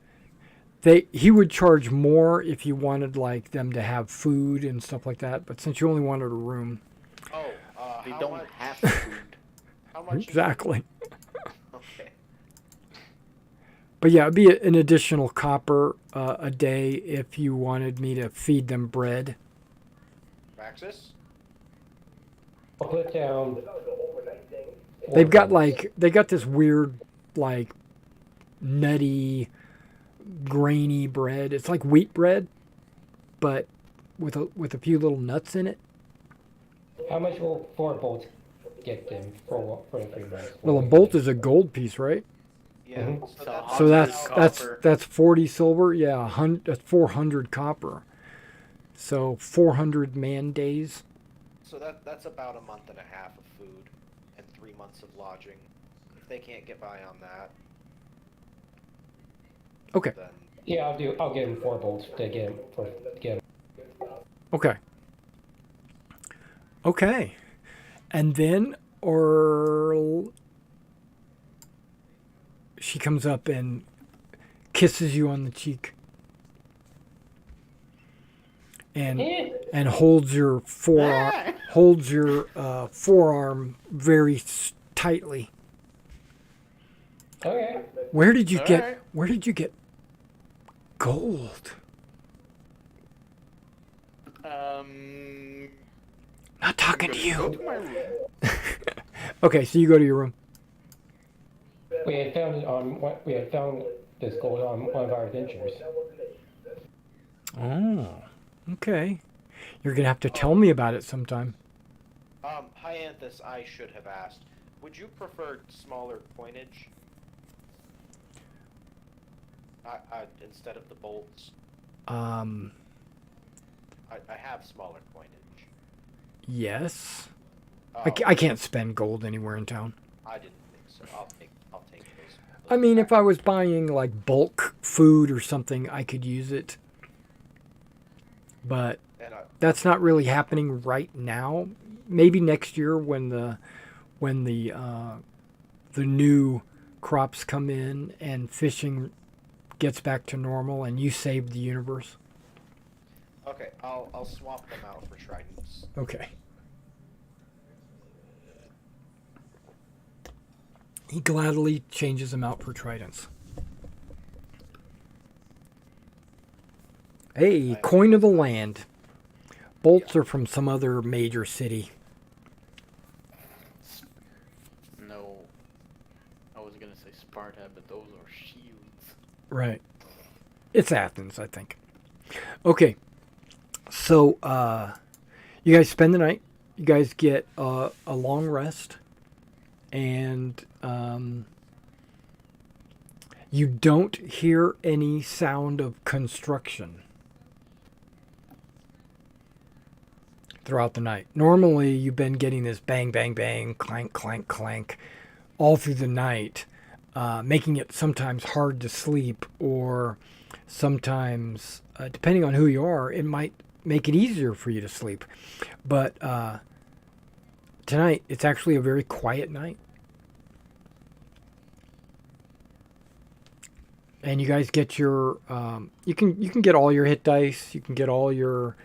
he would charge more if you wanted like them to have food and stuff like that. But since you only wanted a room, Oh, They how don't much? have food. How much? exactly. Okay. But yeah, it'd be an additional copper a day if you wanted me to feed them bread. Praxis? I'll put down. They've got they got this weird like nutty, grainy bread. It's like wheat bread, but with a few little nuts in it. How much will 4 bolts get them for the 3 months? Well, a bolt is a gold piece, right? Yeah. Mhm. So So that's So that's copper. that's 40 silver. Yeah, that's 400 copper. So 400 man days. so that's about a month and a half of food and 3 months of lodging. If they can't get by on that, Okay. then Yeah, I'll give them 4 bolts to get them. Okay. Okay. And then, or she comes up and kisses you on the cheek and holds your forearm very tightly. Okay. Where did you All get right. gold? Not talking to Go you. to my room. Okay, so you go to your room. We had found this gold on one of our adventures. Oh, okay. You're gonna have to tell me about it sometime. Hyanthus, I should have asked. Would you prefer smaller coinage? Instead of the bolts? Um, I have smaller coinage. yes. Oh, I can't spend gold anywhere in town. I didn't think so. I'll take those. I mean, if I was buying like bulk food or something, I could use it. But And that's not really happening right now. Maybe next year when the new crops come in and fishing gets back to normal and you save the universe. okay, I'll swap them out for tridents. Okay. He gladly changes them out for tridents. Hey, coin of the land. Bolts are from some other major city. No. I was gonna say Sparta, but those are shields. Right. It's Athens, I think. Okay. So, you guys spend the night. You guys get a long rest. And you don't hear any sound of construction throughout the night. Normally, you've been getting this bang, bang, bang, clank, clank, clank all through the night, making it sometimes hard to sleep, or sometimes, depending on who you are, it might make it easier for you to sleep. But tonight, it's actually a very quiet night. And you guys get your, you can get all your hit dice, you can get all your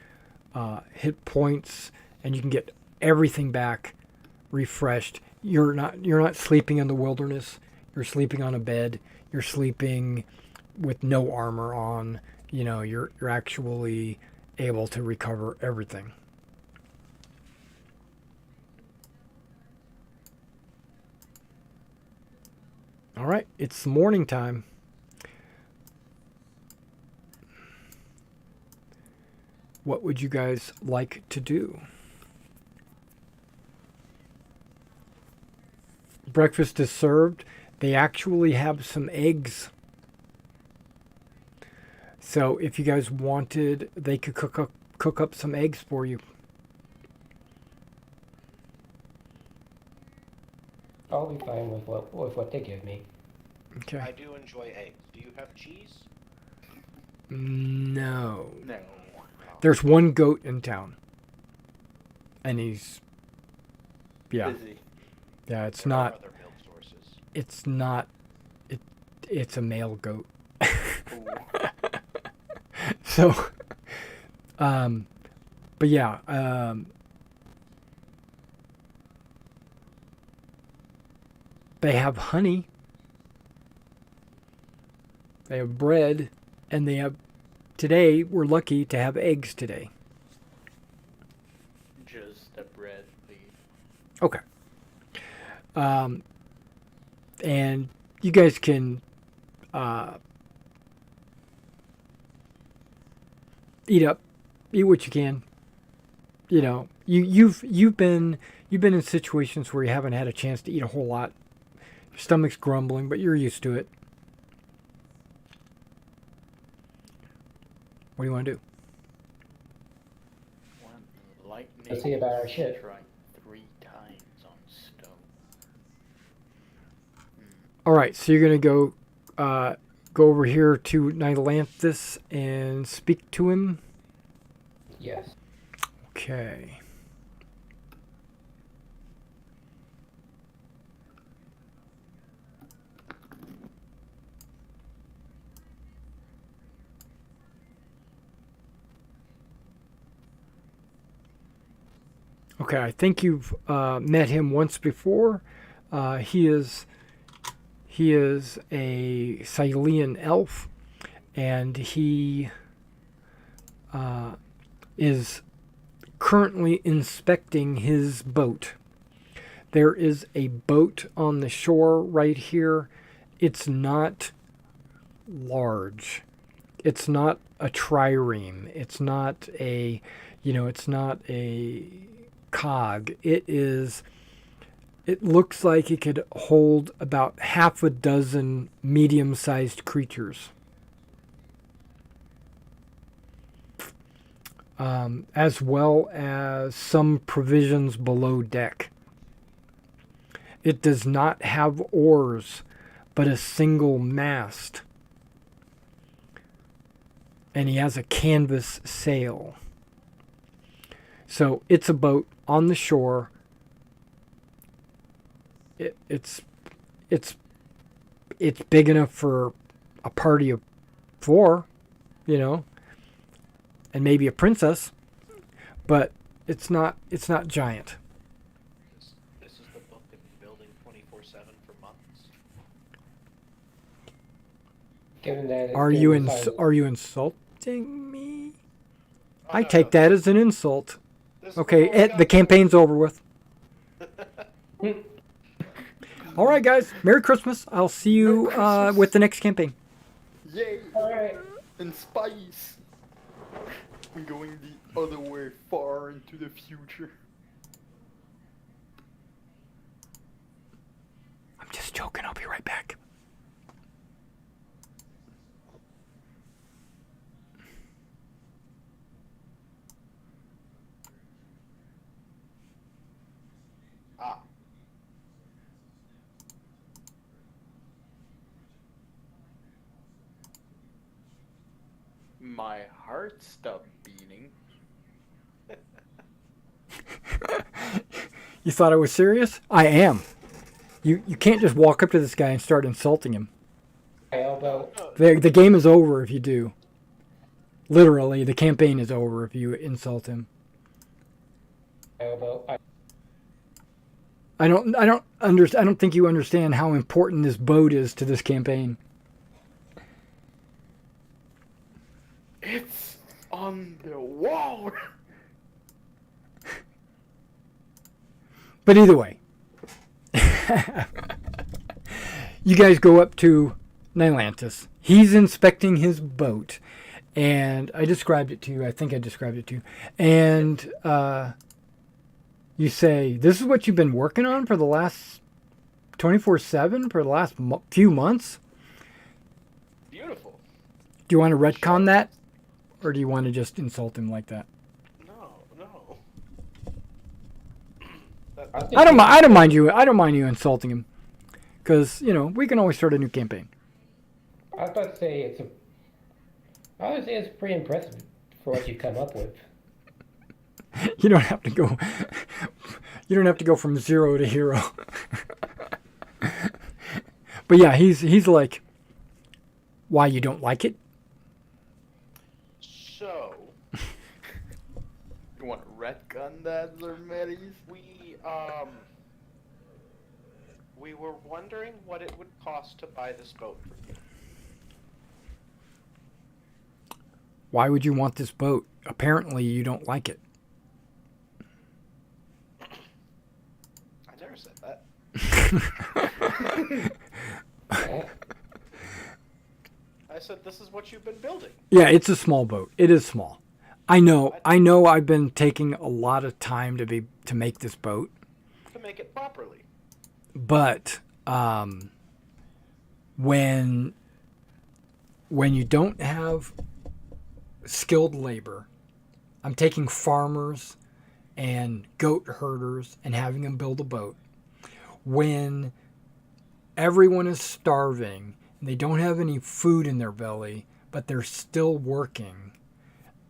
hit points, and you can get everything back refreshed. You're not sleeping in the wilderness. You're sleeping on a bed. You're sleeping with no armor on. You know, you're actually able to recover everything. All right, it's morning time. What would you guys like to do? Breakfast is served. They actually have some eggs. So if you guys wanted, they could cook up some eggs for you. I'll be fine with what they give me. Okay. I do enjoy eggs. Do you have cheese? No. No. There's one goat in town. And he's... Yeah. Busy. Yeah, it's There are not... other milk sources. It's not... It's a male goat. Ooh. So, but yeah, they have honey, they have bread, and they have, today, we're lucky to have eggs today. Just the bread, please. Okay. And you guys can eat what you can. You know, you've been in situations where you haven't had a chance to eat a whole lot. Your stomach's grumbling, but you're used to it. What do you want to do? One lightning. Let's see about our ship. Strike 3 times on stone. All right, so you're gonna go over here to Nylanthus and speak to him. Yes. Okay. Okay, I think you've met him once before. He is a Cylian elf, and he is currently inspecting his boat. There is a boat on the shore right here. It's not large. It's not a trireme. It's not a, it's not a cog. It looks like it could hold about half a dozen medium-sized creatures. As well as some provisions below deck. It does not have oars, but a single mast. And he has a canvas sail. So it's a boat on the shore. It's big enough for a party of 4, and maybe a princess, but it's not giant. This is the book they've been building 24/7 for months. Given that Are you insulting me? I no, take no, that as an insult. this is Okay, the the campaign's over with. All right, guys. Merry Christmas. I'll see you Merry Christmas. with the next campaign. Yay! Alright. And spice! We're going the other way, far into the future. I'm just joking. I'll be right back. Ah. My heart stopped beating. You thought I was serious? I am. You can't just walk up to this guy and start insulting him. My elbow. The game is over if you do. Literally, the campaign is over if you insult him. Elbow. I don't think you understand how important this boat is to this campaign. It's on the wall! But either way, you guys go up to Nylanthus. He's inspecting his boat, and I described it to you. I think I described it to you. And you say, this is what you've been working on for the last 24/7, for the last few months? Beautiful. Do you want to retcon that? Or do you want to just insult him like that? No. I don't mind you insulting him, because we can always start a new campaign. I was about to say it's pretty impressive for what you come up with. You don't have to go. You don't have to go from 0 to hero. But yeah, he's like, why you don't like it? want to retcon that, Zermetes? We were wondering what it would cost to buy this boat from you. Why would you want this boat? Apparently, you don't like it. I never said that. I said this is what you've been building. Yeah, it's a small boat. It is small. I know. I've been taking a lot of time to make this boat. To make it properly. But when you don't have skilled labor, I'm taking farmers and goat herders and having them build a boat. When everyone is starving and they don't have any food in their belly, but they're still working,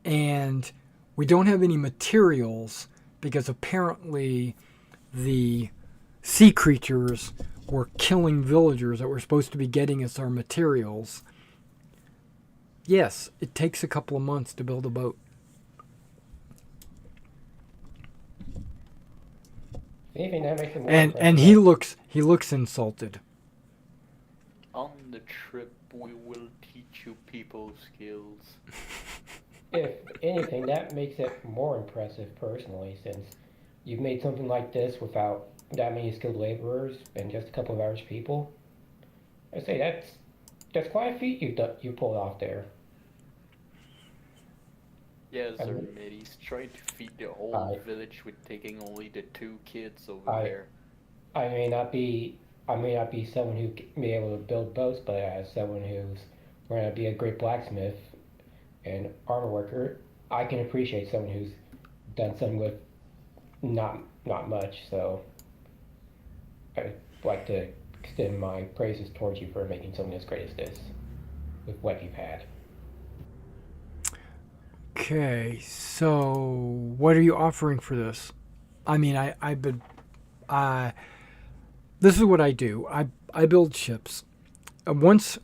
and we don't have any materials because apparently the sea creatures were killing villagers that were supposed to be getting us our materials. Yes, it takes a couple of months to build a boat. Anything that makes it more And impressive. he looks insulted. On the trip, we will teach you people skills. If anything, that makes it more impressive personally, since you've made something like this without that many skilled laborers and just a couple of average people. I say that's quite a feat you pulled off there. Yes, I sir, mean- He's trying to feed the whole village with taking only the 2 kids over there. I may not be someone who can be able to build boats, but as someone who's going to be a great blacksmith and armor worker, I can appreciate someone who's done something with not much. So I'd like to extend my praises towards you for making something as great as this with what you've had. Okay, so what are you offering for this? I mean, this is what I do. I build ships. Once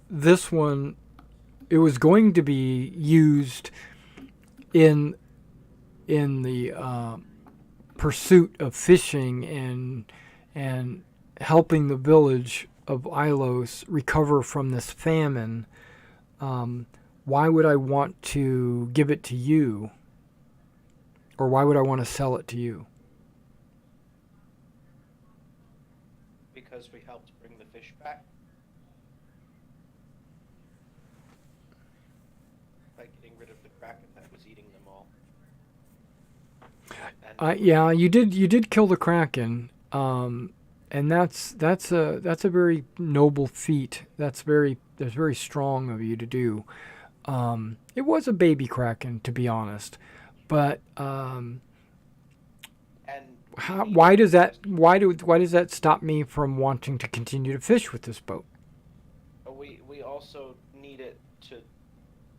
this one, it was going to be used in the pursuit of fishing and helping the village of Illos recover from this famine. Why would I want to give it to you? Or why would I want to sell it to you? Because we helped bring the fish back. By getting rid of the kraken that was eating them all. And Yeah, you did kill the kraken, and that's a very noble feat. That's very strong of you to do. It was a baby kraken, to be honest, but and why does that stop me from wanting to continue to fish with this boat? we also need it to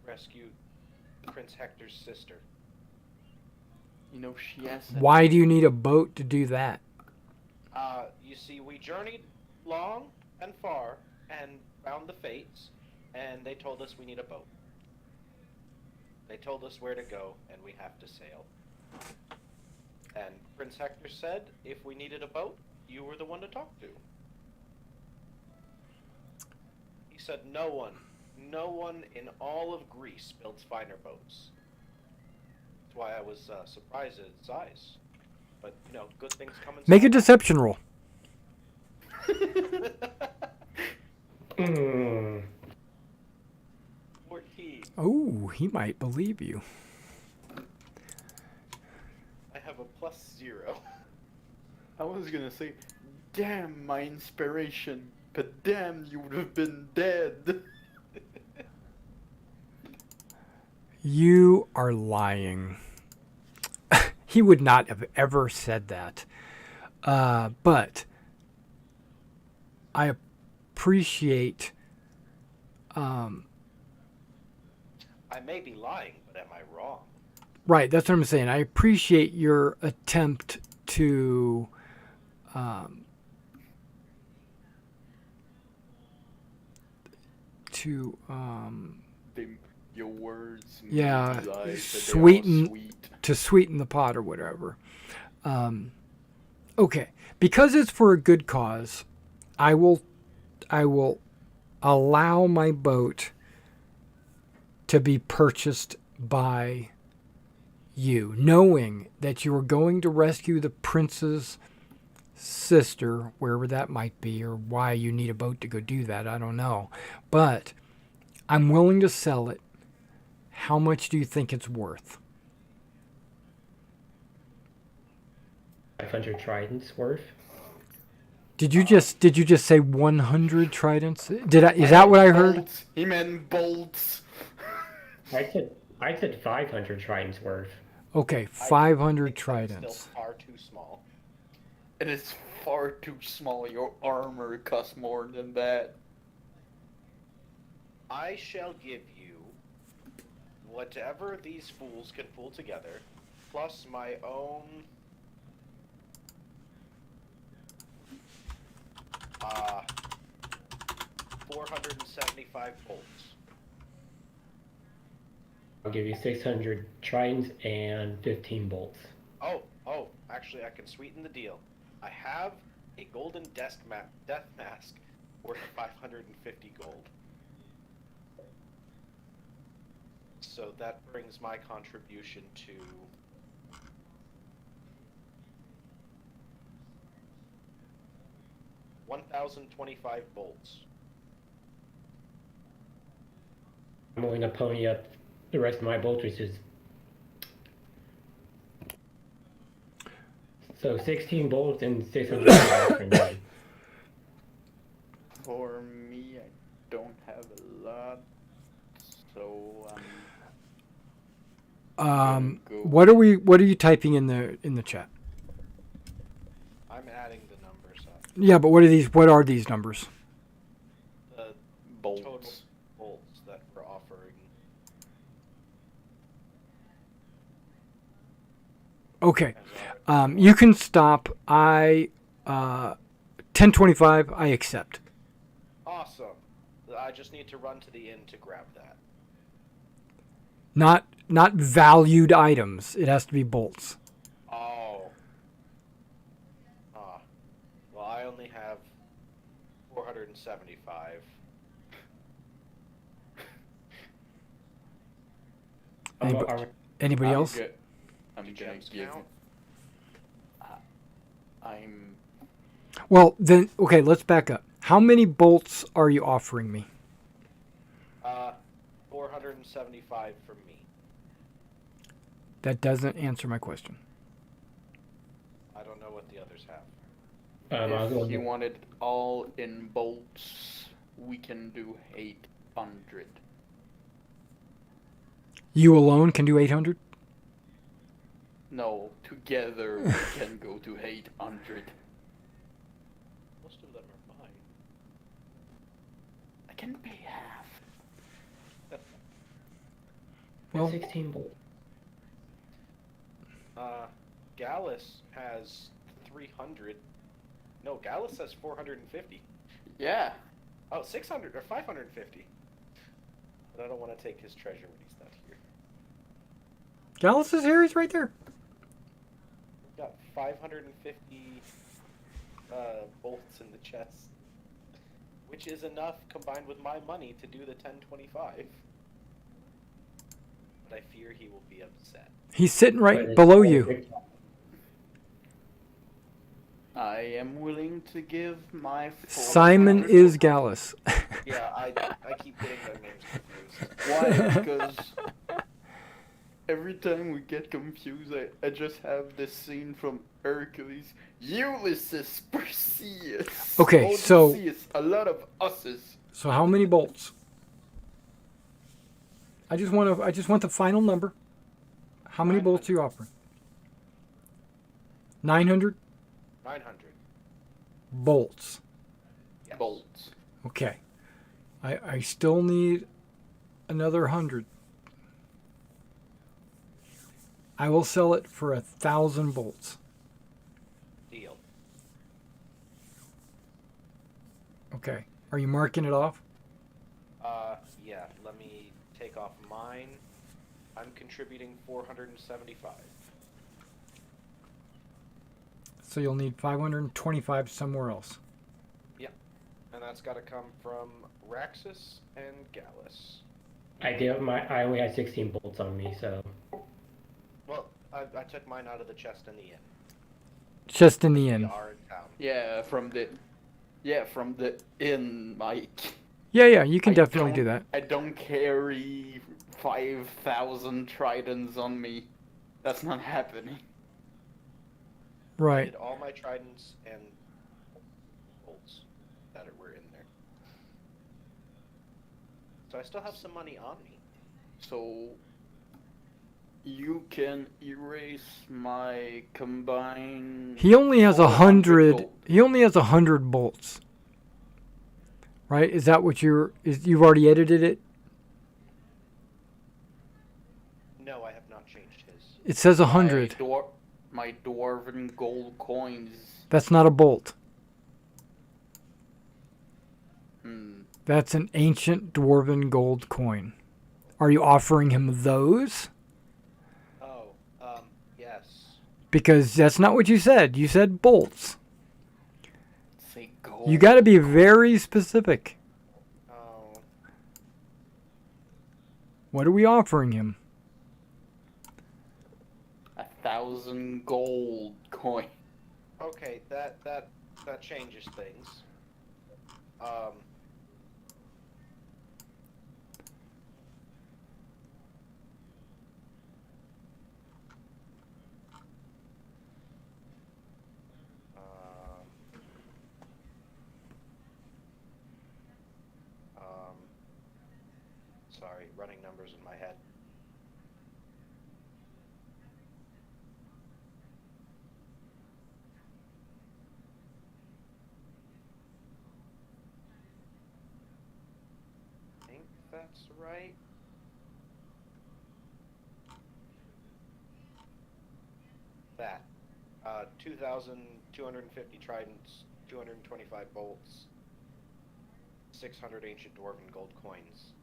rescue Prince Hector's sister. You know, she has Why do you need a boat to do that? You see, we journeyed long and far and found the Fates, and they told us we need a boat. They told us where to go, and we have to sail. And Prince Hector said if we needed a boat, you were the one to talk to. He said no one in all of Greece builds finer boats. That's why I was surprised at its size. But, you know, good things come in Make a small deception roll. Mm. 14. Oh, he might believe you. I have a +0. I was gonna say, damn my inspiration, but damn you would have been dead. You are lying. He would not have ever said that. But I appreciate. I may be lying, but am I wrong? Right, that's what I'm saying. I appreciate your attempt to. They Your words may Yeah, be light, but they are sweeten sweet. to sweeten the pot or whatever. Okay, because it's for a good cause, I will allow my boat to be purchased by you, knowing that you are going to rescue the prince's sister, wherever that might be, or why you need a boat to go do that, I don't know. But I'm willing to sell it. How much do you think it's worth? 500 tridents worth. Did you just say 100 tridents? Is that what I heard? Bolts. He meant bolts. I said 500 tridents worth. Okay, I 500 think that's tridents. Still far too small. It is far too small. Your armor costs more than that. I shall give you whatever these fools can pull together, plus my own 475 bolts. I'll give you 600 tridents and 15 bolts. Oh, actually I can sweeten the deal. I have a golden death mask worth 550 gold. So that brings my contribution to 1,025 bolts. I'm willing to pony up the rest of my bolts, which is so 16 bolts and 600 tridents for me. For me, I don't have a lot, so go. What are you typing in the chat? I'm adding the numbers up. Yeah, but what are these numbers? The bolts. total bolts that we're offering. Okay. as our- You can stop. 1025, I accept. Awesome. I just need to run to the inn to grab that. Not valued items. It has to be bolts. Oh. Well, I only have 475. Anybody else? I'm Do gonna gems give. count? I'm. Well, then, okay, let's back up. How many bolts are you offering me? 475 from me. That doesn't answer my question. I don't know what the others have. If you want it all in bolts, we can do 800. You alone can do 800? No, together we can go to 800. Most of them are mine. I can pay half. Well, 16 bolts. Gallus has 300. No, Gallus has 450. Yeah. Oh, 600 or 550. But I don't want to take his treasure when he's not here. Gallus is here. He's right there. We've got 550 bolts in the chest, which is enough combined with my money to do the 1025. But I fear he will be upset. He's sitting right below you. I am willing to give my. Simon is Gallus. Yeah, I keep getting their names confused. Why? Because every time we get confused, I just have this scene from Hercules. Ulysses, Perseus. Okay, so- Odysseus, a lot of us's. So how many bolts? I just want the final number. How many bolts are you offering? 900 900. bolts. Yes. Bolts. Okay. I still need another 100. I will sell it for 1,000 bolts. Deal. Okay. Are you marking it off? Yeah, let let me take off mine. I'm contributing 475. So you'll need 525 somewhere else. And that's got to come from Raxus and Gallus. I only had 16 bolts on me, so Well, I took mine out of the chest in the inn. Just in the We inn. are in town. Yeah, from the inn, Mike. Yeah, you can I definitely don't- do that. I don't carry 5,000 tridents on me. That's not happening. I Right. did all my tridents and bolts that were in there. So I still have some money on me. So you can erase my combined. He only has 400 100. gold. He only has 100 bolts. Right? Is that what you've already edited it? No, I have not changed his. It says 100. My dwarven gold coins. That's not a bolt. Hmm. That's an ancient dwarven gold coin. Are you offering him those? Oh, yes. Because that's not what you said. You said bolts. Say gold. You got to be very specific. Oh, What are we offering him? 1,000 gold coin. okay. That changes things. Sorry, running numbers in my head. I think that's right. That. 2,250 tridents, 225 bolts, 600 ancient dwarven gold coins.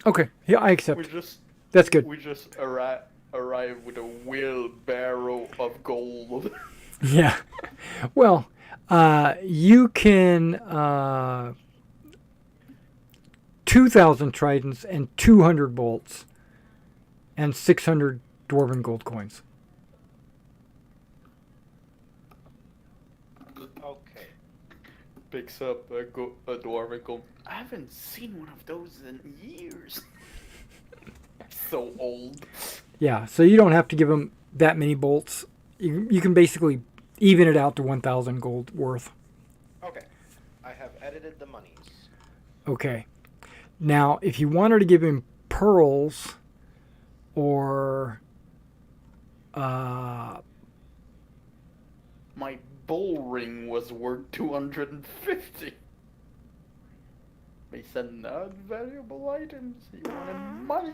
Okay. Yeah, I We accept. just That's good. we just arrive with a wheelbarrow of gold. Yeah. Well, you can 2,000 tridents and 200 bolts and 600 dwarven gold coins. Okay. Picks up a dwarven gold. I haven't seen one of those in years. So old. Yeah, so you don't have to give him that many bolts. You can basically even it out to 1,000 gold worth. Okay. I have edited the monies. Okay. Now, if you wanted to give him pearls or My bull ring was worth 250. They said not valuable items. You wanted money.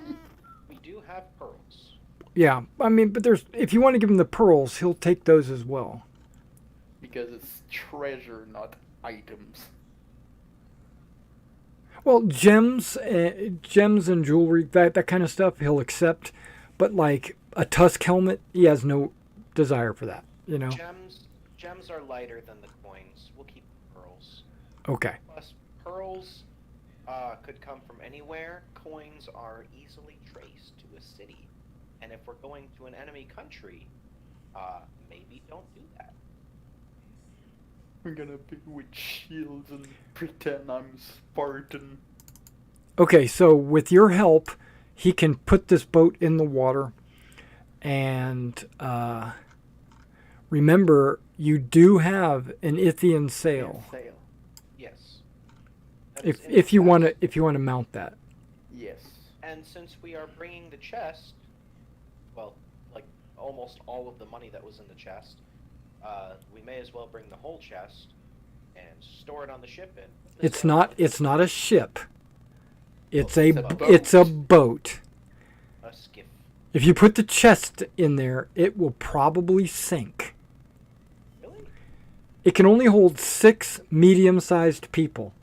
We do have pearls. yeah, I mean, but if you want to give him the pearls, he'll take those as well. Because it's treasure, not items. Well, gems and jewelry, that kind of stuff, he'll accept. But like a tusk helmet, he has no desire for that. You know. Gems are lighter than the coins. We'll keep pearls. Okay. Plus, pearls could come from anywhere. Coins are easily traced to a city. And if we're going to an enemy country, maybe don't do that. I'm gonna be with shields and pretend I'm Spartan. Okay, so with your help, he can put this boat in the water. And remember, you do have an Ithian sail. Sail. Yes. That is in If the you want chest. to mount that. Yes. And since we are bringing the chest, well, like almost all of the money that was in the chest, we may as well bring the whole chest and store it on the ship. It's not a ship. It's Oh, a it's a boat. boat. A skiff. If you put the chest in there, it will probably sink. Really? It can only hold 6 medium-sized people.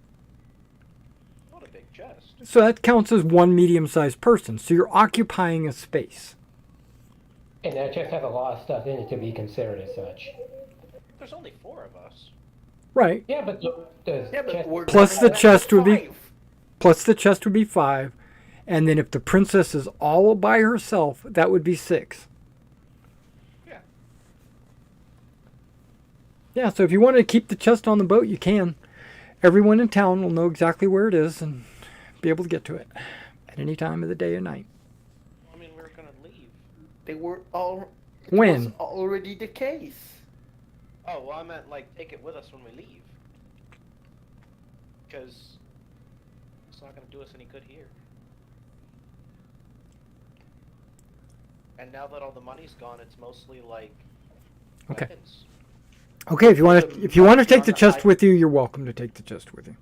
Not a big chest. So that counts as one medium-sized person. So you're occupying a space. And that chest has a lot of stuff in it to be considered as such. There's only 4 of us. Right. Yeah, but look, the Yeah, but chest... we're Plus gonna the have chest would be- 5. Plus the chest would be 5. And then if the princess is all by herself, that would be 6. Yeah. Yeah, so if you want to keep the chest on the boat, you can. Everyone in town will know exactly where it is and be able to get to it at any time of the day or night. I mean, we were gonna leave. They were all. It When? was already the case. Oh, well, I meant, like, take it with us when we leave. Because it's not gonna do us any good here. And now that all the money's gone, it's mostly, like, Okay. weapons. Okay, if you want to take the chest I- with you, you're welcome to take the chest with you.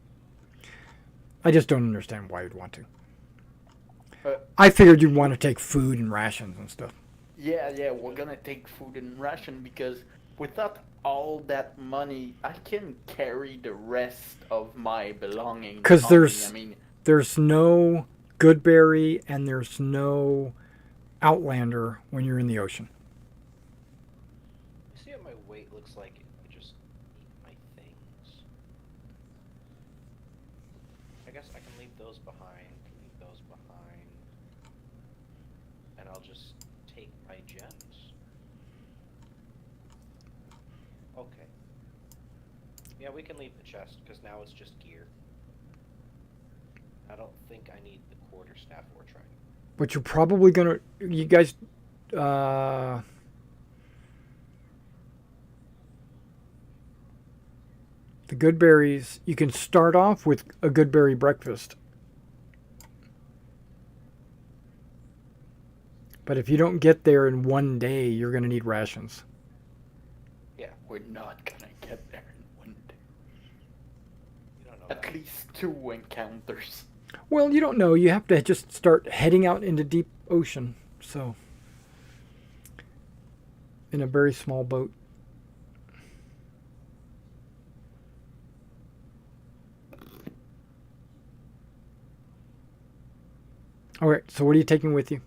I just don't understand why you'd want to. I figured you'd want to take food and rations and stuff. Yeah, we're gonna take food and ration because without all that money, I can carry the rest of my belongings. 'Cause on there's- me. I mean, There's no Goodberry and there's no Outlander when you're in the ocean. You see what my weight looks like if I just eat my things? I guess I can leave those behind, and I'll just take my gems. Okay. Yeah, we can leave the chest, because now it's just gear. I don't think I need the quarterstaff or trident. But you're probably gonna, you guys, the Goodberries, you can start off with a Goodberry breakfast. But if you don't get there in one day, you're gonna need rations. Yeah, we're not gonna get there in one day. you don't know At that. least 2 encounters. Well, you don't know. You have to just start heading out into deep ocean. So, in a very small boat. All right. So, what are you taking with you?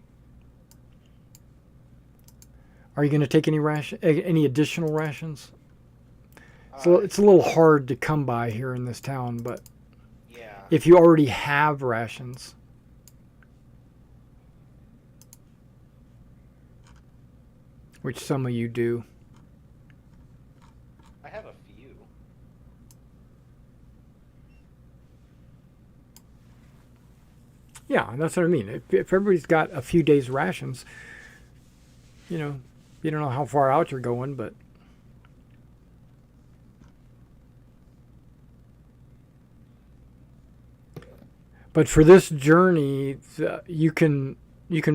Are you going to take any additional rations? So it's a little hard to come by here in this town, but Yeah. if you already have rations, which some of you do. I have a few. Yeah, that's what I mean. If everybody's got a few days rations, you know, you don't know how far out you're going, but for this journey, you can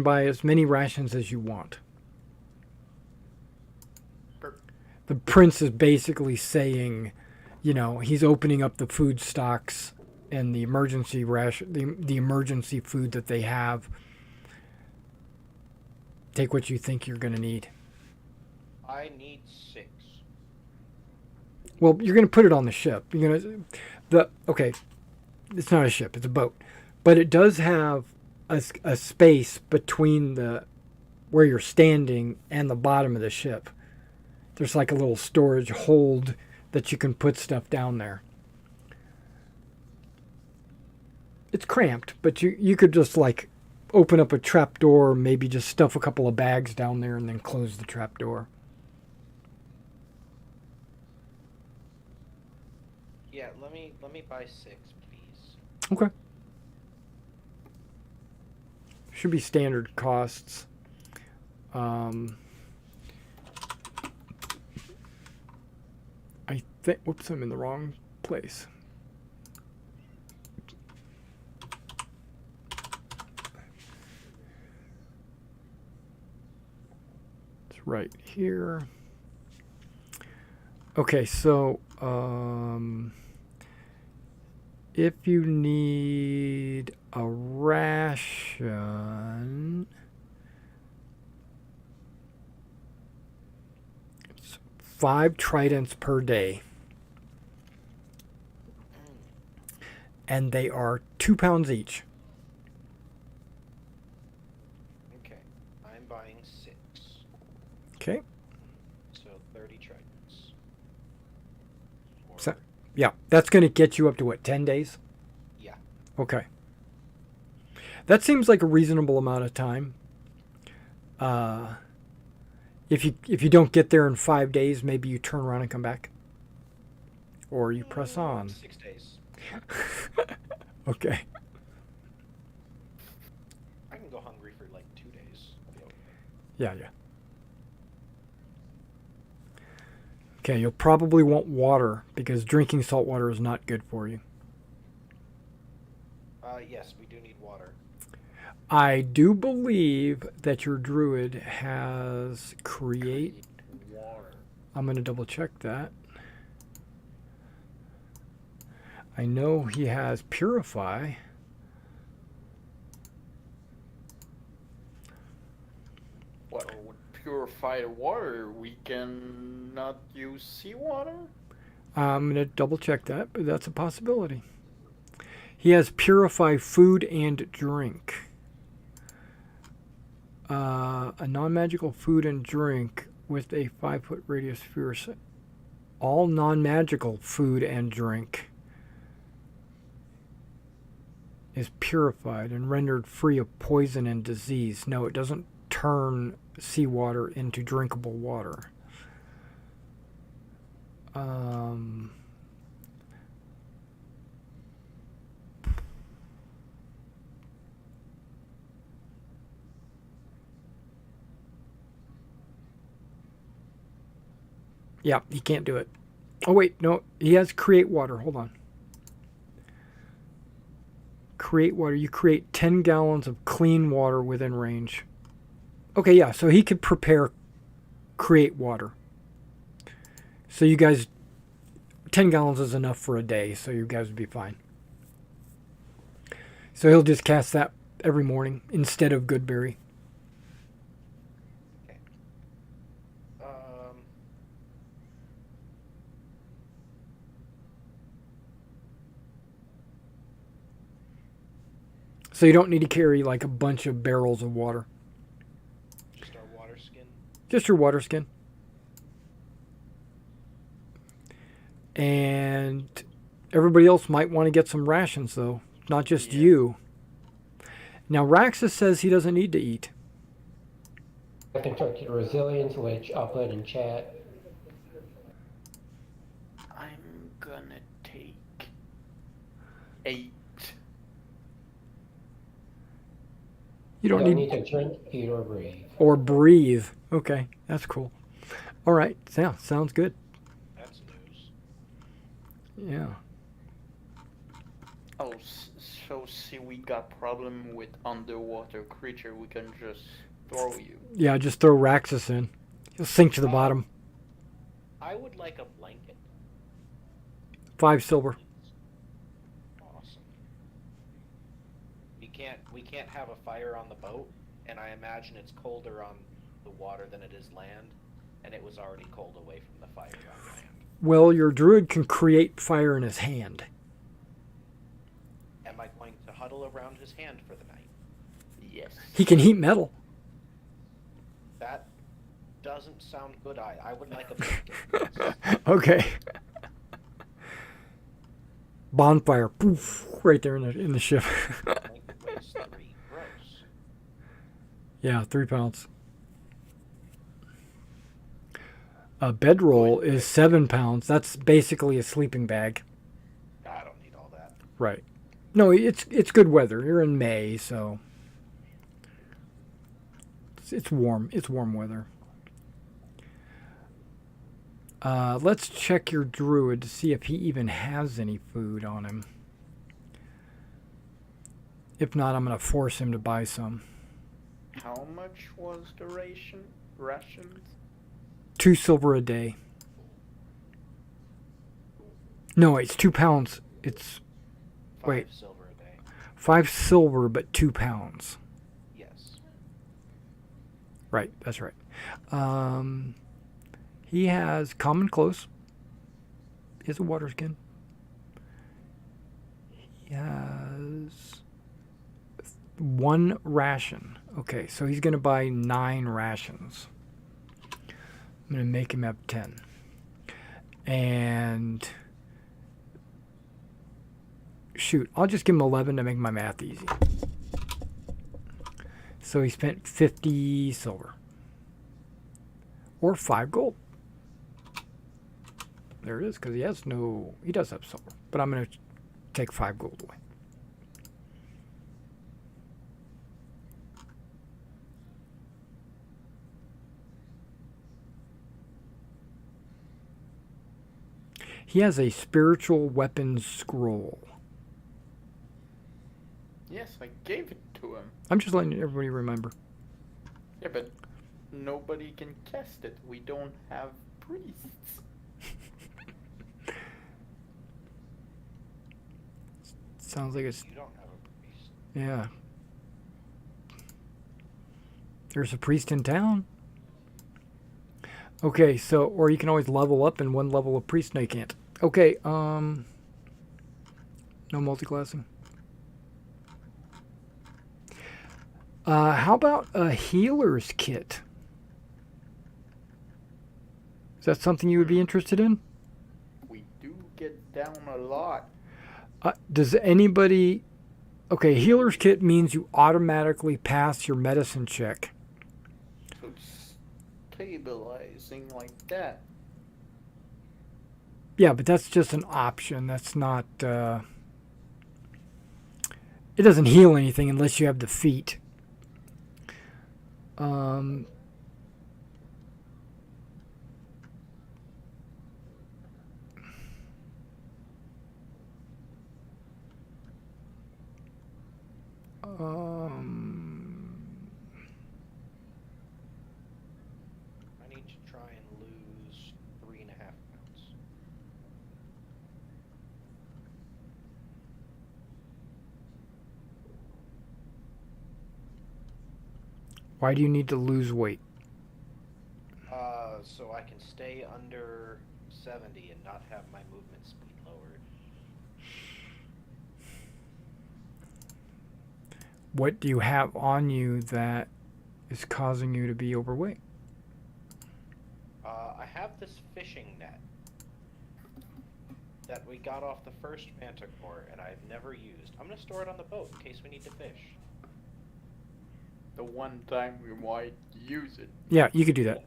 buy as many rations as you want. The prince is basically saying, you know, he's opening up the food stocks and the emergency the emergency food that they have. Take what you think you're going to need. I need 6. Well, you're going to put it on the ship. You're going to okay, it's not a ship, it's a boat. But it does have a space between where you're standing and the bottom of the ship. There's like a little storage hold that you can put stuff down there. It's cramped, but you could just like open up a trap door, maybe just stuff a couple of bags down there and then close the trap door. Yeah, let me buy 6, please. Okay. Should be standard costs. I think, whoops, I'm in the wrong place. It's right here. Okay, so if you need a ration, it's 5 tridents per day. and they are 2 pounds each. Okay. I'm buying 6. Okay. So 30 tridents. Or- So, yeah, that's going to get you up to what, 10 days? yeah. Okay. That seems like a reasonable amount of time. If you don't get there in 5 days, maybe you turn around and come back. Or you press on. 6 days. Okay. I can go hungry for like 2 days. I'll be okay. Yeah. Okay, you'll probably want water because drinking salt water is not good for you. Yes, we do need water. I do believe that your druid has create. Water. I'm going to double check that. I know he has purify. Well, with purified water, we can not use seawater? I'm going to double check that, but that's a possibility. He has purify food and drink. A non-magical food and drink with a 5-foot radius sphere. All non-magical food and drink is purified and rendered free of poison and disease. No, it doesn't turn seawater into drinkable water. Yeah, he can't do it. Oh, wait, no, he has create water. Hold on. Create water. You create 10 gallons of clean water within range. Okay, yeah, so he could prepare create water. So you guys, 10 gallons is enough for a day, so you guys would be fine. So he'll just cast that every morning instead of Goodberry. Okay. So you don't need to carry like a bunch of barrels of water. Just our water skin. Just your water skin. And everybody else might want to get some rations, though. Not just you. Now, Raxus says he doesn't need to eat. I can check your resilience, which I'll put in chat. I'm gonna take 8. You You don't don't need need to drink, eat, or breathe. or breathe. Okay, that's cool. All right, yeah, sounds good. That's news. Yeah. Oh, so see, we got problem with underwater creature. We can just throw you. Yeah, just throw Raxus in. He'll sink to the bottom. I would like a blanket. 5 silver. Awesome. We can't have a fire on the boat, and I imagine it's colder on the water than it is land, and it was already cold away from the fire on land. Well, your druid can create fire in his hand. Am I going to huddle around his hand for the night? Yes. He can heat metal. That doesn't sound good. I would like a blanket. Okay. Bonfire, poof, right there in the ship. Blanket weighs 3. Gross. Yeah, 3 pounds. A bedroll is 7 pounds. That's basically a sleeping bag. I don't need all that. Right. No, it's good weather. You're in May, so it's warm. It's warm weather. Let's check your druid to see if he even has any food on him. If not, I'm going to force him to buy some. How much was the rations? 2 silver a day. No, it's 2 pounds. It's 5 Wait. silver a day. 5 silver, but 2 pounds. Yes. Right, that's right. He has common clothes. He has a water skin. He has 1 ration. Okay, so he's going to buy 9 rations. I'm going to make him have 10. And shoot, I'll just give him 11 to make my math easy. So he spent 50 silver. Or 5 gold. There it is, because he does have silver. But I'm going to take 5 gold away. He has a spiritual weapons scroll. Yes, I gave it to him. I'm just letting everybody remember. Yeah, but nobody can cast it. We don't have priests. Sounds like it's... You don't have a priest. Yeah. There's a priest in town. Okay, so... Or you can always level up in 1 level of priest. No, you can't. Okay, no multiclassing. How about a healer's kit? Is that something you would be interested in? We do get down a lot. Does anybody... Okay, healer's kit means you automatically pass your medicine check. So it's stabilizing like that. Yeah, but that's just an option. That's not... it doesn't heal anything unless you have the feat. I need to try and lose 3.5 pounds. Why do you need to lose weight? So I can stay under 70 and not have my movement speed lowered. What do you have on you that is causing you to be overweight? I have this fishing net that we got off the first Manticore and I've never used. I'm going to store it on the boat in case we need to fish. The one time we might use it. Yeah, you could do that.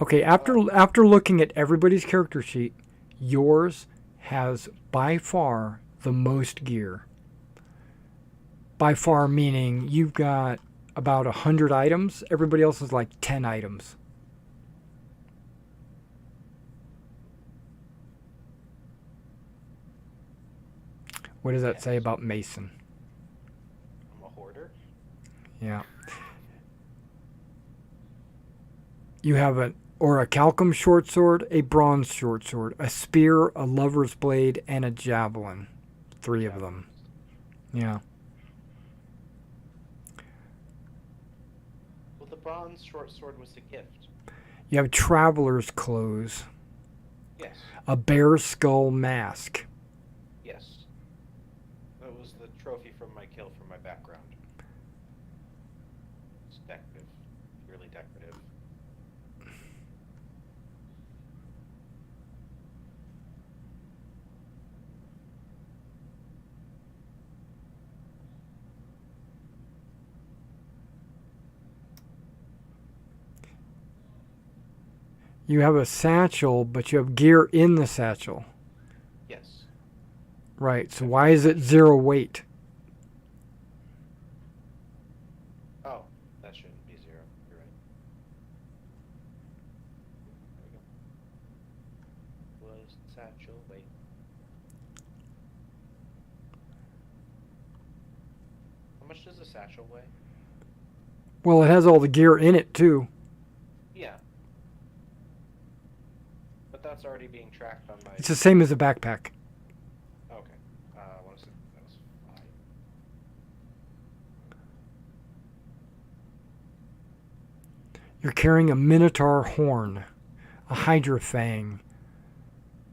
Okay, after looking at everybody's character sheet, yours has by far the most gear. By far meaning you've got about 100 items. Everybody else is like 10 items. What does that say about Mason? I'm a hoarder. Yeah. You have a Calcum short sword, a bronze short sword, a spear, a lover's blade, and a javelin. 3 of them. Yeah. Well, the bronze short sword was the gift. You have traveler's clothes, Yes. a bear skull mask. Yes. That was the trophy from my kill from my background. It's decorative. Really decorative. You have a satchel, but you have gear in the satchel. Yes. Right, so why is it 0 weight? Oh, that shouldn't be 0. You're right. There we go. Was satchel, wait. How much does a satchel weigh? Well, it has all the gear in it, too. Yeah. But that's already being tracked on my... It's the same as a backpack. Okay. What is it? That was 5. You're carrying a minotaur horn, a hydra fang.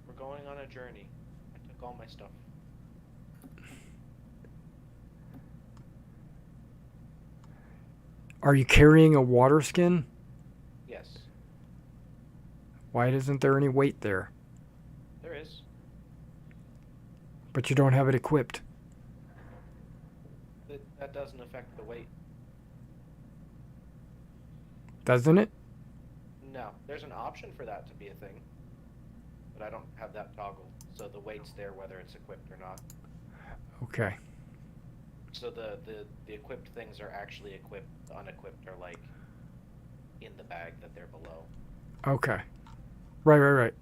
We're going on journey. I took all my stuff. Are you carrying a water skin? Yes, Why isn't there any weight there? there is. But you don't have it equipped. That doesn't affect the weight. Doesn't it? No, there's an option for that to be a thing. But I don't have that toggle, so the weight's there whether it's equipped or not. Okay. So the equipped things are actually equipped, the unequipped are like in the bag that they're below. Okay. Right.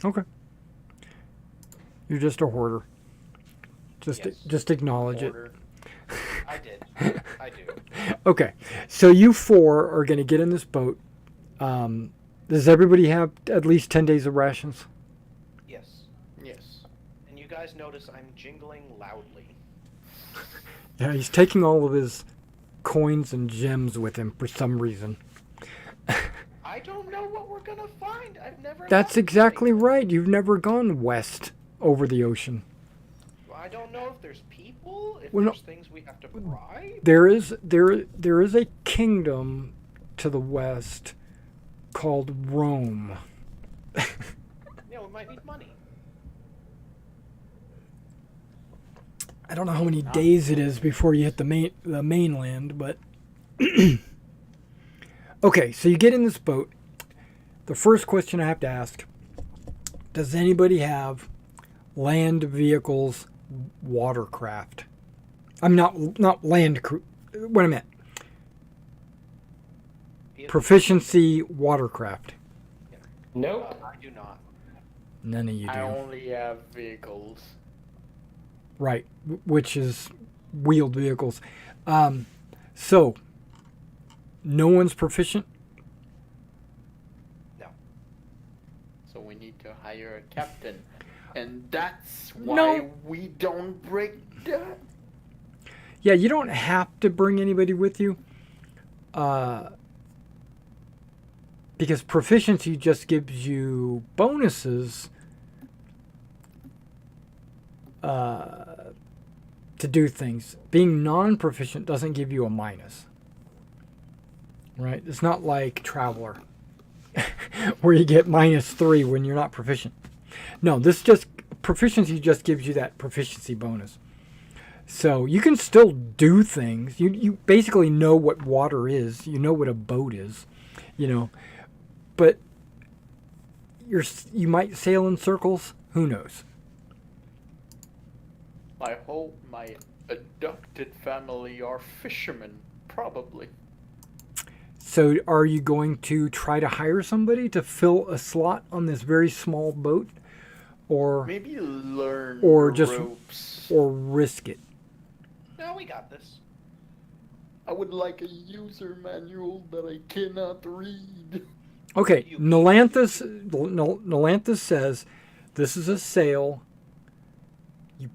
Okay. You're just a hoarder. Just acknowledge Order. I did. I do. it. Okay. So you four are going to get in this boat. Does everybody have at least 10 days of rations? Yes. Yes. And you guys notice I'm jingling loudly. Yeah, he's taking all of his coins and gems with him for some reason. I don't know what we're gonna find. I've never. That's left exactly anything. right. You've never gone west over the ocean. I don't know if there's people, if Well, no. there's things we have to bribe. There is a kingdom to the west called Rome. Yeah, we might need money. I don't know how many days it is before you hit the mainland, but okay, so you get in this boat. The first question I have to ask, does anybody have land vehicles watercraft? I'm not land crew. What I meant. Proficiency watercraft. Nope. I do not. None of you do. I only have vehicles. Right, which is wheeled vehicles. So, no one's proficient? No. So we need to hire a captain. And that's why No. we don't break that. Yeah, you don't have to bring anybody with you. Because proficiency just gives you bonuses to do things. Being non-proficient doesn't give you a minus. Right? It's not like Traveler, where you get -3 when you're not proficient. No, proficiency just gives you that proficiency bonus. So you can still do things. You basically know what water is. You know what a boat is. But you might sail in circles. Who knows? I hope my adopted family are fishermen. Probably. So are you going to try to hire somebody to fill a slot on this very small boat, or Maybe learn Or the just- ropes. or risk it? No, we got this. I would like a user manual that I cannot read. Okay, You- Nelanthus says this is a sail. You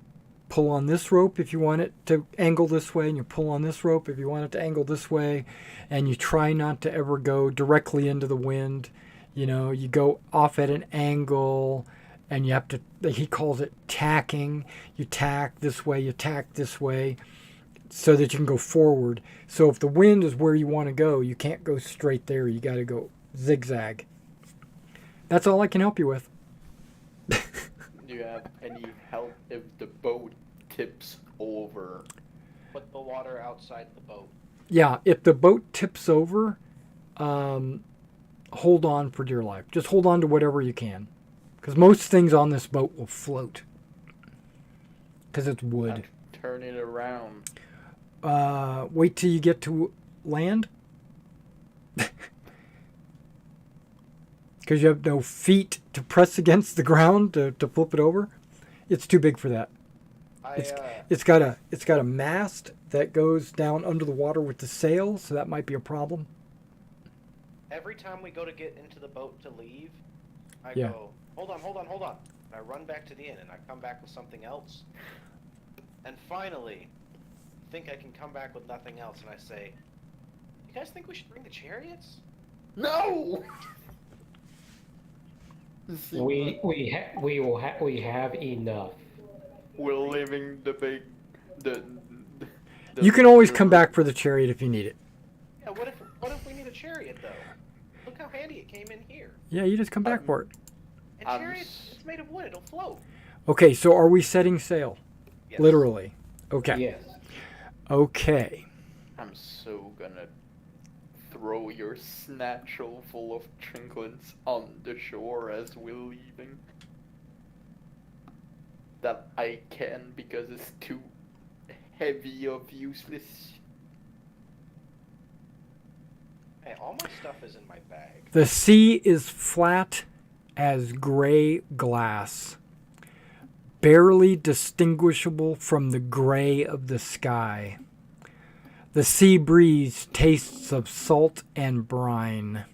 pull on this rope if you want it to angle this way, and you pull on this rope if you want it to angle this way, and you try not to ever go directly into the wind. You go off at an angle, and you have to, he calls it tacking. You tack this way, you tack this way, so that you can go forward. So if the wind is where you want to go, you can't go straight there. You got to go zigzag. That's all I can help you with. Do you have any help if the boat tips over? Put the water outside the boat. Yeah, if the boat tips over, hold on for dear life. Just hold on to whatever you can. Because most things on this boat will float. Because it's wood. Turn it around. Wait till you get to land. Because you have no feet to press against the ground to flip it over. It's too big for that. It's got a mast that goes down under the water with the sail, so that might be a problem. Every time we go to get into the boat to leave, I Yeah. go, hold on. And I run back to the inn, and I come back with something else. And finally, think I can come back with nothing else, and I say, You guys think we should bring the chariots? No. See, We have enough. we're living the big, the. You can always come back for the chariot if you need it. Yeah, what if we need a chariot though? Look how handy it came in here. Yeah, you just come back for it. And chariots, it's made of wood, it'll float. Okay, so are we setting sail? Yes. Literally. Okay. Yes. Okay. I'm so gonna throw your snatchel full of trinkets on the shore as we're leaving. That I can because it's too heavy of useless. Hey, all my stuff is in my bag. The sea is flat as gray glass, barely distinguishable from the gray of the sky. The sea breeze tastes of salt and brine.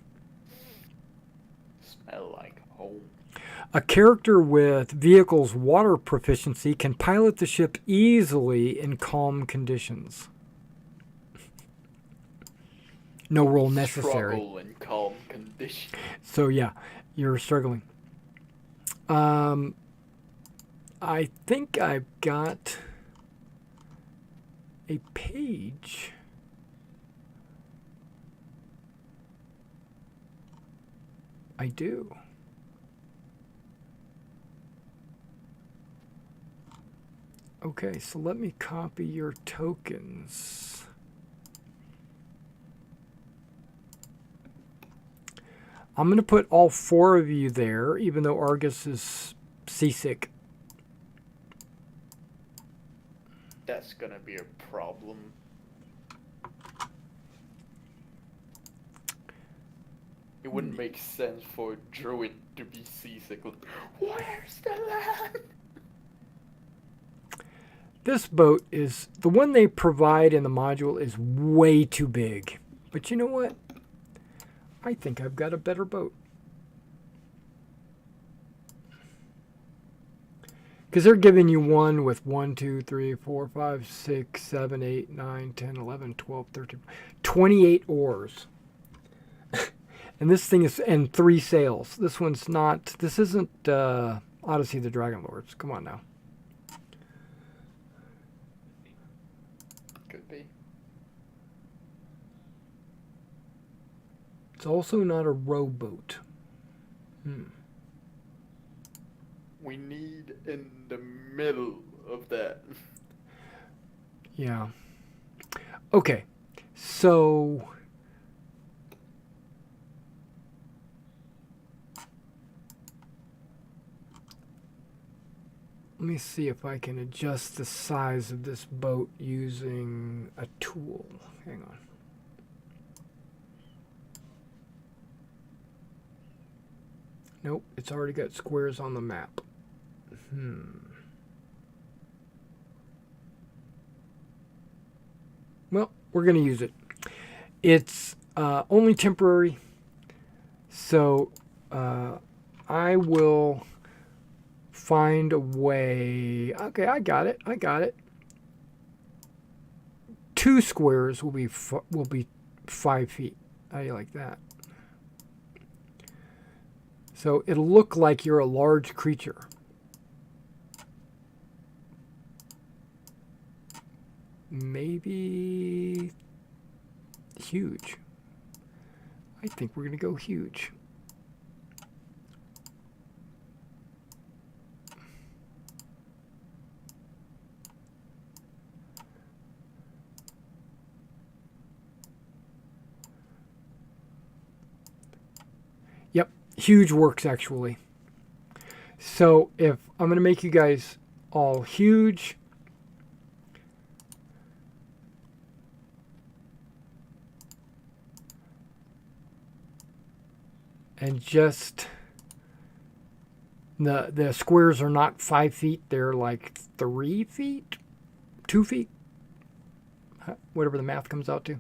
Smell like home. A character with vehicle's water proficiency can pilot the ship easily in calm conditions. No roll necessary. Struggle in calm conditions. So yeah, you're struggling. I think I've got a page. I do. Okay, so let me copy your tokens. I'm going to put all 4 of you there, even though Argus is seasick. That's gonna be a problem. It wouldn't make sense for a druid to be seasick. Where's the land? This boat is, the one they provide in the module is way too big. But you know what? I think I've got a better boat. Because they're giving you one with 1, 2, 3, 4, 5, 6, 7, 8, 9, 10, 11, 12, 13, 28 oars. And this thing is, and 3 sails. This one's not, this isn't Odyssey of the Dragon Lords. Come on now. Could be. It's also not a rowboat. We need in the middle of that. Yeah. Okay. So let me see if I can adjust the size of this boat using a tool. Hang on. Nope, it's already got squares on the map. Well, we're going to use it. It's only temporary, so I will find a way. Okay, I got it. 2 squares will be 5 feet. How do you like that? So it'll look like you're a large creature. Maybe huge. I think we're going to go huge. Yep, huge works actually. So if I'm going to make you guys all huge, and just the squares are not 5 feet, they're like 3 feet, 2 feet, whatever the math comes out to.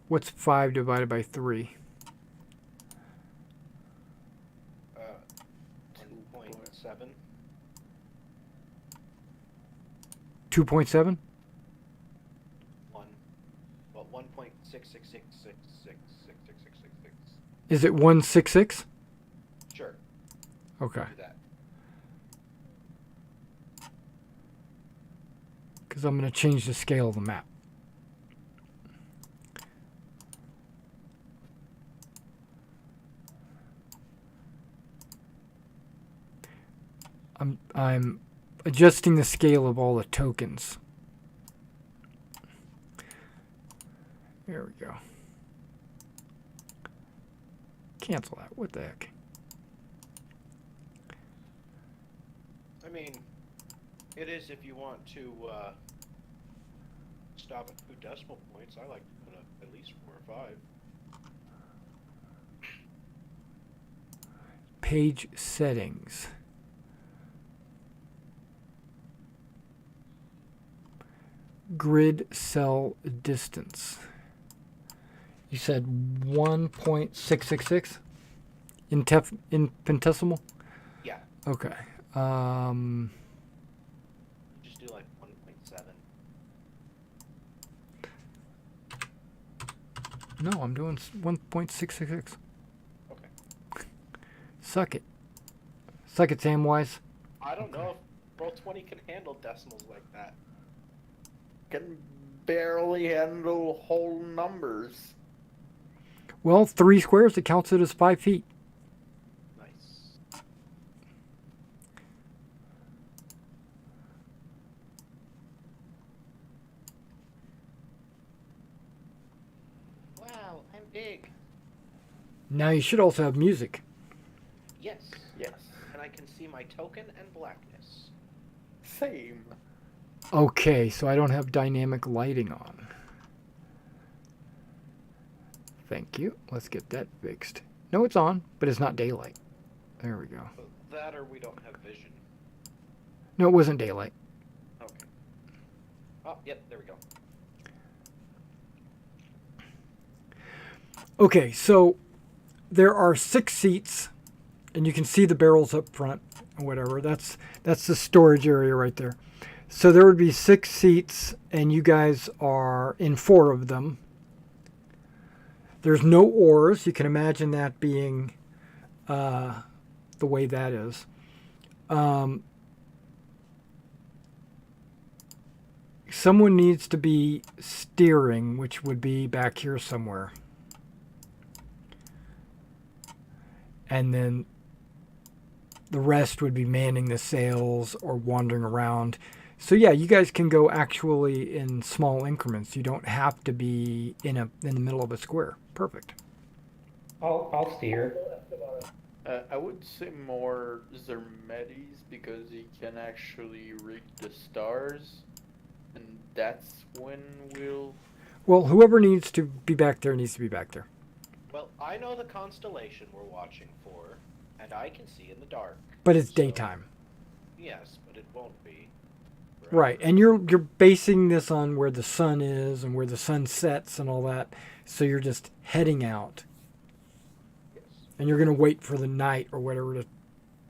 What's 5 divided by 3? 2.7? 1.66666666666. Is it 166? Sure. Okay. Do that. Because I'm going to change the scale of the map. I'm adjusting the scale of all the tokens. There we go. Cancel that. What the heck? I mean, it is if you want to stop at 2 decimal points. I like to put up at least 4 or 5. Page settings. Grid cell distance. You said 1.666 in pentesimal? Yeah. Okay. Just do like 1.7. No, I'm doing 1.666. Okay. Suck it. Suck it, Samwise. I don't know if Roll20 can handle decimals like that. Can barely handle whole numbers. Well, 3 squares, it counts it as 5 feet. Nice. Wow, I'm big. Now you should also have music. Yes. Yes. And I can see my token and blackness. Same. Okay, so I don't have dynamic lighting on. Thank you. Let's get that fixed. No, it's on, but it's not daylight. There we go. That or we don't have vision. No, it wasn't daylight. Okay. Oh, yep, there we go. Okay, so there are 6 seats, and you can see the barrels up front or whatever. That's the storage area right there. So there would be 6 seats, and you guys are in 4 of them. There's no oars. You can imagine that being the way that is. Someone needs to be steering, which would be back here somewhere. And then the rest would be manning the sails or wandering around. So yeah, you guys can go actually in small increments. You don't have to be in the middle of a square. Perfect. I'll steer. I would say more Zermetes because he can actually read the stars, and that's when we'll. Well, whoever needs to be back there needs to be back there. Well, I know the constellation we're watching for, and I can see in the dark. But it's So, daytime. Yes, but it won't be. Right, and you're basing this on where the sun is and where the sun sets and all that. So you're just heading out, Yes. and you're gonna wait for the night or whatever to.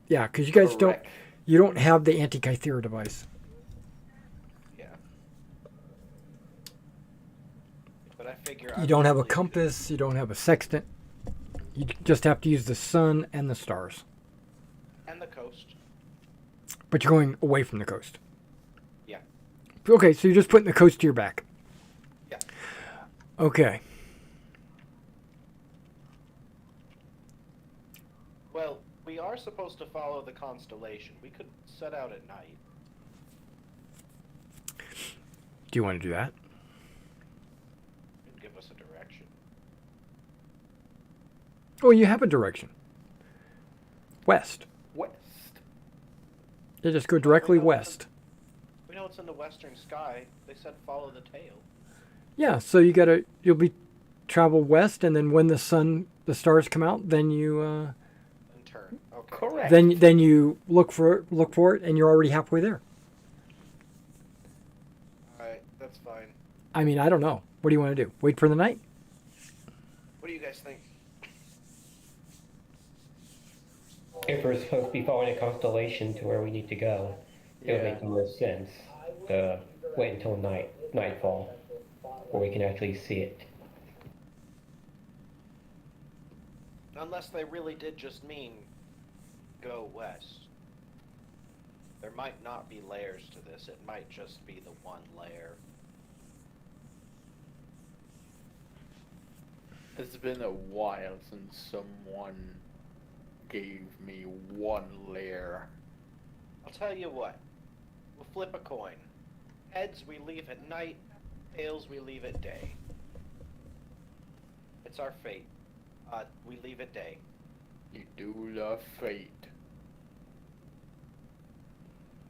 Yeah, because you guys Correct. you don't have the Antikythera device. Yeah. But I figure You don't have a compass. You don't have a sextant. You just have to use the sun and the stars. And the coast. But you're going away from the coast. Yeah. Okay, so you're just putting the coast to your back. Yeah. Okay. Well, we are supposed to follow the constellation. We could set out at night. Do you want to do that? It'd give us a direction. Oh, you have a direction. West. West. You just go directly know west. We know it's in the western sky. They said follow the tail. Yeah, so you'll be travel west, and then when the stars come out, then you And turn. Okay. Correct. then you look for it, and you're already halfway there. Alright, that's fine. I mean, I don't know. What do you want to do? Wait for the night? What do you guys think? If we're supposed to be following a constellation to where we need to go, it would Yeah. make the most sense to wait until nightfall, where we can actually see it. Unless they really did just mean go west. There might not be layers to this. It might just be the one layer. It's been a while since someone gave me one layer. I'll tell you what. We'll flip a coin. Heads we leave at night, tails we leave at day. It's our fate. We leave at day. You do love fate.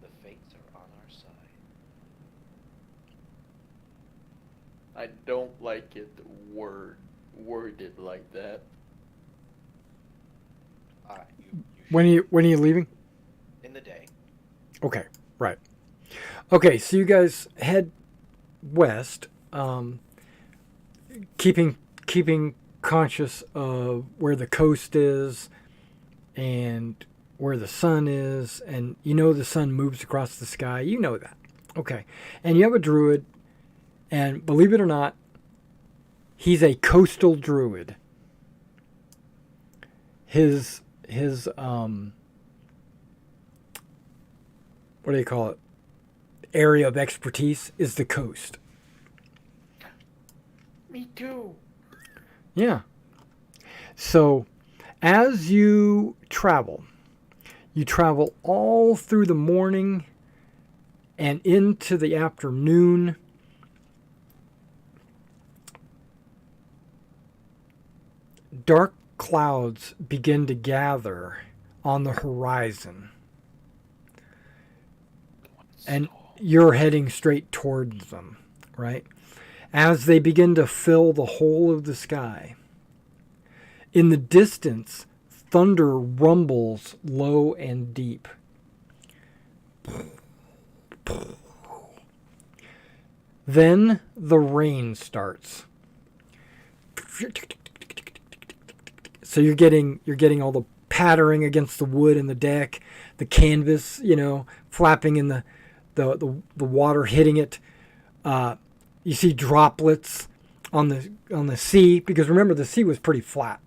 The fates are on our side. I don't like it worded like that. When are you leaving? In the day. Okay, right. Okay, so you guys head west, keeping conscious of where the coast is and where the sun is, and you know the sun moves across the sky. You know that. Okay, and you have a druid, and believe it or not, he's a coastal druid. His what do you call it? Area of expertise is the coast. Me too. Yeah. So, as you travel all through the morning and into the afternoon. Dark clouds begin to gather on the horizon. And you're heading straight towards them, right? As they begin to fill the whole of the sky. In the distance, thunder rumbles low and deep. Then the rain starts. So you're getting all the pattering against the wood and the deck, the canvas, flapping in the water hitting it. You see droplets on the sea, because remember the sea was pretty flat.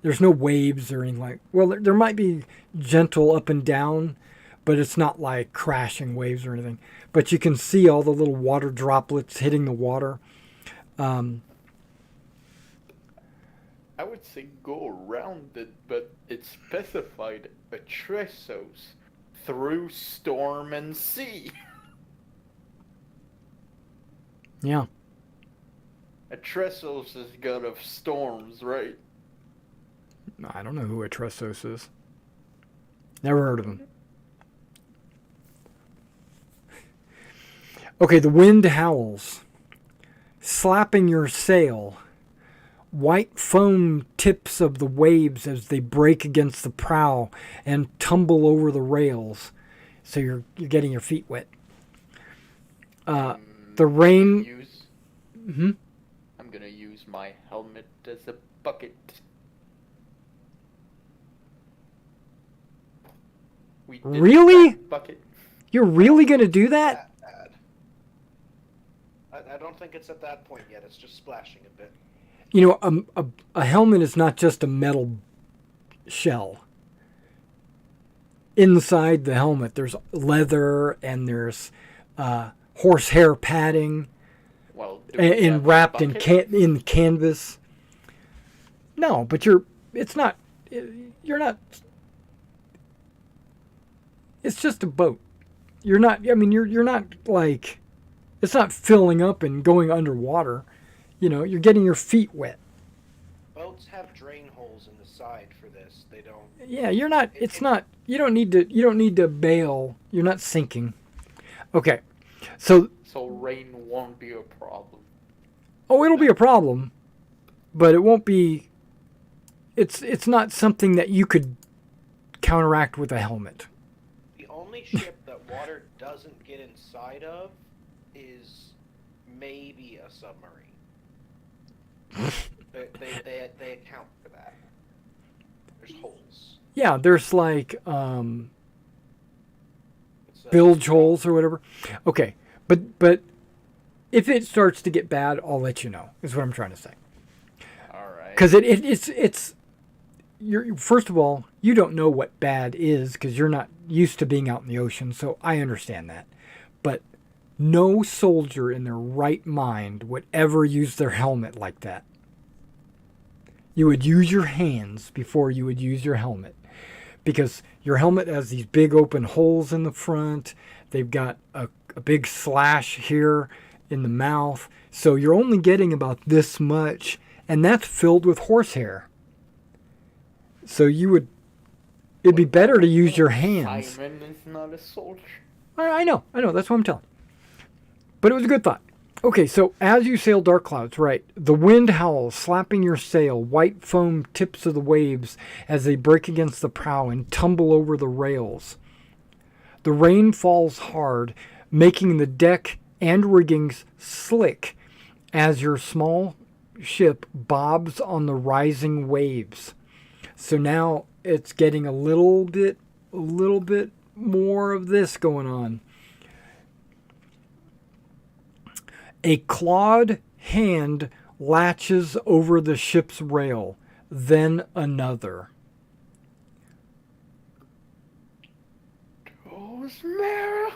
There's no waves or anything like. Well, there might be gentle up and down, but it's not like crashing waves or anything. But you can see all the little water droplets hitting the water. I would say go around it, but it specified a Tressos through storm and sea. Yeah. A Tressos is god of storms, right? I don't know who a Tressos is. Never heard of him. Okay, the wind howls, slapping your sail. White foam tips of the waves as they break against the prow and tumble over the rails. So you're getting your feet wet. The rain. I'm gonna use my helmet as a bucket. Really? Bucket. You're really gonna do that? Bad. I don't think it's at that point yet. It's just splashing a bit. A helmet is not just a metal shell. Inside the helmet, there's leather and there's horsehair padding, and wrapped in canvas. No, but you're not. It's just a boat. You're not. I mean, you're not like. It's not filling up and going underwater. You're getting your feet wet. Boats have drain holes in the side for this. They don't. Yeah, you're not. It's not. You don't need to bail. You're not sinking. Okay, so rain won't be a problem. Oh, it'll be a problem, but it won't be. It's not something that you could counteract with a helmet. The only ship that water doesn't get inside of is maybe a submarine. They account for that. There's holes. Yeah, there's like It's, bilge holes or whatever. Okay, but if it starts to get bad, I'll let you know. Is what I'm trying to say. All right. Because it's you're first of all, you don't know what bad is because you're not used to being out in the ocean, so I understand that. But no soldier in their right mind would ever use their helmet like that. You would use your hands before you would use your helmet. Because your helmet has these big open holes in the front. They've got a big slash here in the mouth. So you're only getting about this much, and that's filled with horsehair. So it'd be better to use your hands. Simon is not a soldier. I know, that's what I'm telling. But it was a good thought. Okay, so as you sail dark clouds, right, the wind howls, slapping your sail, white foam tips of the waves as they break against the prow and tumble over the rails. The rain falls hard, making the deck and riggings slick as your small ship bobs on the rising waves. So now it's getting a little bit more of this going on. A clawed hand latches over the ship's rail, then another. Rosemary.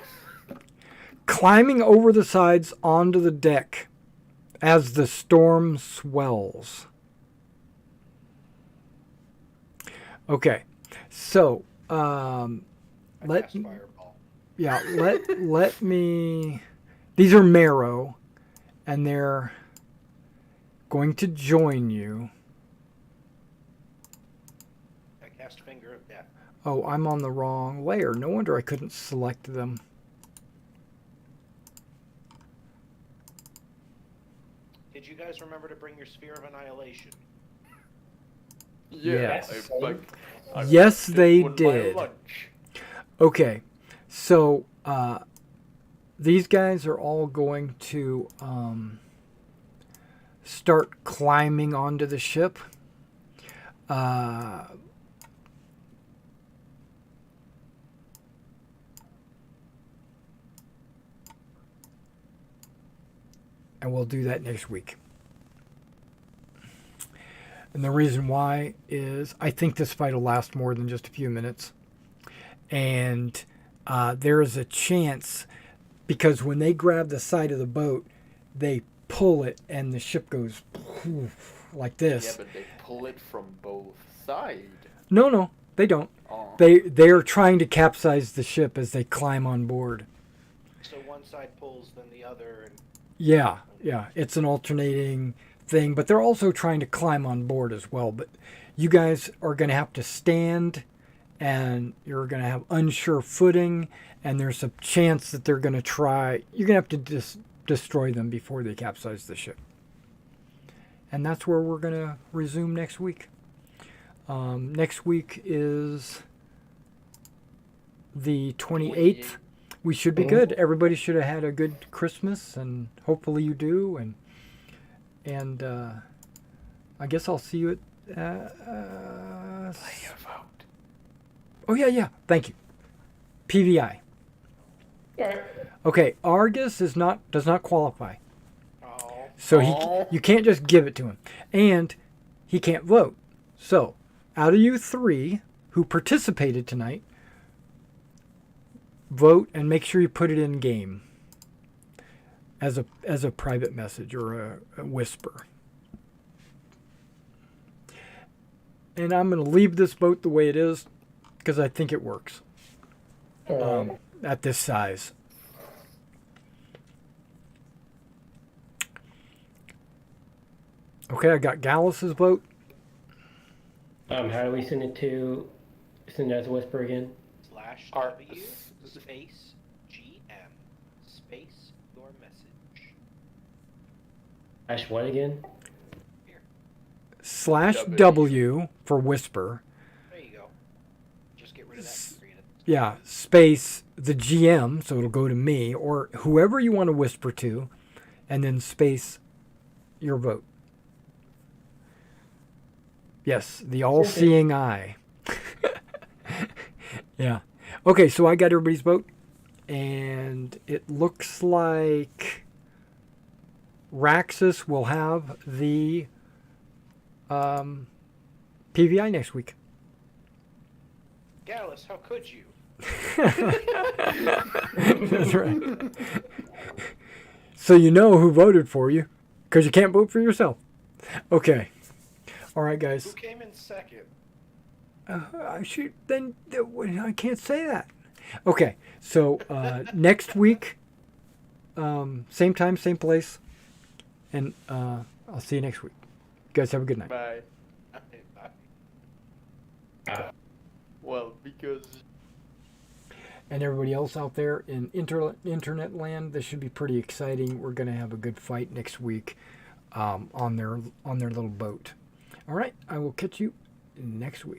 Climbing over the sides onto the deck as the storm swells. Okay, so I let cast Fireball. let me. These are Marrow, and they're going to join you. I cast Finger of Death. Oh, I'm on the wrong layer. No wonder I couldn't select them. Did you guys remember to bring your Sphere of Annihilation? Yeah. Yes. I Yes, took they on my did. lunch. Okay, so these guys are all going to start climbing onto the ship. And we'll do that next week. And the reason why is I think this fight will last more than just a few minutes. And there is a chance, because when they grab the side of the boat, they pull it and the ship goes like this. Yeah, but they pull it from both sides. No, they don't. Oh. They are trying to capsize the ship as they climb on board. So one side pulls, then the other, and Yeah, it's an alternating thing, but they're also trying to climb on board as well. But you guys are going to have to stand, and you're going to have unsure footing, and there's a chance that they're going to try. You're going to have to destroy them before they capsize the ship. And that's where we're going to resume next week. Next week is the 28th. We should be good. Everybody should have had a good Christmas, and hopefully you do. And I guess I'll see you at. Play your vote. Oh yeah. Thank you. PVI. Okay, Argus does not qualify, oh, so Oh. you can't just give it to him, and he can't vote. So, out of you three who participated tonight, vote and make sure you put it in game as a private message or a whisper. And I'm going to leave this boat the way it is because I think it works at this size. Okay, I got Gallus's vote. How do we send it as a whisper again? / R- W space GM space your message. Ash what again? / W for whisper. There you go. Just get rid of that and create it. Yeah, space the GM, so it'll go to me or whoever you want to whisper to, and then space your vote. Yes, the all-seeing eye. Yeah. Okay, so I got everybody's vote, and it looks like Raxus will have the PVI next week. Gallus, how could you? That's right. So you know who voted for you, because you can't vote for yourself. Okay. All right, Who guys. came in second? I should then. I can't say that. Okay. So next week, same time, same place, and I'll see you next week. You guys have a good night. Bye. Bye. Well, because And everybody else out there in internet land, this should be pretty exciting. We're gonna have a good fight next week on their little boat. All right, I will catch you next week.